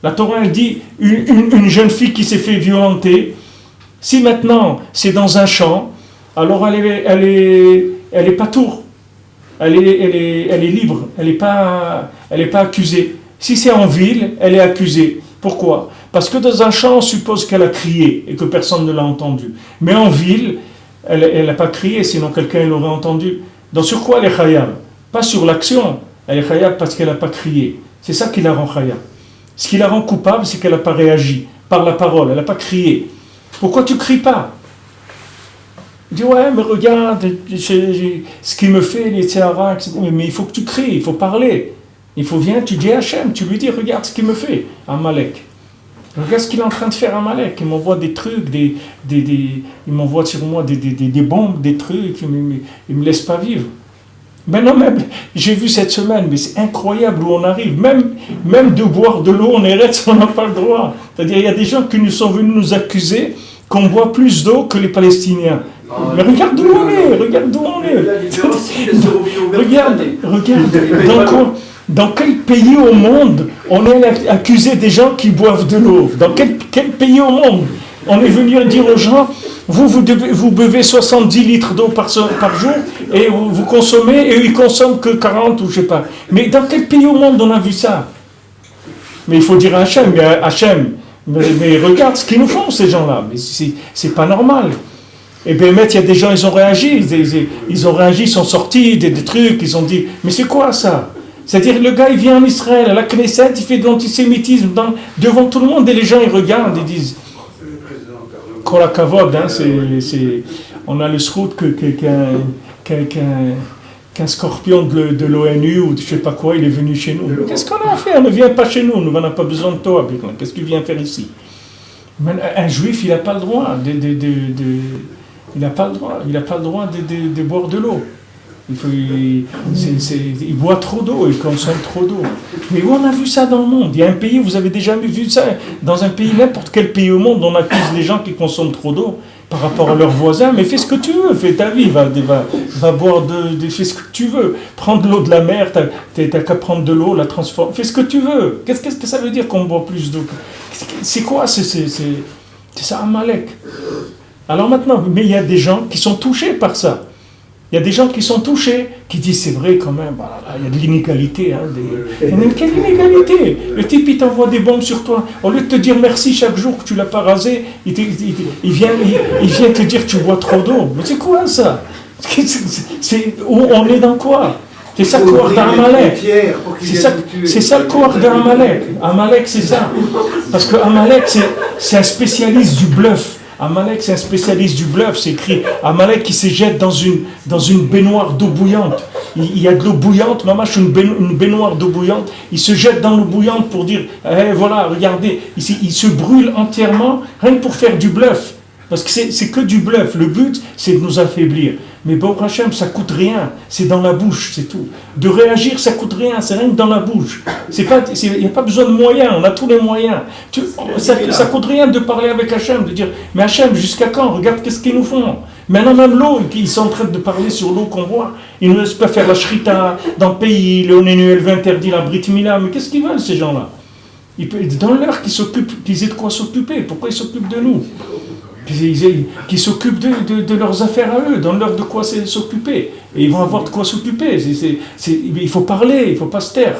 La Torah, elle dit, une jeune fille qui s'est fait violenter, si maintenant c'est dans un champ, alors elle est pas tour. Elle est libre. Elle n'est pas accusée. Si c'est en ville, elle est accusée. Pourquoi? Parce que dans un champ, on suppose qu'elle a crié et que personne ne l'a entendu. Mais en ville, elle n'a pas crié, sinon quelqu'un l'aurait entendu. Donc sur quoi elle est khayab? Pas sur l'action. Elle est khayab parce qu'elle n'a pas crié. C'est ça qui la rend khayab. Ce qui la rend coupable, c'est qu'elle n'a pas réagi par la parole. Elle n'a pas crié. Pourquoi tu ne cries pas? Il dit, ouais, mais regarde, ce qu'il me fait, les tsaharas, etc. Mais il faut que tu cries, il faut parler. Viens, tu dis à Hachem, tu lui dis, regarde ce qu'il me fait, Amalek. Regarde ce qu'il est en train de faire, Amalek. Il m'envoie des trucs, il m'envoie sur moi des bombes, des trucs, il ne me laisse pas vivre. Maintenant, même, j'ai vu cette semaine, mais c'est incroyable où on arrive. Même de boire de l'eau en Eretz, on n'a pas le droit. C'est-à-dire, il y a des gens qui nous sont venus nous accuser qu'on boit plus d'eau que les Palestiniens. Mais regarde d'où on est, Regarde. Dans quel pays au monde on est accusé des gens qui boivent de l'eau? Dans quel pays au monde on est venu dire aux gens, vous buvez 70 litres d'eau par jour et vous consommez, et eux ils consomment que 40 ou je sais pas. Mais dans quel pays au monde on a vu ça? Mais il faut dire à Hachem, mais regarde ce qu'ils nous font ces gens-là, mais c'est pas normal. Et bien, il y a des gens, ils ont réagi, ils sont sortis des trucs, ils ont dit, mais c'est quoi ça? C'est-à-dire, le gars, il vient en Israël, à la Knesset, il fait de l'antisémitisme devant tout le monde, et les gens, ils regardent, ils disent, Kol hakavod, on a le srout qu'un scorpion de l'ONU, ou je ne sais pas quoi, il est venu chez nous. Qu'est-ce qu'on a à faire? Ne viens pas chez nous, nous n'avons pas besoin de toi. Qu'est-ce que tu viens faire ici? Un juif, il n'a pas le droit il n'a pas le droit de boire de l'eau. Il boit trop d'eau, il consomme trop d'eau. Mais où on a vu ça dans le monde? Il y a un pays, vous avez déjà vu ça? Dans un pays, n'importe quel pays au monde, on accuse les gens qui consomment trop d'eau par rapport à leurs voisins. Mais fais ce que tu veux, fais ta vie, va boire fais ce que tu veux. Prends de l'eau de la mer, t'as qu'à prendre de l'eau, la transformer. Fais ce que tu veux. Qu'est-ce que ça veut dire qu'on boit plus d'eau? C'est quoi? C'est ça, Amalek. Alors maintenant, mais il y a des gens qui sont touchés par ça. Il y a des gens qui sont touchés, qui disent c'est vrai quand même, voilà, il y a de l'inégalité. Hein, quelle inégalité? Le type il t'envoie des bombes sur toi. Au lieu de te dire merci chaque jour que tu l'as pas rasé, il vient te dire que tu bois trop d'eau. Mais c'est quoi ça? On est dans quoi? C'est ça le couard d'Amalek. C'est ça le couard d'Amalek. Amalek c'est ça. Parce que Amalek c'est un spécialiste du bluff. Amalek, c'est un spécialiste du bluff, c'est écrit. Amalek qui se jette dans une baignoire d'eau bouillante. Il y a de l'eau bouillante, une baignoire d'eau bouillante. Il se jette dans l'eau bouillante pour dire, voilà, regardez, il se brûle entièrement, rien que pour faire du bluff. Parce que c'est que du bluff. Le but, c'est de nous affaiblir. Mais bon, Hachem, ça coûte rien. C'est dans la bouche, c'est tout. De réagir, ça coûte rien. C'est rien que dans la bouche. Il n'y a pas besoin de moyens. On a tous les moyens. Ça coûte rien de parler avec Hachem, de dire, mais Hachem, jusqu'à quand? Regarde qu'est-ce qu'ils nous font. Maintenant, même l'eau, ils sont en train de parler sur l'eau qu'on boit. Ils ne laissent pas faire la shrita dans le pays. Le NNULV interdit la Brit Mila. Mais qu'est-ce qu'ils veulent, ces gens-là? Dans l'heure qu'ils aient de quoi s'occuper. Pourquoi ils s'occupent de nous? Qui s'occupent de leurs affaires à eux, dans l'heure de quoi s'occuper. Et ils vont avoir de quoi s'occuper. Il faut parler, il ne faut pas se taire.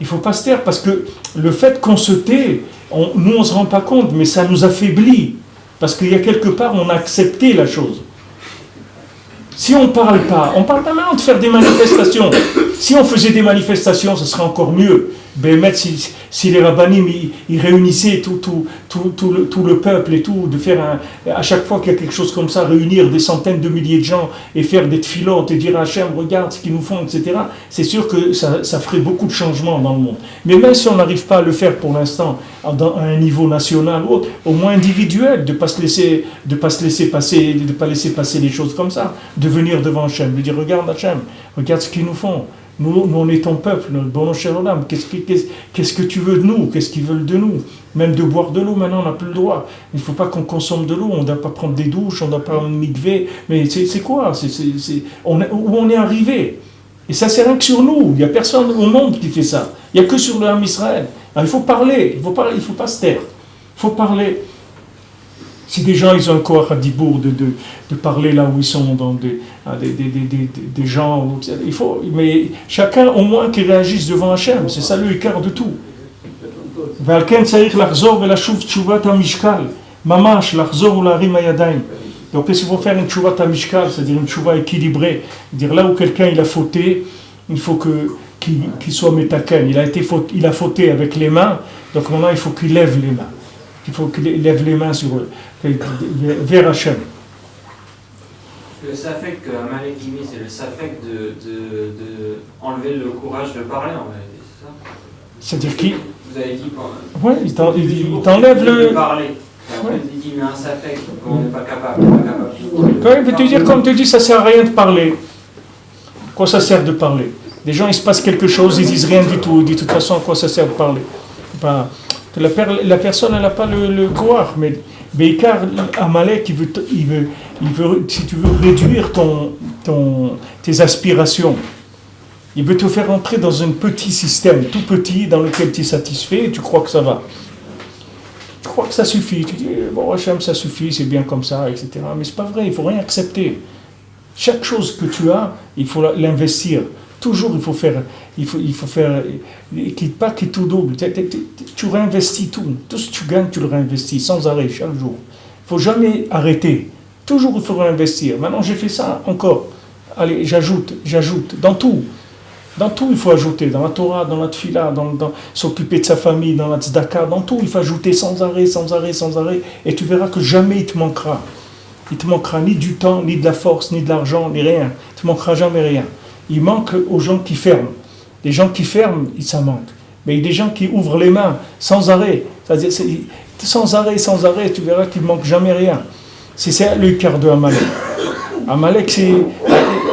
Il ne faut pas se taire parce que le fait qu'on se tait, nous on ne se rend pas compte, mais ça nous affaiblit. Parce qu'il y a quelque part, on a accepté la chose. Si on ne parle pas maintenant de faire des manifestations. Si on faisait des manifestations, ce serait encore mieux. Ben, si les rabbinim ils réunissaient tout le peuple et tout, de faire à chaque fois qu'il y a quelque chose comme ça, réunir des centaines de milliers de gens et faire des tfilotes et dire à Hachem, regarde ce qu'ils nous font, etc. C'est sûr que ça ferait beaucoup de changements dans le monde. Mais même si on n'arrive pas à le faire pour l'instant à un niveau national ou autre, au moins individuel, de ne pas laisser passer les choses comme ça, de venir devant Hachem, de dire regarde Hachem, regarde ce qu'ils nous font. Nous, on est ton peuple, notre bon Shalom. Qu'est-ce que tu veux de nous? Qu'est-ce qu'ils veulent de nous? Même de boire de l'eau, maintenant, on n'a plus le droit. Il ne faut pas qu'on consomme de l'eau, on ne doit pas prendre des douches, on ne doit pas prendre une mikvé. Mais c'est quoi? Où on est arrivé? Et ça, c'est rien que sur nous. Il n'y a personne au monde qui fait ça. Il n'y a que sur le Ham Israël. Alors, il faut parler, il ne faut pas se taire. Il faut parler. Si des gens, ils ont un corps à Dibourg de parler là où ils sont, dans des gens, il faut, mais chacun au moins qui réagisse devant Hachem, c'est ça le écart de tout. Valken tzarich lachzor velashuv tshuvat hamishkal, mamash lachzor ularim hayadayim. Donc qu'est-ce qu'il faut faire une tshuvat hamishkal, c'est-à-dire une tshuva équilibrée, dire là où quelqu'un il a fauté, il faut qu'il soit metaken, il a fauté avec les mains, donc maintenant il faut qu'il lève les mains. Il faut qu'il lève les mains vers Hachem. Le safek que Amalek y met, c'est le safek de enlever le courage de parler en réalité, c'est ça? C'est-à-dire qui? Vous avez dit oui, il t'enlève le... de parler. Et après, il dit, mais un safek, on n'est pas capable. Quand il veut te dire, comme tu dis, ça ne sert à rien de parler. Quoi ça sert de parler? Les gens, il se passe quelque chose, ils disent rien du tout. Ils disent de toute façon, à quoi ça sert de parler? La personne, elle n'a pas le courage, mais Beikar, Amalek, il veut, si tu veux, réduire tes aspirations. Il veut te faire entrer dans un petit système, tout petit, dans lequel tu es satisfait et tu crois que ça va. Tu crois que ça suffit. Tu dis, bon, Hachem, ça suffit, c'est bien comme ça, etc. Mais c'est pas vrai, il ne faut rien accepter. Chaque chose que tu as, il faut l'investir. Toujours, il faut faire, quitte pas, quitte tout double. Tu réinvestis tout. Tout ce que tu gagnes, tu le réinvestis sans arrêt, chaque jour. Il ne faut jamais arrêter. Toujours, il faut réinvestir. Maintenant, j'ai fait ça encore. Allez, j'ajoute. Dans tout. Dans tout, il faut ajouter. Dans la Torah, dans la Tfila, dans s'occuper de sa famille, dans la Tzedaka. Dans tout, il faut ajouter sans arrêt. Et tu verras que jamais il te manquera. Il ne te manquera ni du temps, ni de la force, ni de l'argent, ni rien. Il ne te manquera jamais rien. Il manque aux gens qui ferment. Les gens qui ferment, ça manque. Mais il y a des gens qui ouvrent les mains sans arrêt. C'est-à-dire, sans arrêt, tu verras qu'il ne manque jamais rien. C'est ça le cœur de Amalek. Amalek, c'est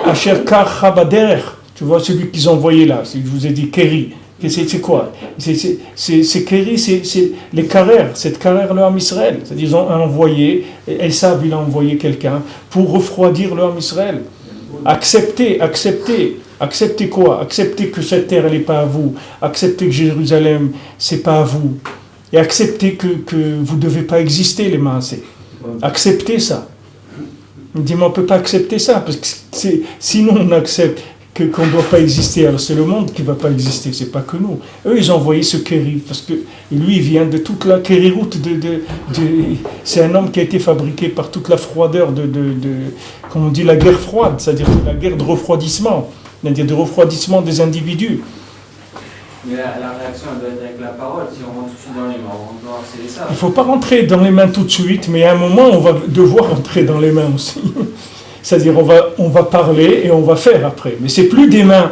Asher Kar Chabader. Tu vois celui qu'ils ont envoyé là. Je vous ai dit Kéri. C'est quoi? C'est Kéri, c'est les carrères. C'est carrère le Ham Israël. C'est-à-dire, ils ont envoyé, Esav, il a envoyé quelqu'un pour refroidir le Ham Israël. Acceptez quoi? Acceptez que cette terre, elle n'est pas à vous. Acceptez que Jérusalem, c'est pas à vous. Et acceptez que vous ne devez pas exister, les Maasé. Acceptez ça. Il dit, mais on ne peut pas accepter ça, parce que sinon on accepte qu'on ne doit pas exister. Alors c'est le monde qui ne va pas exister, c'est pas que nous. Eux, ils ont envoyé ce Kérir, parce que lui, il vient de toute la Kériroute. C'est un homme qui a été fabriqué par toute la froideur comme on dit, la guerre froide, c'est-à-dire la guerre de refroidissement, c'est-à-dire de refroidissement des individus. Mais la réaction, elle doit être avec la parole. Si on rentre tout de suite dans les mains, on doit harceler ça. Il ne faut pas rentrer dans les mains tout de suite, mais à un moment, on va devoir rentrer dans les mains aussi. C'est-à-dire, on va parler et on va faire après. Mais c'est plus des mains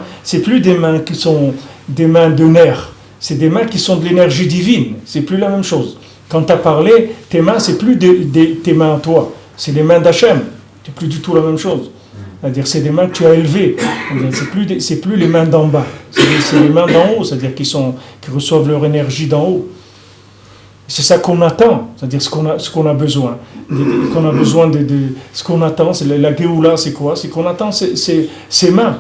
qui sont des mains de nerfs. C'est des mains qui sont de l'énergie divine. C'est plus la même chose. Quand tu as parlé, tes mains, c'est plus tes mains à toi. C'est les mains d'Hachem. C'est plus du tout la même chose. C'est-à-dire, c'est des mains que tu as élevées. C'est plus les mains d'en bas. C'est les mains d'en haut. C'est-à-dire qui reçoivent leur énergie d'en haut. C'est ça qu'on attend, c'est-à-dire ce qu'on a besoin. Ce qu'on attend, c'est la Géoula, c'est quoi? C'est qu'on attend ses mains.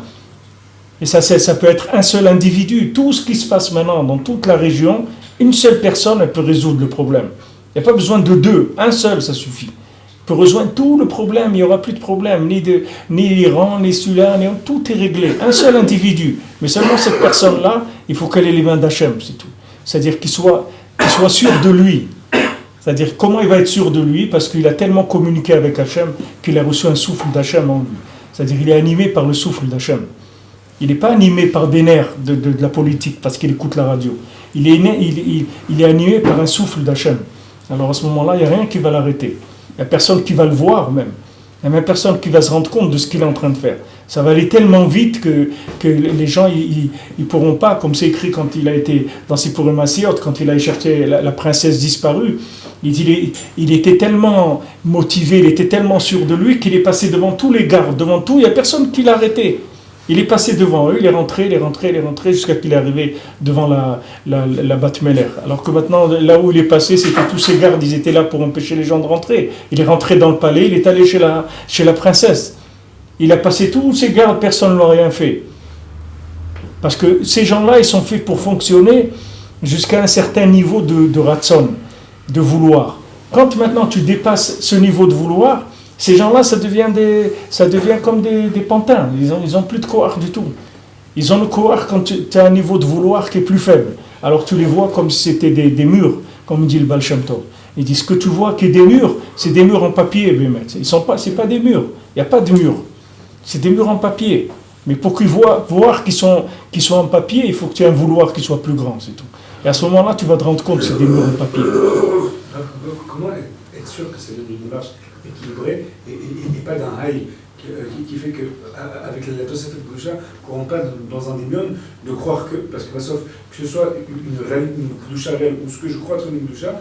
Et ça peut être un seul individu. Tout ce qui se passe maintenant dans toute la région, une seule personne, elle peut résoudre le problème. Il n'y a pas besoin de deux, un seul, ça suffit. Il peut rejoindre tout le problème, il n'y aura plus de problème, ni l'Iran, ni celui-là, tout est réglé. Un seul individu. Mais seulement cette personne-là, il faut qu'elle ait les mains d'Hachem, c'est tout. C'est-à-dire qu'il soit sûr de lui. C'est-à-dire, comment il va être sûr de lui? Parce qu'il a tellement communiqué avec Hachem qu'il a reçu un souffle d'Hachem en lui. C'est-à-dire, il est animé par le souffle d'Hachem. Il n'est pas animé par des nerfs de la politique, parce qu'il écoute la radio. Il est animé par un souffle d'Hachem. Alors, à ce moment-là, il n'y a rien qui va l'arrêter. Il n'y a personne qui va le voir, même. Il n'y a même personne qui va se rendre compte de ce qu'il est en train de faire. Ça va aller tellement vite que les gens, ils pourront pas, comme c'est écrit quand il a été dans Sipurim Asiot, quand il a cherché la princesse disparue, il était tellement motivé, il était tellement sûr de lui qu'il est passé devant tous les gardes, devant tout, il n'y a personne qui l'a arrêté. Il est passé devant eux, il est rentré, jusqu'à qu'il est arrivé devant la Bat Meler. Alors que maintenant, là où il est passé, c'était tous ces gardes, ils étaient là pour empêcher les gens de rentrer. Il est rentré dans le palais, il est allé chez la princesse. Il a passé tous ces gardes, personne ne lui a rien fait. Parce que ces gens-là, ils sont faits pour fonctionner jusqu'à un certain niveau de ratson, de vouloir. Quand maintenant tu dépasses ce niveau de vouloir, ces gens-là, ça devient comme des pantins. Ils ont plus de cohort du tout. Ils ont le cohort quand tu as un niveau de vouloir qui est plus faible. Alors tu les vois comme si c'était des murs, comme dit le Baal Shem Tov. Il dit, ce que tu vois qui est des murs, c'est des murs en papier, Bémet. C'est pas des murs. Il n'y a pas de murs. C'est des murs en papier. Mais pour qu'ils voient qu'ils sont en papier, il faut que tu aies un vouloir qui soit plus grand, c'est tout. Et à ce moment-là, tu vas te rendre compte que c'est des murs en papier. Comment être sûr que c'est une démarche équilibrée et pas d'un high qui fait qu'avec la Tosefet Kedusha, qu'on rentre pas dans un démion, de croire que, parce que sauf que ce soit une Kedusha réelle ou ce que je crois être une Kedusha,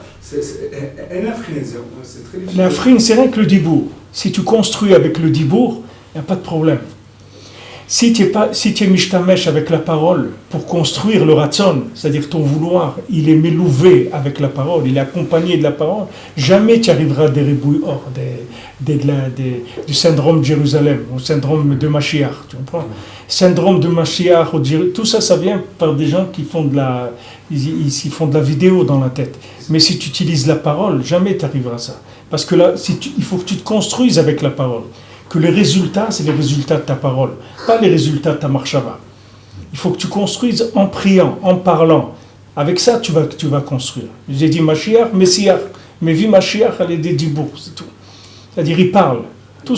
elle infrine, c'est très difficile. L'infrine, c'est rien que le dibour. Si tu construis avec le dibour, il n'y a pas de problème. Si tu es mishtamesh avec la parole pour construire le ratson, c'est-à-dire ton vouloir, il est mélouvé avec la parole, il est accompagné de la parole, jamais tu arriveras à des ribouilles hors du syndrome de Jérusalem, au syndrome de Mashiach, tu comprends? Syndrome de Mashiach, tout ça, ça vient par des gens qui font de la vidéo dans la tête. Mais si tu utilises la parole, jamais tu arriveras à ça. Parce que là, il faut que tu te construises avec la parole. Que les résultats, c'est les résultats de ta parole, pas les résultats de ta marchava. Il faut que tu construises en priant, en parlant. Avec ça, tu vas construire. J'ai dit Mashiach, Messiah. Mais vie Mashiach, elle est des dibours, c'est tout. C'est-à-dire, il parle. Tout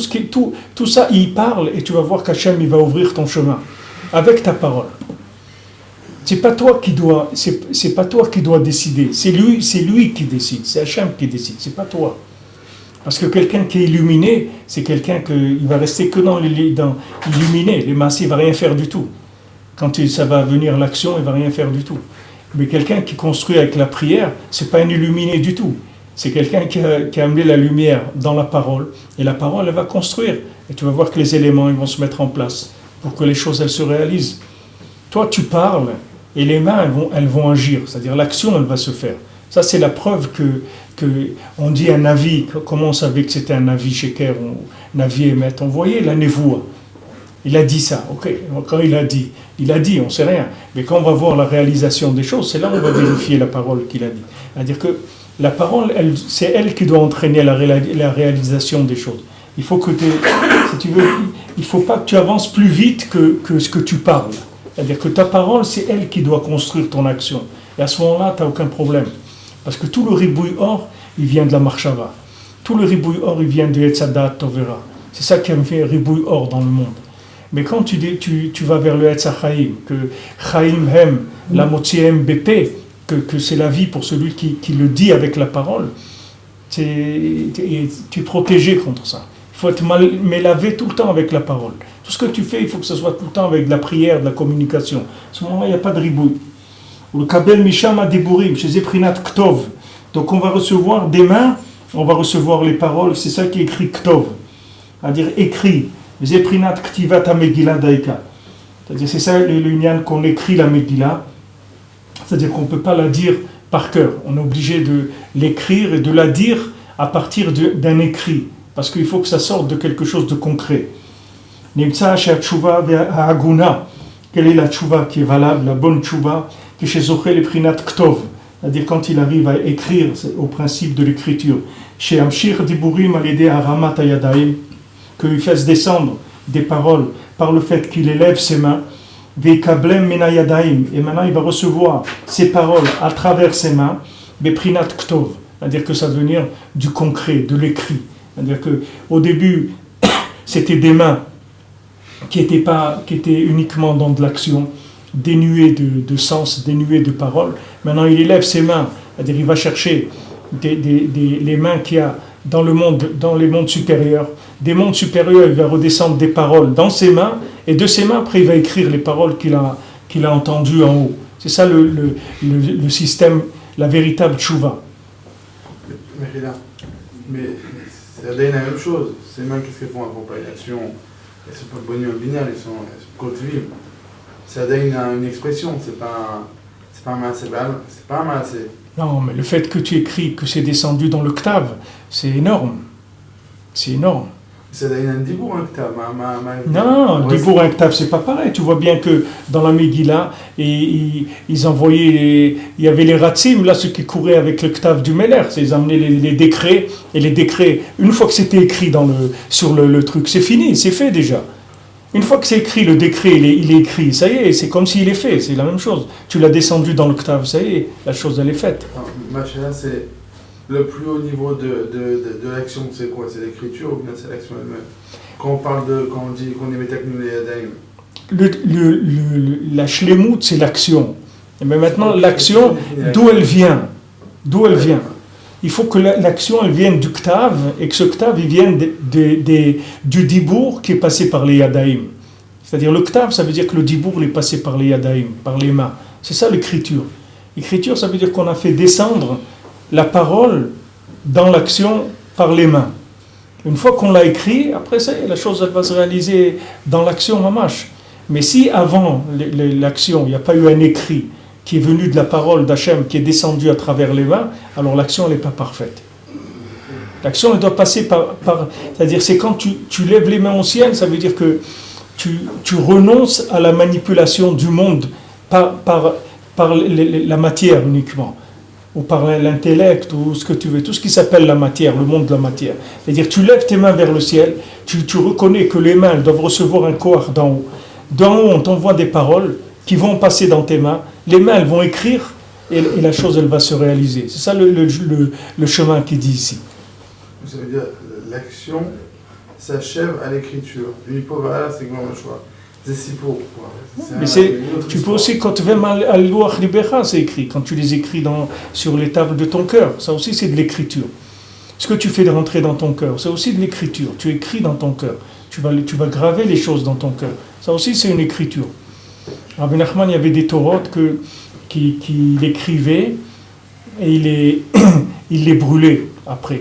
ça, il parle et tu vas voir qu'Hachem, il va ouvrir ton chemin. Avec ta parole. C'est pas toi qui dois décider. C'est lui qui décide. C'est Hachem qui décide. C'est pas toi. Parce que quelqu'un qui est illuminé, c'est quelqu'un qui va rester que dans illuminé. Les massifs, il ne va rien faire du tout. Quand ça va venir l'action, il ne va rien faire du tout. Mais quelqu'un qui construit avec la prière, ce n'est pas un illuminé du tout. C'est quelqu'un qui a amené la lumière dans la parole. Et la parole, elle va construire. Et tu vas voir que les éléments, ils vont se mettre en place pour que les choses, elles se réalisent. Toi, tu parles et les mains, elles vont agir. C'est-à-dire l'action, elle va se faire. Ça, c'est la preuve que on dit un avis. Comment on savait que c'était un avis Sheker, un avis Emet? On voyait la névoie. Il a dit ça, ok. Quand il a dit, on ne sait rien. Mais quand on va voir la réalisation des choses, c'est là où on va vérifier la parole qu'il a dit. C'est-à-dire que la parole, c'est elle qui doit entraîner la réalisation des choses. Il faut que si tu veux, il faut pas que tu avances plus vite que ce que tu parles. C'est-à-dire que ta parole, c'est elle qui doit construire ton action. Et à ce moment-là, tu n'as aucun problème. Parce que tout le ribouille or, il vient de la marshava. Tout le ribouille or, il vient de Etzadat Tovera. C'est ça qui a fait ribouille or dans le monde. Mais quand tu vas vers le Etzachaim, que Chaim Hem, la Motsiem BP, que c'est la vie pour celui qui le dit avec la parole, tu es protégé contre ça. Il faut être mélavé tout le temps avec la parole. Tout ce que tu fais, il faut que ce soit tout le temps avec de la prière, de la communication. À ce moment-là, il n'y a pas de ribouille. Le Kabel Misham Adiburim, chez Zeprinat Ktov. Donc on va recevoir des mains, on va recevoir les paroles, c'est ça qui est écrit Ktov. C'est-à-dire écrit. Zeprinat Ktivat Megillah Daika. C'est-à-dire c'est ça le Nyan qu'on écrit la Megillah. C'est-à-dire qu'on ne peut pas la dire par cœur. On est obligé de l'écrire et de la dire à partir d'un écrit. Parce qu'il faut que ça sorte de quelque chose de concret. Nimtsa She'atshuva Ve'aguna. Quelle est la tchouva qui est valable, la bonne tchouva, qui est chez Zoché le Prinat Ktov. C'est-à-dire quand il arrive à écrire, c'est au principe de l'écriture. Chez Amshir Diburim al-Yedei Haramat Hayadaim, qu'il fasse descendre des paroles par le fait qu'il élève ses mains. Ve'kablem Menayadaim. Et maintenant il va recevoir ces paroles à travers ses mains. Beprinat Ktov. C'est-à-dire que ça va devenir du concret, de l'écrit. C'est-à-dire qu'au début, c'était des mains qui étaient uniquement dans de l'action, dénuées de sens, dénuées de paroles. Maintenant, il élève ses mains, c'est-à-dire il va chercher les mains qu'il y a dans les mondes supérieurs. Des mondes supérieurs, il va redescendre des paroles dans ses mains, et de ses mains, après, il va écrire les paroles qu'il a entendues en haut. C'est ça le système, la véritable tchouva. Mais c'est la même chose. Ces mains, qu'est-ce qu'elles font? Elles font pas une action. Elles ne sont pas bonnes au binal, elles sont cultivées. Ça donne une expression, c'est pas un maasé. C'est pas un maasé. Non, mais le fait que tu écris que c'est descendu dans le Ktav, c'est énorme. C'est énorme. Ça donne un dibour, un Ktav. Non, dibour, un Ktav, c'est pas pareil. Tu vois bien que dans la Megillah, ils envoyaient, il y avait les Ratsim, là, ceux qui couraient avec le Ktav du Meller. Ils amenaient les décrets, et les décrets, une fois que c'était écrit sur le truc, c'est fini, c'est fait déjà. Une fois que c'est écrit, le décret, il est écrit, ça y est, c'est comme s'il est fait, c'est la même chose. Tu l'as descendu dans le Ktav, ça y est, la chose, elle est faite. Machin, c'est le plus haut niveau de l'action, c'est quoi? C'est l'écriture ou bien c'est l'action elle-même? Quand on dit qu'on est métaknim les yadayim. La shlemut, c'est l'action. Mais maintenant, l'action, d'où elle vient? Il faut que l'action elle vienne du Ktav et que ce Ktav il vienne du Dibour qui est passé par les Yadaïm. C'est-à-dire le Ktav, ça veut dire que le Dibour il est passé par les Yadaïm, par les mains. C'est ça l'écriture. L'écriture, ça veut dire qu'on a fait descendre la parole dans l'action par les mains. Une fois qu'on l'a écrit, après ça, la chose elle va se réaliser dans l'action mamash. Mais si avant l'action, il n'y a pas eu un écrit qui est venu de la parole d'Hachem, qui est descendu à travers les mains, alors l'action, elle n'est pas parfaite. L'action, elle doit passer par c'est-à-dire, c'est quand tu lèves les mains au ciel, ça veut dire que tu renonces à la manipulation du monde par la matière uniquement, ou par l'intellect, ou ce que tu veux, tout ce qui s'appelle la matière, le monde de la matière. C'est-à-dire, tu lèves tes mains vers le ciel, tu reconnais que les mains, elles doivent recevoir un koach d'en haut. D'en haut, on t'envoie des paroles qui vont passer dans tes mains, les mains elles vont écrire et la chose elle va se réaliser. C'est ça le chemin qu'il dit ici. Ça veut dire l'action s'achève à l'écriture. L'hypovala, c'est grand choix. C'est si pour. Mais tu peux aussi, quand tu vas à l'Ouach Libéra, c'est écrit. Quand tu les écris sur les tables de ton cœur, ça aussi c'est de l'écriture. Ce que tu fais de rentrer dans ton cœur, c'est aussi de l'écriture. Tu écris dans ton cœur. Tu vas graver les choses dans ton cœur. Ça aussi c'est une écriture. Rabbi Nachman, il y avait des Torot qu'il écrivait et il les brûlait après.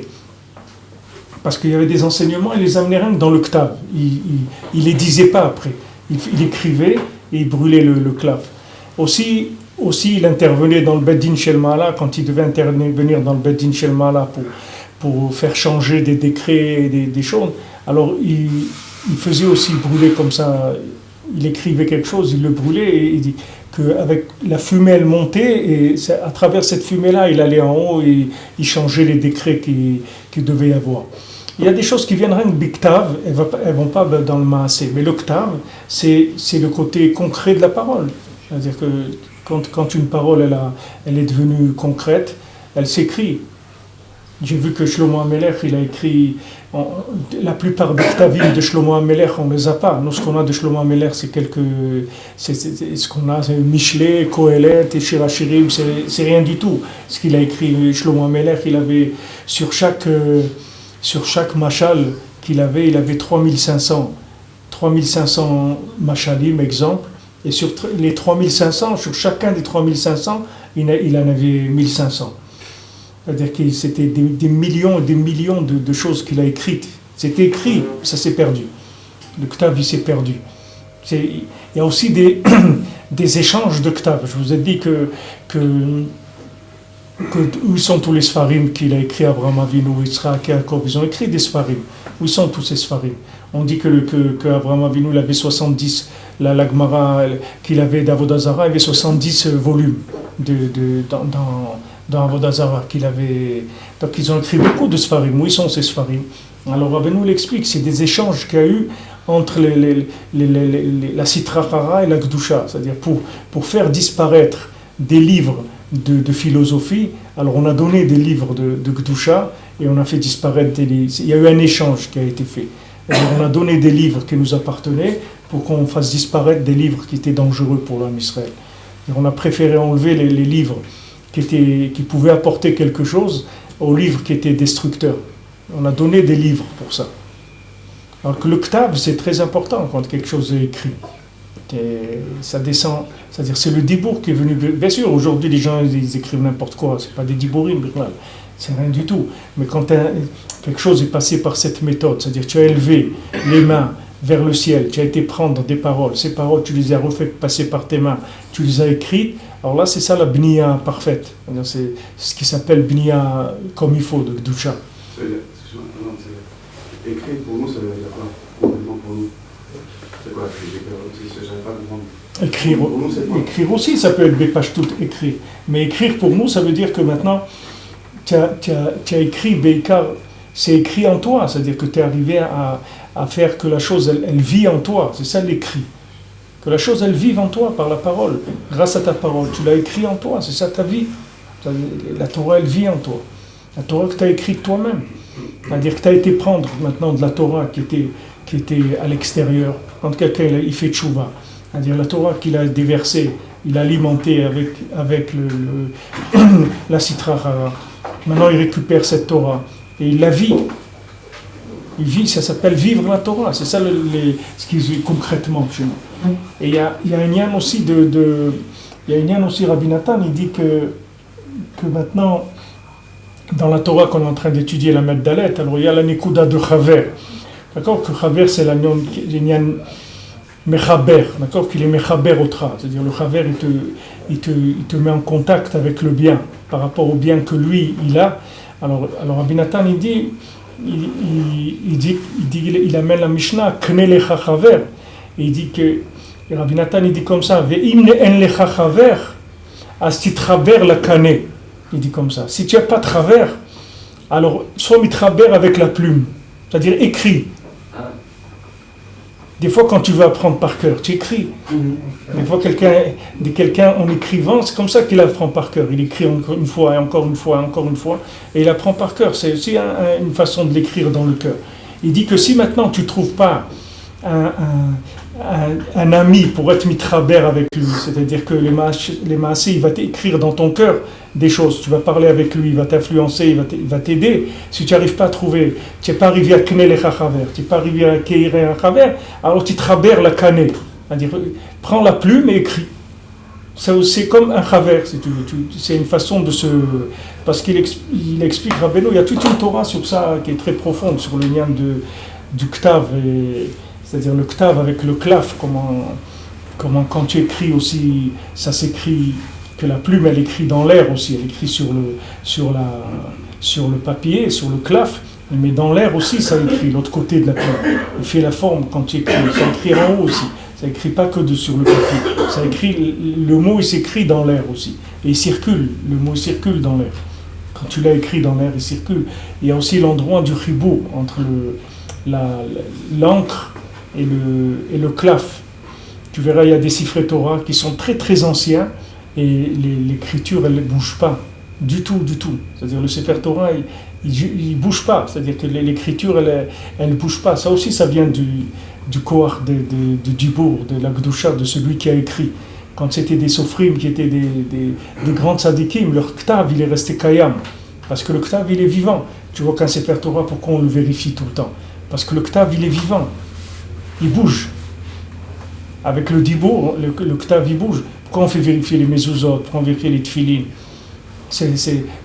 Parce qu'il y avait des enseignements, il les amenait rien que dans le Ktav. Il les disait pas après. Il écrivait et il brûlait le Klav. Aussi, il intervenait dans le Bet Din Shel Ma'ala, quand il devait intervenir dans le Bet Din Shel Ma'ala pour faire changer des décrets et des choses. Alors, il faisait aussi brûler comme ça. Il écrivait quelque chose, il le brûlait et il dit qu'avec la fumée elle montait et à travers cette fumée là il allait en haut et il changeait les décrets qu'il devait y avoir. il y a des choses qui viennent rien que biktav, elles ne vont pas dans le maasé. Mais le ktav, c'est le côté concret de la parole. C'est-à-dire que quand une parole elle est devenue concrète, elle s'écrit. J'ai vu que Shlomo HaMelech, il a écrit, la plupart des ktavim de Shlomo HaMelech, on ne les a pas. Nous, ce qu'on a de Shlomo HaMelech, c'est ce qu'on a, c'est Michelet, Kohelet et Shir HaShirim, c'est rien du tout. Ce qu'il a écrit, Shlomo HaMelech, il avait, sur chaque machal qu'il avait, il avait 3500 machalim, exemple, et sur les 3500, sur chacun des 3500, il en avait 1500. C'est-à-dire que c'était des millions et des millions de choses qu'il a écrites. C'était écrit, ça s'est perdu. Le Ktav, il s'est perdu. Il y a aussi des échanges de Ktav. Je vous ai dit que où sont tous les Sfarim qu'il a écrit, Abraham Avinu, Yitzhak, Yaakov, ils ont écrit des Sfarim. Où sont tous ces Sfarim? On dit que Abraham Avinu, il avait 70, la Gemara qu'il avait d'Avodah Zarah, il avait 70 volumes dans Avodah Zarah qu'il avait. Donc ils ont écrit beaucoup de Sfarim. Où sont ces Sfarim? Alors Rabbeinu l'explique, c'est des échanges qu'il y a eu entre la Sitra Achara et la Kedusha, c'est-à-dire pour faire disparaître des livres de philosophie. Alors on a donné des livres de Kedusha et on a fait disparaître des livres. Il y a eu un échange qui a été fait. Alors on a donné des livres qui nous appartenaient pour qu'on fasse disparaître des livres qui étaient dangereux pour l'homme Israël. Et on a préféré enlever les livres qui pouvaient apporter quelque chose aux livres qui étaient destructeurs. On a donné des livres pour ça. Alors que le Ktav, c'est très important quand quelque chose est écrit. Et ça descend, c'est-à-dire c'est le dibour qui est venu. Bien sûr, aujourd'hui les gens ils écrivent n'importe quoi, c'est pas des dibourim, c'est rien du tout. Mais quand quelque chose est passé par cette méthode, c'est-à-dire tu as élevé les mains vers le ciel, tu as été prendre des paroles, ces paroles tu les as refait passer par tes mains, tu les as écrites, alors là c'est ça la bnia parfaite, c'est ce qui s'appelle bnia comme il faut de Kedusha. Écrit pour nous, ça veut dire quoi? Complètement pour nous. C'est quoi? J'arrive pas à comprendre. Écrire aussi, ça peut être Bepashtut, écrire. Mais écrire pour nous, ça veut dire que maintenant, tu as écrit Beikar, c'est écrit en toi, c'est-à-dire que tu es arrivé à faire que la chose, elle vit en toi, c'est ça l'écrit. Que la chose, elle vive en toi par la parole, grâce à ta parole. Tu l'as écrit en toi, c'est ça ta vie. La Torah, elle vit en toi. La Torah que tu as écrite toi-même. C'est-à-dire que tu as été prendre maintenant de la Torah qui était à l'extérieur, quand quelqu'un il fait tchouva. C'est-à-dire la Torah qu'il a déversée, il a alimenté avec la Sitra Achara. Maintenant il récupère cette Torah et il la vit. Il vit, ça s'appelle vivre la Torah. C'est ça ce qui est concrètement chez nous. Et il y a un lien aussi il y a un lien aussi Rabbi Nathan, il dit que maintenant dans la Torah qu'on est en train d'étudier la Meddalet, alors il y a la Nekuda de Chaver. D'accord? Que Chaver c'est l'Inyan Mechaber, d'accord? Qu'il est Mechaber Otra. C'est-à-dire le Chaver il te met en contact avec le bien, par rapport au bien que lui il a. Alors Rabbi Nathan il amène la Mishnah Kne lecha Chaver. Et il dit que Rabbi Nathan il dit comme ça Ve'im ne'en lecha Chaver as titraber la Kane. Il dit comme ça. Si tu n'as pas de travers, alors sois mitraber avec la plume, c'est-à-dire écris. Des fois, quand tu veux apprendre par cœur, tu écris. Des fois, quelqu'un en écrivant, c'est comme ça qu'il apprend par cœur. Il écrit encore une fois, et encore une fois, et encore une fois, et il apprend par cœur. C'est aussi une façon de l'écrire dans le cœur. Il dit que si maintenant tu ne trouves pas un ami pour être mitraber avec lui, c'est-à-dire que les maasé, il va t'écrire dans ton cœur des choses, tu vas parler avec lui, il va t'influencer, il va t'aider. Si tu n'arrives pas à trouver, tu n'es pas arrivé à Kne lecha Chaver, tu n'es pas arrivé à Keire un Chaver, alors tu traber la Kane, c'est-à-dire prends la plume et écris. C'est comme un Chaver, si tu veux. C'est une façon de se... Parce qu'il explique, Rabbeinu, il y a toute une Torah sur ça qui est très profonde, sur le lien du Ktav, c'est-à-dire le Ktav avec le Klaf, comment quand tu écris aussi, ça s'écrit, que la plume elle écrit dans l'air aussi, elle écrit sur le papier, sur le Klaf, mais dans l'air aussi ça écrit, l'autre côté de la plume. Il fait la forme quand tu écris, ça écrit en haut aussi. Ça écrit pas que sur le papier, ça écrit, le mot il s'écrit dans l'air aussi, et il circule, le mot il circule dans l'air. Quand tu l'as écrit dans l'air, il circule. Il y a aussi l'endroit du ribou, entre l'encre et le claf. Tu verras, il y a des Sifrei Torah qui sont très très anciens et l'écriture, elle ne bouge pas du tout. C'est-à-dire le Sefer Torah, il ne bouge pas. C'est-à-dire que l'écriture, elle ne bouge pas. Ça aussi, ça vient du koach de Dibour, de la Gdusha, de celui qui a écrit. Quand c'était des sofrim qui étaient des grands tzadikim, leur ktav, il est resté kayam. Parce que le ktav, il est vivant. Tu vois qu'un Sefer Torah, pourquoi on le vérifie tout le temps? Parce que le ktav, il est vivant. Il bouge. Avec le dibour, le ktav, il bouge. Pourquoi on fait vérifier les mezuzot? Pourquoi on vérifie les tfilin?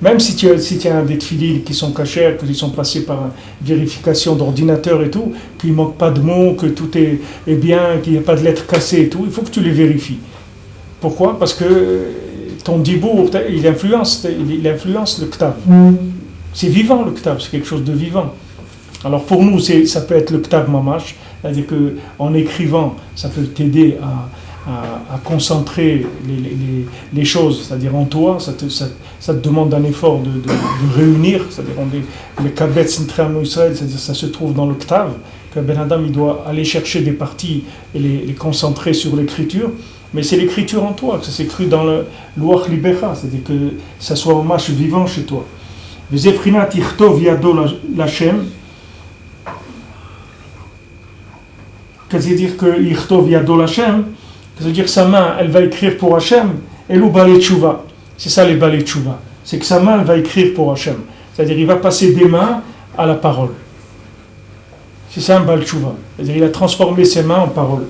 Même si tu as des tfilin qui sont cachers, qui sont passés par une vérification d'ordinateur et tout, qu'il ne manque pas de mots, que tout est bien, qu'il n'y a pas de lettres cassées et tout, il faut que tu les vérifies. Pourquoi? Parce que ton dibour, il influence le ktav. C'est vivant le ktav, c'est quelque chose de vivant. Alors pour nous, ça peut être le ktav mamash, c'est-à-dire qu'en écrivant, ça peut t'aider à concentrer les choses, c'est-à-dire en toi, ça te demande un effort de réunir, c'est-à-dire le kabetz nitram Israël, c'est-à-dire ça se trouve dans le ktav, que Ben Adam il doit aller chercher des parties et les concentrer sur l'écriture, mais c'est l'écriture en toi, que ça s'écrit dans le Loach Libecha, c'est-à-dire que ça soit un mâche vivant chez toi. Vezeprinat ichtov yado l'Hashem, c'est-à-dire que ichtov yado l'Hashem, c'est-à-dire que sa main, elle va écrire pour Hachem, et le balei tshuva. C'est ça les balei tshuva. C'est que sa main, elle va écrire pour Hachem. C'est-à-dire il va passer des mains à la parole. C'est ça un balei tshuva. C'est-à-dire il a transformé ses mains en parole.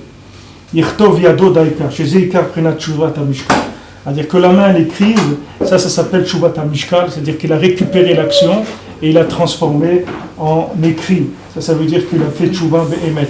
Yichtov yado daika, chez Zeikar prenat tshuvat hamishkal. C'est-à-dire que la main, elle écrive, ça s'appelle tshuvat hamishkal, c'est-à-dire qu'il a récupéré l'action et il a transformé en écrit. Ça veut dire qu'il a fait tshuva be'emet.